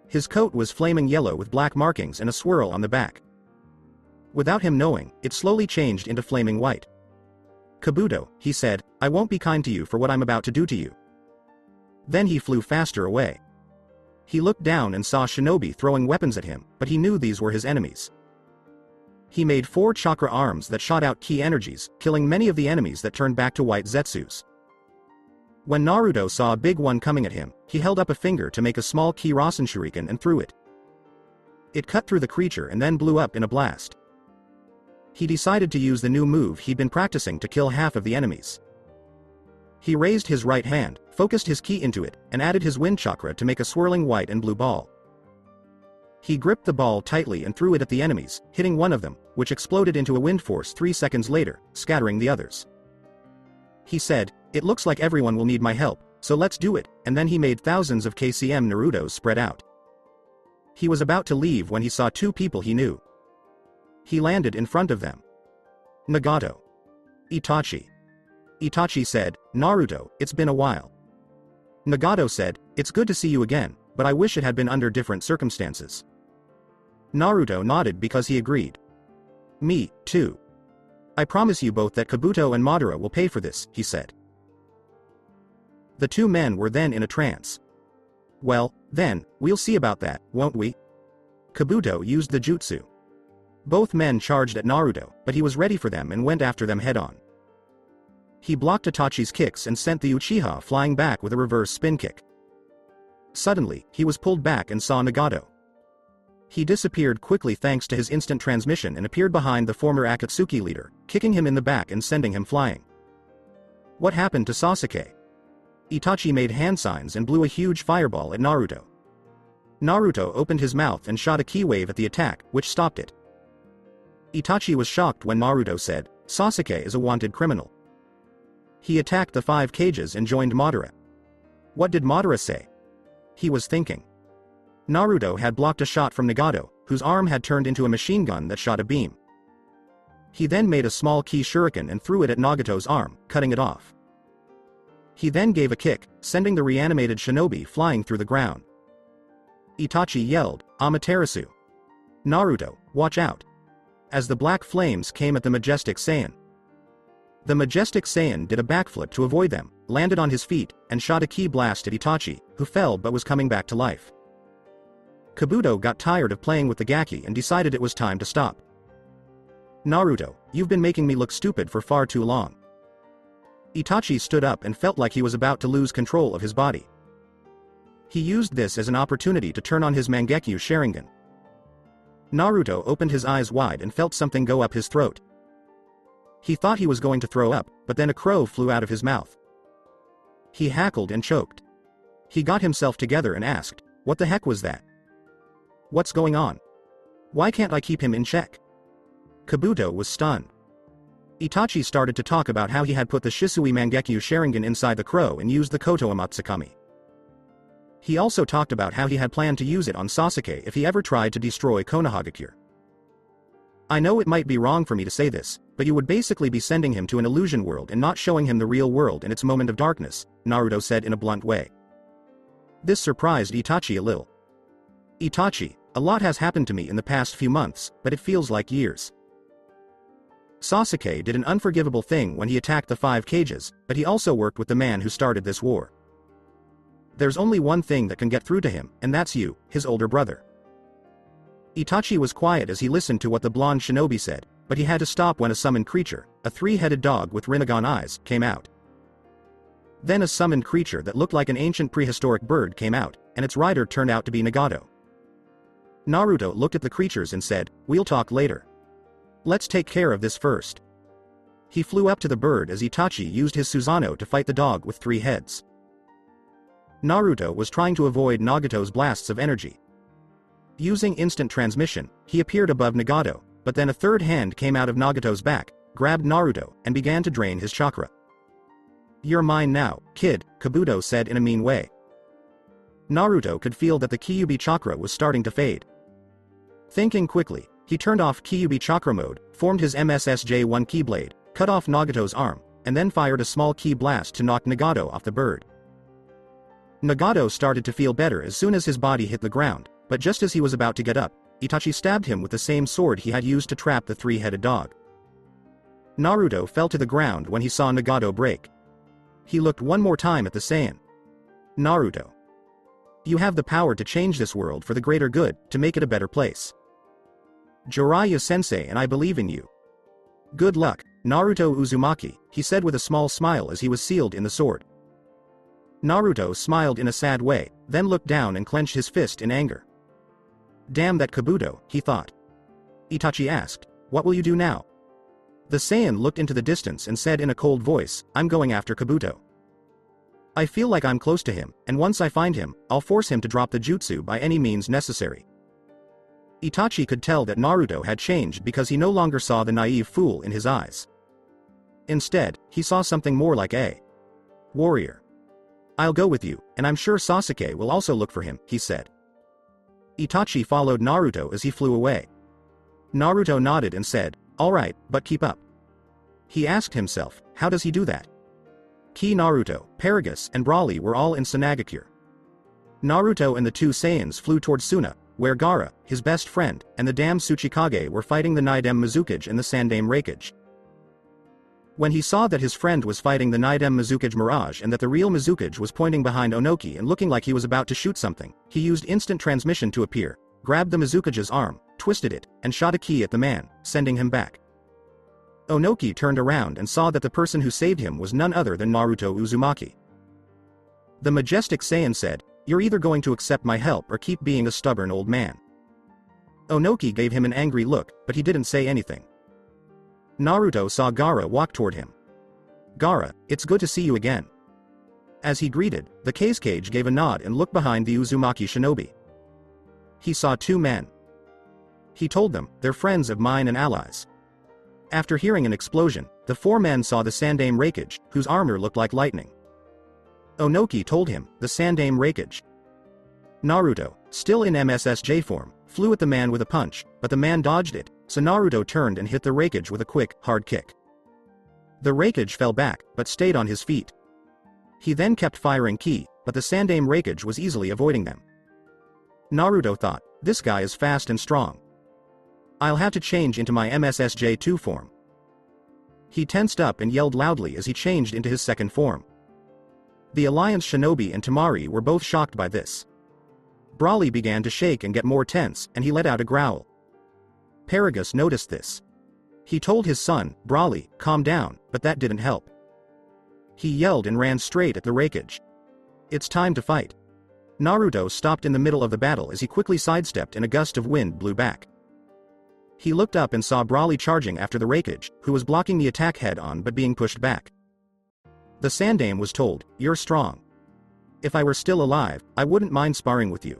His coat was flaming yellow with black markings and a swirl on the back. Without him knowing, it slowly changed into flaming white. "Kabuto," he said, "I won't be kind to you for what I'm about to do to you." Then he flew faster away. He looked down and saw shinobi throwing weapons at him, but he knew these were his enemies. He made 4 chakra arms that shot out ki energies, killing many of the enemies that turned back to white zetsus. When Naruto saw a big one coming at him, he held up a finger to make a small ki Rasen shuriken and threw it. It cut through the creature and then blew up in a blast. He decided to use the new move he'd been practicing to kill half of the enemies. He raised his right hand, focused his ki into it, and added his wind chakra to make a swirling white and blue ball. He gripped the ball tightly and threw it at the enemies, hitting one of them, which exploded into a wind force 3 seconds later, scattering the others. He said, "It looks like everyone will need my help, so let's do it," and then he made thousands of KCM Narutos spread out. He was about to leave when he saw 2 people he knew. He landed in front of them. Nagato. Itachi. Itachi said, "Naruto, it's been a while." Nagato said, "It's good to see you again, but I wish it had been under different circumstances." Naruto nodded because he agreed. "Me, too. I promise you both that Kabuto and Madara will pay for this," he said. The 2 men were then in a trance. "Well, then, we'll see about that, won't we?" Kabuto used the jutsu. Both men charged at Naruto, but he was ready for them and went after them head-on. He blocked Itachi's kicks and sent the Uchiha flying back with a reverse spin kick. Suddenly, he was pulled back and saw Nagato. He disappeared quickly thanks to his instant transmission and appeared behind the former Akatsuki leader, kicking him in the back and sending him flying. What happened to Sasuke? Itachi made hand signs and blew a huge fireball at Naruto. Naruto opened his mouth and shot a ki wave at the attack, which stopped it. Itachi was shocked when Naruto said, "Sasuke is a wanted criminal." He attacked the 5 cages and joined Madara. What did Madara say? He was thinking. Naruto had blocked a shot from Nagato, whose arm had turned into a machine gun that shot a beam. He then made a small ki shuriken and threw it at Nagato's arm, cutting it off. He then gave a kick, sending the reanimated shinobi flying through the ground. Itachi yelled, "Amaterasu! Naruto, watch out!" as the black flames came at the majestic Saiyan. The majestic Saiyan did a backflip to avoid them, landed on his feet, and shot a ki blast at Itachi, who fell but was coming back to life. Kabuto got tired of playing with the gaki and decided it was time to stop. "Naruto, you've been making me look stupid for far too long." Itachi stood up and felt like he was about to lose control of his body. He used this as an opportunity to turn on his Mangekyo Sharingan. Naruto opened his eyes wide and felt something go up his throat. He thought he was going to throw up, but then a crow flew out of his mouth. He hackled and choked. He got himself together and asked, "What the heck was that? What's going on? Why can't I keep him in check?" Kabuto was stunned. Itachi started to talk about how he had put the Shisui Mangekyo Sharingan inside the crow and used the Koto Amatsukami. He also talked about how he had planned to use it on Sasuke if he ever tried to destroy Konohagakure. I know it might be wrong for me to say this, but you would basically be sending him to an illusion world and not showing him the real world in its moment of darkness, Naruto said in a blunt way. This surprised Itachi a little. Itachi, a lot has happened to me in the past few months, but it feels like years. Sasuke did an unforgivable thing when he attacked the 5 cages, but he also worked with the man who started this war. There's only one thing that can get through to him, and that's you, his older brother. Itachi was quiet as he listened to what the blonde shinobi said, but he had to stop when a summoned creature, a 3-headed dog with Rinnegan eyes, came out. Then a summoned creature that looked like an ancient prehistoric bird came out, and its rider turned out to be Nagato. Naruto looked at the creatures and said, "We'll talk later. Let's take care of this first." He flew up to the bird as Itachi used his Susanoo to fight the dog with 3 heads. Naruto was trying to avoid Nagato's blasts of energy. Using instant transmission, he appeared above Nagato, but then a 3rd hand came out of Nagato's back, grabbed Naruto, and began to drain his chakra. "You're mine now, kid," Kabuto said in a mean way. Naruto could feel that the Kyubi chakra was starting to fade. Thinking quickly, he turned off Kyubi chakra mode, formed his MSSJ-1 keyblade, cut off Nagato's arm, and then fired a small ki blast to knock Nagato off the bird. Nagato started to feel better as soon as his body hit the ground, but just as he was about to get up, Itachi stabbed him with the same sword he had used to trap the 3-headed dog. Naruto fell to the ground when he saw Nagato break. He looked one more time at the Saiyan. "Naruto. You have the power to change this world for the greater good, to make it a better place. Jiraiya-sensei and I believe in you. Good luck, Naruto Uzumaki," he said with a small smile as he was sealed in the sword. Naruto smiled in a sad way, then looked down and clenched his fist in anger. "Damn that Kabuto," he thought. Itachi asked, "What will you do now?" The Saiyan looked into the distance and said in a cold voice, "I'm going after Kabuto. I feel like I'm close to him, and once I find him, I'll force him to drop the jutsu by any means necessary." Itachi could tell that Naruto had changed because he no longer saw the naive fool in his eyes. Instead, he saw something more like a warrior. "I'll go with you, and I'm sure Sasuke will also look for him," he said. Itachi followed Naruto as he flew away. Naruto nodded and said, "All right, but keep up." He asked himself, how does he do that? Ki Naruto, Paragus, and Broly were all in Tsunade. Naruto and the 2 Saiyans flew toward Suna, where Gaara, his best friend, and the Dam Tsuchikage were fighting the Naidem Mizukage and the Sandame Raikage. When he saw that his friend was fighting the Naidem Mizukage Mirage and that the real Mizukage was pointing behind Onoki and looking like he was about to shoot something, he used instant transmission to appear, grabbed the Mizukage's arm, twisted it, and shot a ki at the man, sending him back. Onoki turned around and saw that the person who saved him was none other than Naruto Uzumaki. The majestic Saiyan said, "You're either going to accept my help or keep being a stubborn old man." Onoki gave him an angry look, but he didn't say anything. Naruto saw Gaara walk toward him. "Gaara, it's good to see you again." As he greeted, the Kazekage gave a nod and looked behind the Uzumaki shinobi. He saw 2 men. He told them, "They're friends of mine and allies." After hearing an explosion, the 4 men saw the Sandame Raikage, whose armor looked like lightning. Onoki told him, "The Sandame Raikage." Naruto, still in MSSJ form, flew at the man with a punch, but the man dodged it, so Naruto turned and hit the Raikage with a quick, hard kick. The Raikage fell back, but stayed on his feet. He then kept firing ki, but the Sandame Raikage was easily avoiding them. Naruto thought, "This guy is fast and strong. I'll have to change into my MSSJ2 form." He tensed up and yelled loudly as he changed into his second form. The Alliance Shinobi and Temari were both shocked by this. Broly began to shake and get more tense, and he let out a growl. Paragus noticed this. He told his son, "Broly, calm down," but that didn't help. He yelled and ran straight at the Raikage. "It's time to fight." Naruto stopped in the middle of the battle as he quickly sidestepped and a gust of wind blew back. He looked up and saw Broly charging after the Raikage, who was blocking the attack head-on but being pushed back. The Sandame was told, "You're strong. If I were still alive, I wouldn't mind sparring with you."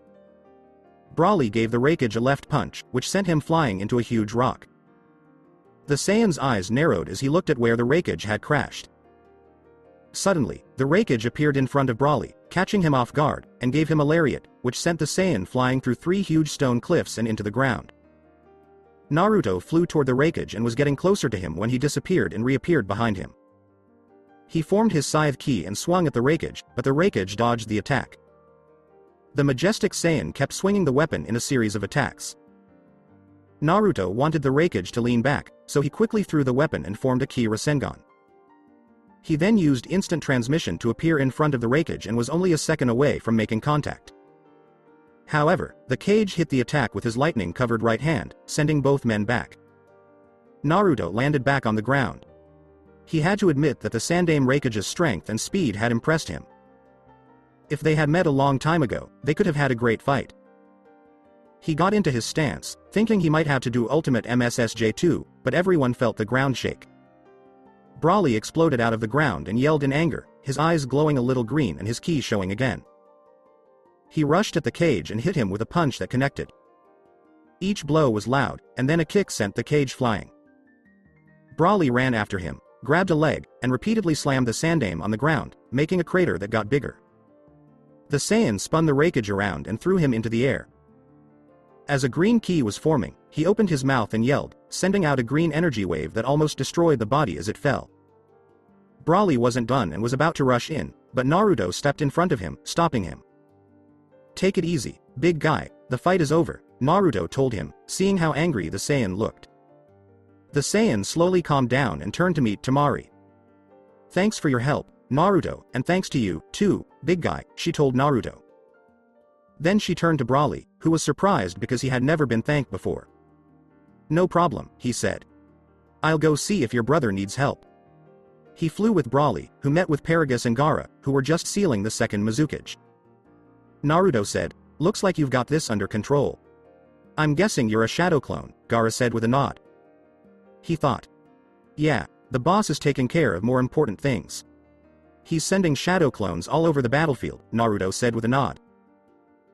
Broly gave the Raikage a left punch, which sent him flying into a huge rock. The Saiyan's eyes narrowed as he looked at where the Raikage had crashed. Suddenly, the Raikage appeared in front of Broly, catching him off guard, and gave him a lariat, which sent the Saiyan flying through 3 huge stone cliffs and into the ground. Naruto flew toward the Raikage and was getting closer to him when he disappeared and reappeared behind him. He formed his scythe ki and swung at the Raikage, but the Raikage dodged the attack. The majestic Saiyan kept swinging the weapon in a series of attacks. Naruto wanted the Raikage to lean back, so he quickly threw the weapon and formed a ki Rasengan. He then used instant transmission to appear in front of the Raikage and was only a second away from making contact. However, the Kage hit the attack with his lightning-covered right hand, sending both men back. Naruto landed back on the ground. He had to admit that the Sandaime Raikage's strength and speed had impressed him. If they had met a long time ago, they could have had a great fight. He got into his stance, thinking he might have to do ultimate MSSJ2, but everyone felt the ground shake. Broly exploded out of the ground and yelled in anger, his eyes glowing a little green and his ki showing again. He rushed at the Kage and hit him with a punch that connected. Each blow was loud, and then a kick sent the Kage flying. Broly ran after him, grabbed a leg, and repeatedly slammed the Sandaime on the ground, making a crater that got bigger. The Saiyan spun the Raikage around and threw him into the air. As a green ki was forming, he opened his mouth and yelled, sending out a green energy wave that almost destroyed the body as it fell. Broly wasn't done and was about to rush in, but Naruto stepped in front of him, stopping him. "Take it easy, big guy, the fight is over," Naruto told him, seeing how angry the Saiyan looked. The Saiyan slowly calmed down and turned to meet Temari. "Thanks for your help, Naruto, and thanks to you, too, big guy," she told Naruto. Then she turned to Broly, who was surprised because he had never been thanked before. "No problem," he said. "I'll go see if your brother needs help." He flew with Broly, who met with Paragus and Gaara, who were just sealing the second Mizukage. Naruto said, "Looks like you've got this under control." "I'm guessing you're a shadow clone," Gaara said with a nod. He thought. "Yeah, the boss is taking care of more important things. He's sending shadow clones all over the battlefield," Naruto said with a nod.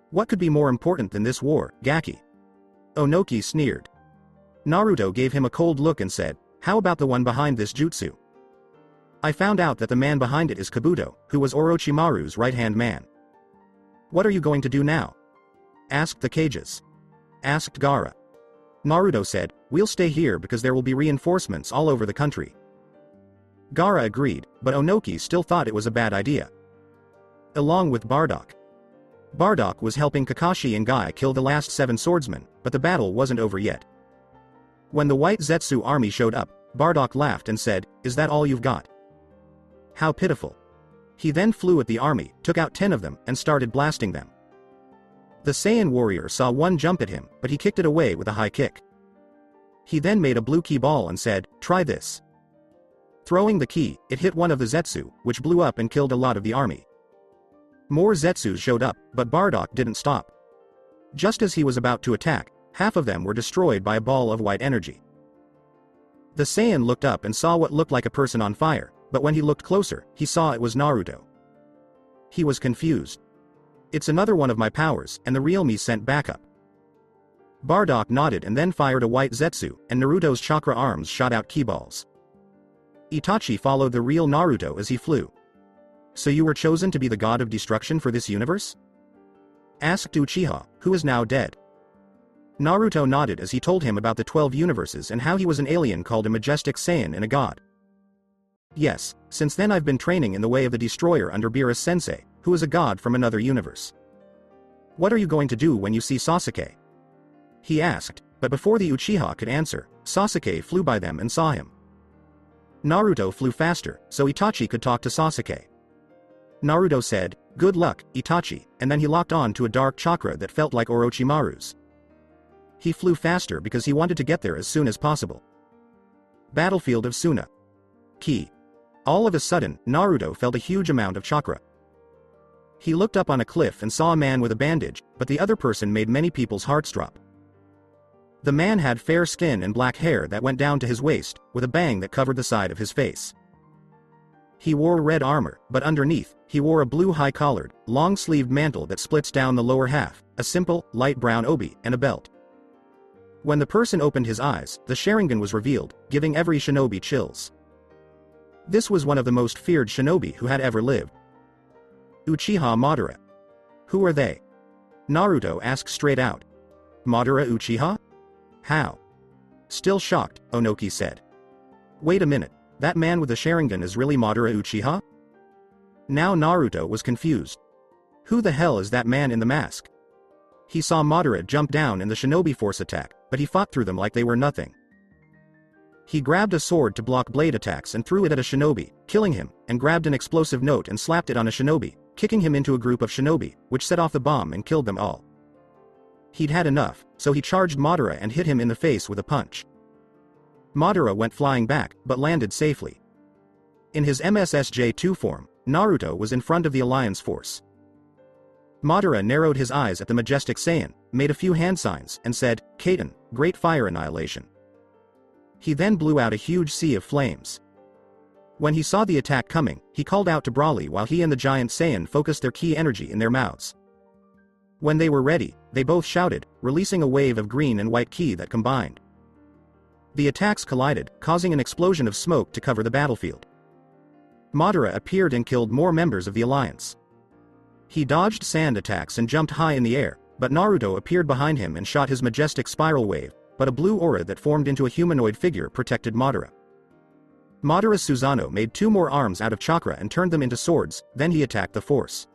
"What could be more important than this war, Gaki?" Onoki sneered. Naruto gave him a cold look and said, "How about the one behind this jutsu? I found out that the man behind it is Kabuto, who was Orochimaru's right-hand man." "What are you going to do now?" asked the Kages. Asked Gaara. Naruto said, "We'll stay here because there will be reinforcements all over the country." Gaara agreed, but Onoki still thought it was a bad idea. Along with Bardock. Bardock was helping Kakashi and Guy kill the last 7 swordsmen, but the battle wasn't over yet. When the White Zetsu army showed up, Bardock laughed and said, "Is that all you've got? How pitiful." He then flew at the army, took out 10 of them, and started blasting them. The Saiyan warrior saw one jump at him, but he kicked it away with a high kick. He then made a blue ki ball and said, "Try this." Throwing the ki, it hit one of the Zetsu, which blew up and killed a lot of the army. More Zetsus showed up, but Bardock didn't stop. Just as he was about to attack, half of them were destroyed by a ball of white energy. The Saiyan looked up and saw what looked like a person on fire, but when he looked closer, he saw it was Naruto. He was confused. "It's another one of my powers, and the real me sent backup." Bardock nodded and then fired a white Zetsu, and Naruto's chakra arms shot out ki balls. Itachi followed the real Naruto as he flew. "So you were chosen to be the god of destruction for this universe?" asked Uchiha, who is now dead. Naruto nodded as he told him about the 12 universes and how he was an alien called a majestic Saiyan and a god. "Yes, since then I've been training in the way of the destroyer under Beerus sensei, who is a god from another universe." "What are you going to do when you see Sasuke?" he asked, but before the Uchiha could answer, Sasuke flew by them and saw him. Naruto flew faster, so Itachi could talk to Sasuke. Naruto said, "Good luck, Itachi," and then he locked on to a dark chakra that felt like Orochimaru's. He flew faster because he wanted to get there as soon as possible. Battlefield of Suna. Ki. All of a sudden, Naruto felt a huge amount of chakra. He looked up on a cliff and saw a man with a bandage, but the other person made many people's hearts drop. The man had fair skin and black hair that went down to his waist, with a bang that covered the side of his face. He wore red armor, but underneath, he wore a blue high-collared, long-sleeved mantle that splits down the lower half, a simple, light brown obi, and a belt. When the person opened his eyes, the Sharingan was revealed, giving every shinobi chills. This was one of the most feared shinobi who had ever lived. Uchiha Madara. Who are they? Naruto asked straight out. Madara Uchiha? How? Still shocked, Onoki said. Wait a minute, that man with the Sharingan is really Madara Uchiha? Now Naruto was confused. Who the hell is that man in the mask? He saw Madara jump down in the shinobi force attack, but he fought through them like they were nothing. He grabbed a sword to block blade attacks and threw it at a shinobi, killing him, and grabbed an explosive note and slapped it on a shinobi, kicking him into a group of shinobi, which set off the bomb and killed them all. He'd had enough, so he charged Madara and hit him in the face with a punch. Madara went flying back, but landed safely. In his MSSJ2 form, Naruto was in front of the Alliance force. Madara narrowed his eyes at the majestic Saiyan, made a few hand signs, and said, "Kaiten, great fire annihilation." He then blew out a huge sea of flames. When he saw the attack coming, he called out to Broly while he and the giant Saiyan focused their ki energy in their mouths. When they were ready, they both shouted, releasing a wave of green and white ki that combined. The attacks collided, causing an explosion of smoke to cover the battlefield. Madara appeared and killed more members of the Alliance. He dodged sand attacks and jumped high in the air, but Naruto appeared behind him and shot his majestic spiral wave, but a blue aura that formed into a humanoid figure protected Madara. Madara's Susanoo made 2 more arms out of chakra and turned them into swords, then he attacked the force.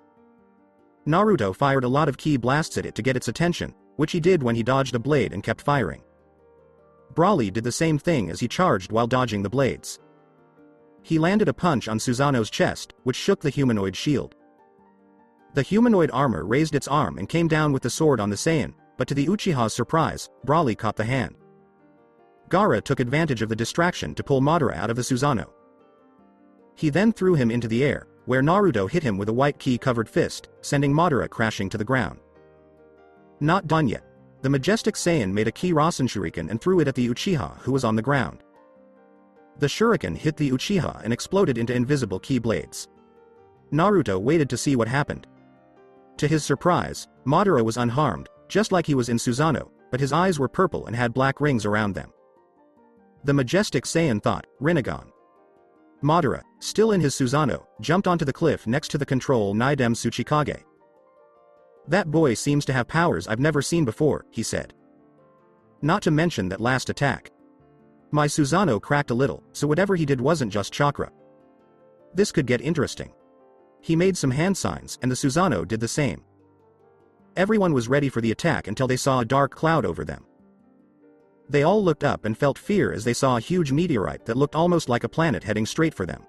Naruto fired a lot of ki blasts at it to get its attention, which he did when he dodged a blade and kept firing. Broly did the same thing as he charged while dodging the blades. He landed a punch on Susanoo's chest, which shook the humanoid shield. The humanoid armor raised its arm and came down with the sword on the Saiyan, but to the Uchiha's surprise, Broly caught the hand. Gaara took advantage of the distraction to pull Madara out of the Susanoo. He then threw him into the air, where Naruto hit him with a white ki-covered fist, sending Madara crashing to the ground. Not done yet. The majestic Saiyan made a ki Rasen shuriken and threw it at the Uchiha who was on the ground. The shuriken hit the Uchiha and exploded into invisible ki blades. Naruto waited to see what happened. To his surprise, Madara was unharmed, just like he was in Susanoo, but his eyes were purple and had black rings around them. The majestic Saiyan thought, Rinnegan. Madara, still in his Susanoo, jumped onto the cliff next to the control Nidem Tsuchikage. That boy seems to have powers I've never seen before, he said. Not to mention that last attack. My Susanoo cracked a little, so whatever he did wasn't just chakra. This could get interesting. He made some hand signs and the Susanoo did the same. Everyone was ready for the attack until they saw a dark cloud over them. They all looked up and felt fear as they saw a huge meteorite that looked almost like a planet heading straight for them.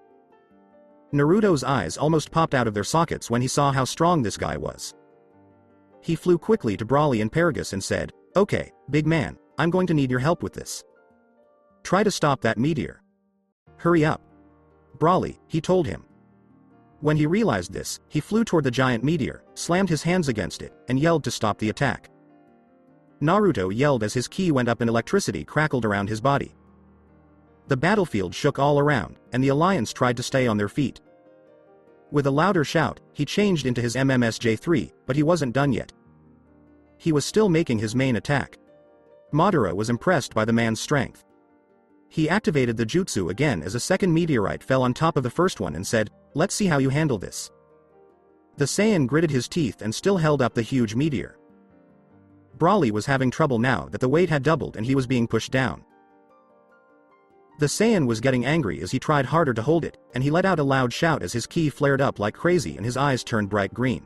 Naruto's eyes almost popped out of their sockets when he saw how strong this guy was. He flew quickly to Broly and Beerus and said, "Okay, big man, I'm going to need your help with this. Try to stop that meteor. Hurry up." Broly, he told him. When he realized this, he flew toward the giant meteor, slammed his hands against it, and yelled to stop the attack. Naruto yelled as his ki went up and electricity crackled around his body. The battlefield shook all around, and the Alliance tried to stay on their feet. With a louder shout, he changed into his MMSJ3, but he wasn't done yet. He was still making his main attack. Madara was impressed by the man's strength. He activated the jutsu again as a second meteorite fell on top of the first one and said, "Let's see how you handle this." The Saiyan gritted his teeth and still held up the huge meteor. Broly was having trouble now that the weight had doubled and he was being pushed down. The Saiyan was getting angry as he tried harder to hold it, and he let out a loud shout as his ki flared up like crazy and his eyes turned bright green.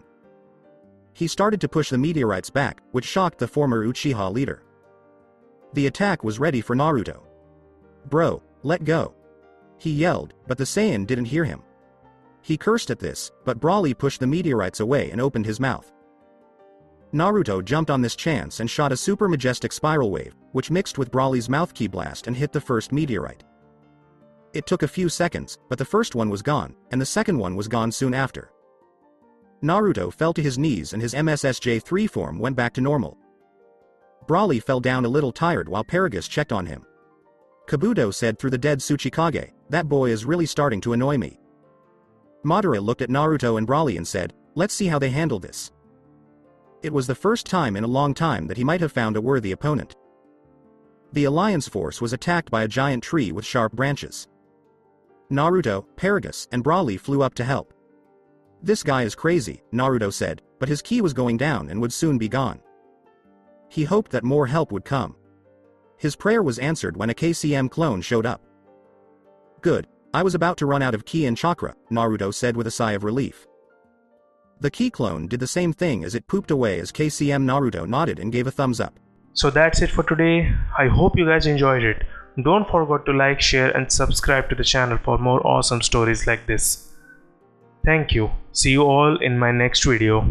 He started to push the meteorites back, which shocked the former Uchiha leader. The attack was ready for Naruto. "Bro, let go," he yelled, but the Saiyan didn't hear him. He cursed at this, but Broly pushed the meteorites away and opened his mouth. Naruto jumped on this chance and shot a super majestic spiral wave, which mixed with Broly's mouth ki blast and hit the first meteorite. It took a few seconds, but the first one was gone, and the second one was gone soon after. Naruto fell to his knees and his MSSJ3 form went back to normal. Broly fell down a little tired while Beerus checked on him. Kabuto said through the dead Tsuchikage, "That boy is really starting to annoy me." Madara looked at Naruto and Broly and said, "Let's see how they handle this." It was the first time in a long time that he might have found a worthy opponent. The Alliance force was attacked by a giant tree with sharp branches. Naruto, Beerus, and Broly flew up to help. "This guy is crazy," Naruto said, but his ki was going down and would soon be gone. He hoped that more help would come. His prayer was answered when a KCM clone showed up. Good, I was about to run out of ki and chakra, Naruto said with a sigh of relief. The ki clone did the same thing as it pooped away as KCM. Naruto nodded and gave a thumbs up. So that's it for today. I hope you guys enjoyed it. Don't forget to like, share and subscribe to the channel for more awesome stories like this. Thank you. See you all in my next video.